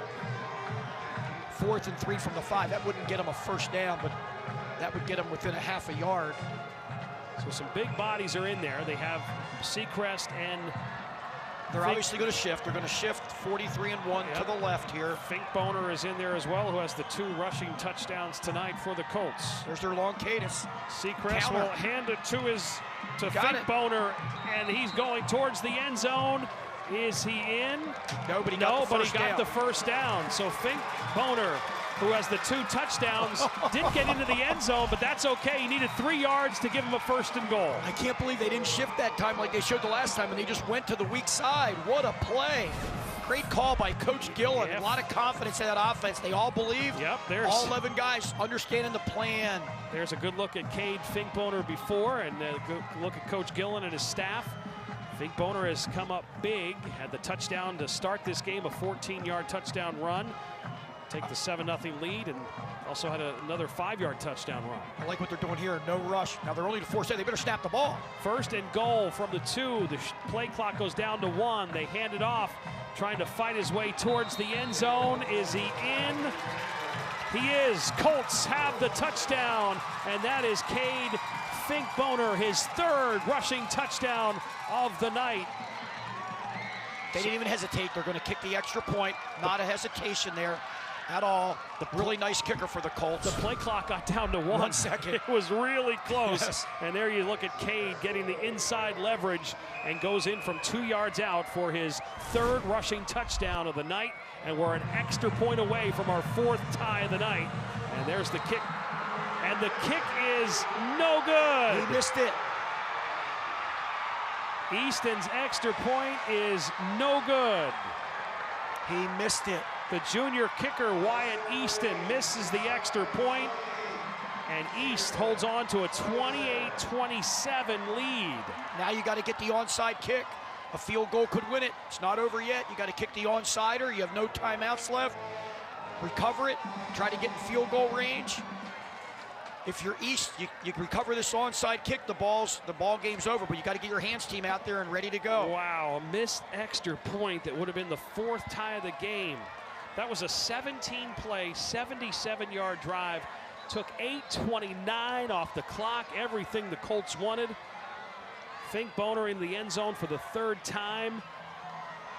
4th and 3 from the 5. That wouldn't get them a first down, but that would get them within a half a yard. So some big bodies are in there. They have Seacrest and they're obviously going to shift. They're going to shift 43 and 1 to the left here. Finkboner is in there as well, who has the 2 rushing touchdowns tonight for the Colts. There's their long cadence. Seacrest will hand it to Finkboner, and he's going towards the end zone. Is he in? No, but he got the first down. So Finkboner, who has the 2 touchdowns, didn't get into the end zone, but that's okay. He needed 3 yards to give him a 1st and goal. I can't believe they didn't shift that time like they showed the last time, and they just went to the weak side. What a play. Great call by Coach Gillen. A lot of confidence in that offense. They all believe. Yep, there's all 11 guys understanding the plan. There's a good look at Cade Finkboner before, and a good look at Coach Gillen and his staff. Finkboner has come up big, had the touchdown to start this game, a 14-yard touchdown run. Take the 7-0 lead, and also had another 5-yard touchdown run. I like what they're doing here, no rush. Now they're only to 4 seconds, they better snap the ball. 1st and goal from the 2. The play clock goes down to 1. They hand it off, trying to fight his way towards the end zone. Is he in? He is. Colts have the touchdown, and that is Cade Finkboner, his 3rd rushing touchdown of the night. They didn't even hesitate. They're going to kick the extra point. Not a hesitation there at all. Really nice kicker for the Colts. The play clock got down to 1 second. It was really close. Yes. And there you look at Cade getting the inside leverage and goes in from 2 yards out for his 3rd rushing touchdown of the night. And we're an extra point away from our 4th tie of the night. And there's the kick. And the kick is no good. He missed it. Easton's extra point is no good. He missed it. The junior kicker, Wyatt Easton, misses the extra point, and East holds on to a 28-27 lead. Now you got to get the onside kick. A field goal could win it. It's not over yet. You got to kick the onsider. You have no timeouts left. Recover it. Try to get in field goal range. If you're East, you recover this onside kick, the ball game's over, but you got to get your hands team out there and ready to go. Wow, a missed extra point that would have been the 4th tie of the game. That was a 17-play, 77-yard drive. Took 8:29 off the clock, everything the Colts wanted. Finkboner in the end zone for the 3rd time.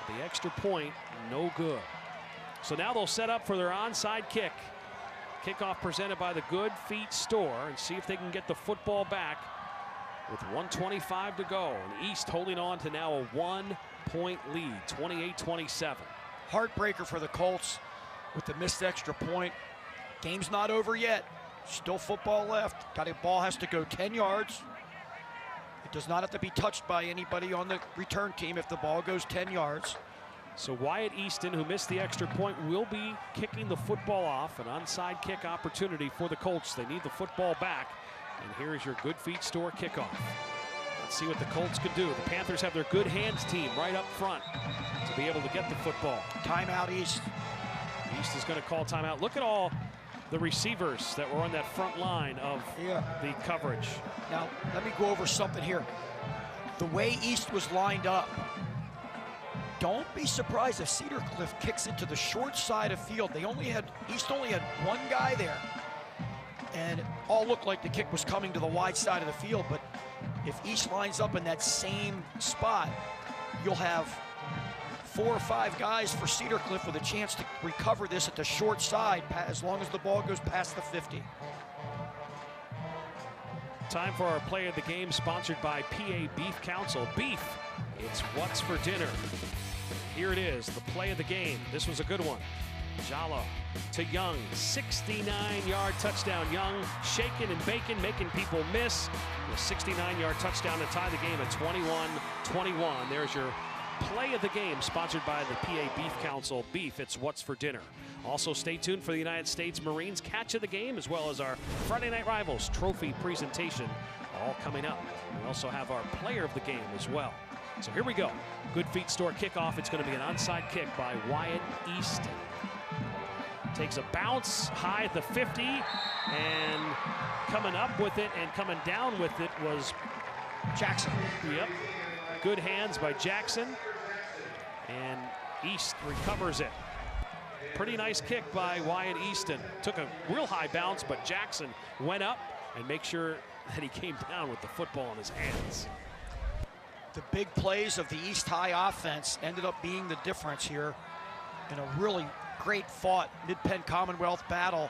The extra point, no good. So now they'll set up for their onside kick. Kickoff presented by the Good Feet Store, and see if they can get the football back with 1:25 to go. And East holding on to now a 1-point lead, 28-27. Heartbreaker for the Colts with the missed extra point. Game's not over yet. Still football left. Ball has to go 10 yards. It does not have to be touched by anybody on the return team if the ball goes 10 yards. So Wyatt Easton, who missed the extra point, will be kicking the football off. An onside kick opportunity for the Colts. They need the football back. And here is your Good Feet Store kickoff. Let's see what the Colts can do. The Panthers have their good hands team right up front to be able to get the football. Timeout, East. East is going to call timeout. Look at all the receivers that were on that front line of the coverage. Now, let me go over something here. The way East was lined up, don't be surprised if Cedar Cliff kicks it to the short side of field. East only had one guy there, and it all looked like the kick was coming to the wide side of the field. But if East lines up in that same spot, you'll have 4 or 5 guys for Cedar Cliff with a chance to recover this at the short side as long as the ball goes past the 50. Time for our play of the game, sponsored by PA Beef Council. Beef, it's what's for dinner. Here it is, the play of the game. This was a good one. Jallow to Young, 69-yard touchdown. Young shaking and baking, making people miss. A 69-yard touchdown to tie the game at 21-21. There's your play of the game, sponsored by the PA Beef Council. Beef, it's what's for dinner. Also, stay tuned for the United States Marines catch of the game, as well as our Friday Night Rivals trophy presentation, all coming up. We also have our player of the game as well. So here we go. Good Feet Store kickoff. It's going to be an onside kick by Wyatt Easton. Takes a bounce high at the 50, and coming up with it and coming down with it was Jackson. Yep. Good hands by Jackson, and East recovers it. Pretty nice kick by Wyatt Easton. Took a real high bounce, but Jackson went up and make sure that he came down with the football in his hands. The big plays of the East High offense ended up being the difference here in a really great fought Mid-Penn Commonwealth battle,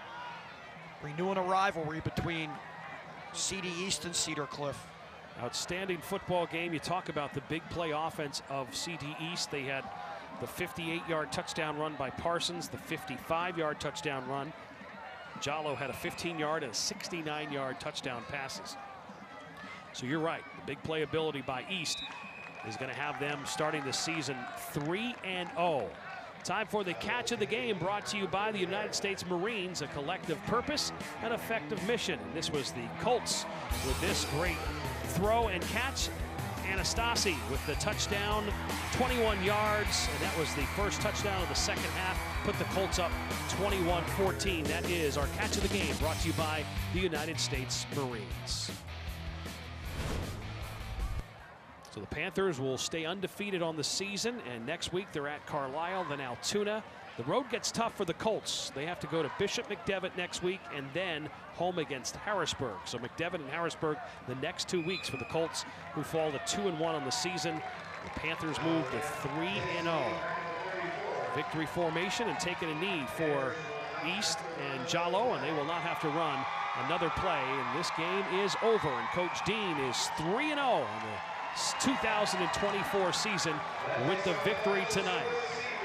renewing a rivalry between CD East and Cedar Cliff. Outstanding football game. You talk about the big play offense of CD East. They had the 58-yard touchdown run by Parsons, the 55-yard touchdown run. Jallow had a 15-yard and a 69-yard touchdown passes. So you're right, the big playability by East is going to have them starting the season 3-0. Time for the catch of the game, brought to you by the United States Marines, a collective purpose and effective mission. And this was the Colts with this great throw and catch. Anastasi with the touchdown, 21 yards, and that was the first touchdown of the second half. Put the Colts up 21-14. That is our catch of the game, brought to you by the United States Marines. So the Panthers will stay undefeated on the season, and next week they're at Carlisle, then Altoona. The road gets tough for the Colts. They have to go to Bishop McDevitt next week and then home against Harrisburg. So McDevitt and Harrisburg the next 2 weeks for the Colts, who fall to 2-1 on the season. The Panthers move to 3-0. Victory formation and taking a knee for East and Jallow, and they will not have to run another play. And this game is over, and Coach Dean is 3-0 on the 2024 season with the victory tonight.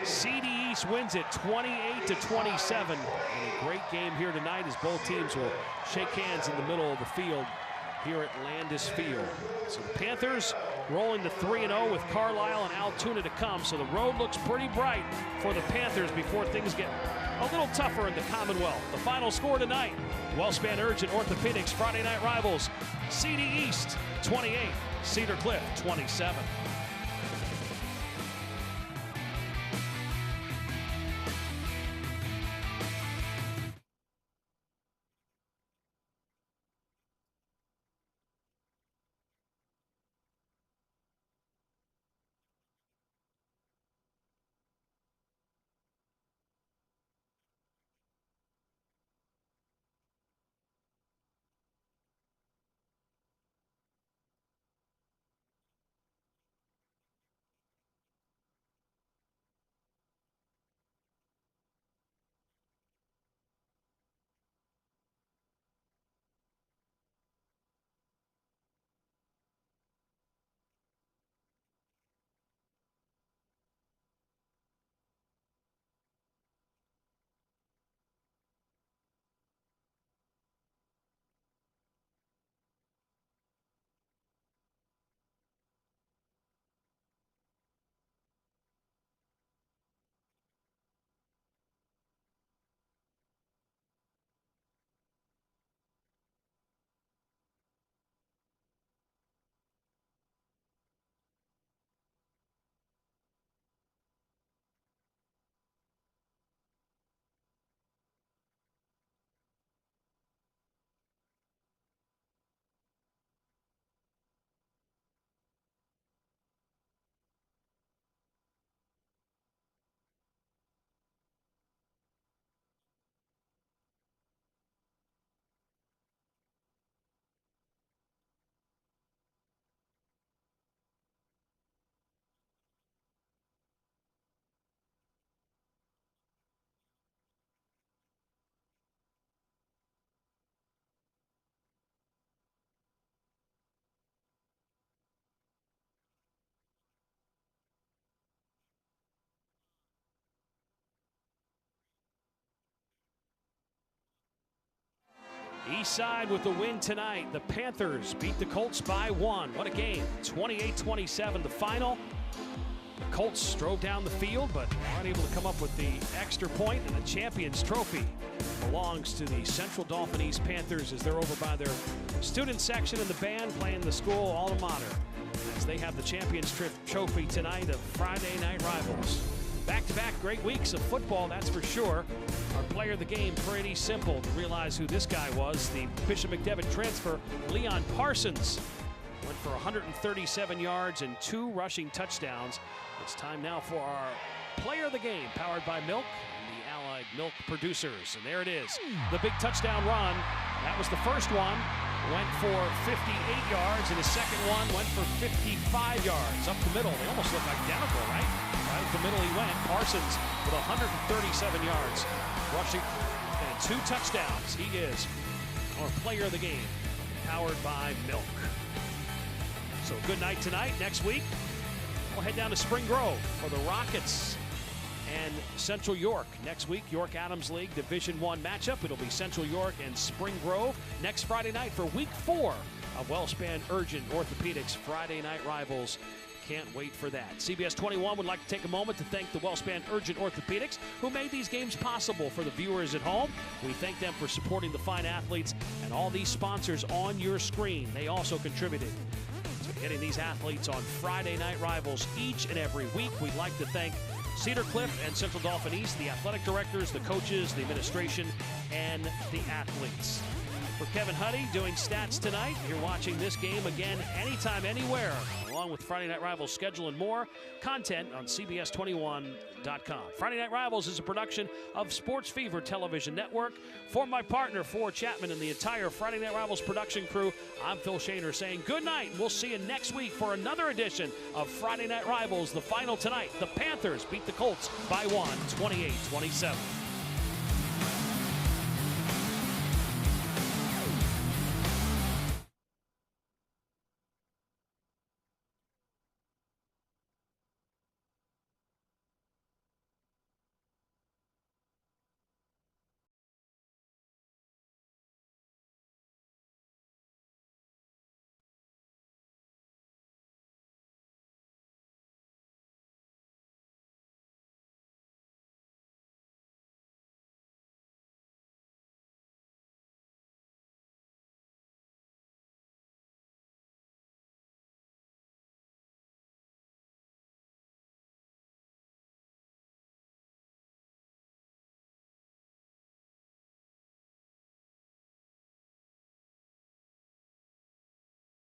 CD East wins it 28-27. And a great game here tonight as both teams will shake hands in the middle of the field here at Landis Field. So the Panthers rolling to 3-0 with Carlisle and Altoona to come. So the road looks pretty bright for the Panthers before things get a little tougher in the Commonwealth. The final score tonight, Wellspan Urgent Orthopedics Friday Night Rivals. CD East 28, Cedar Cliff 27. East side with the win tonight. The Panthers beat the Colts by 1. What a game. 28-27 the final. The Colts drove down the field, but weren't able to come up with the extra point, and the Champions Trophy belongs to the Central Dauphin East Panthers as they're over by their student section and the band playing the school alma mater as they have the Champions Trophy tonight of Friday Night Rivals. Back-to-back great weeks of football, that's for sure. Our player of the game, pretty simple to realize who this guy was. The Bishop McDevitt transfer, Leon Parsons, went for 137 yards and 2 rushing touchdowns. It's time now for our player of the game, powered by Milk and the Allied Milk producers. And there it is, the big touchdown run. That was the first one. Went for 58 yards, and the second one went for 55 yards. Up the middle, they almost look identical, right? Right up the middle he went. Parsons with 137 yards, rushing, and 2 touchdowns. He is our player of the game, powered by Milk. So good night tonight. Next week, we'll head down to Spring Grove for the Rockets and Central York. Next week, York Adams League Division I matchup. It'll be Central York and Spring Grove next Friday night for week 4 of Wellspan Urgent Orthopedics Friday Night Rivals. Can't wait for that. CBS 21 would like to take a moment to thank the Wellspan Urgent Orthopedics who made these games possible for the viewers at home. We thank them for supporting the fine athletes and all these sponsors on your screen. They also contributed to getting these athletes on Friday Night Rivals each and every week. We'd like to thank Cedar Cliff and Central Dauphin East, the athletic directors, the coaches, the administration, and the athletes. For Kevin Huddy doing stats tonight, you're watching this game again anytime, anywhere, along with Friday Night Rivals schedule and more content on CBS21.com. Friday Night Rivals is a production of Sports Fever Television Network. For my partner, Ford Chapman, and the entire Friday Night Rivals production crew, I'm Phil Shaner saying good night, and we'll see you next week for another edition of Friday Night Rivals. The final tonight, the Panthers beat the Colts by 1, 28-27.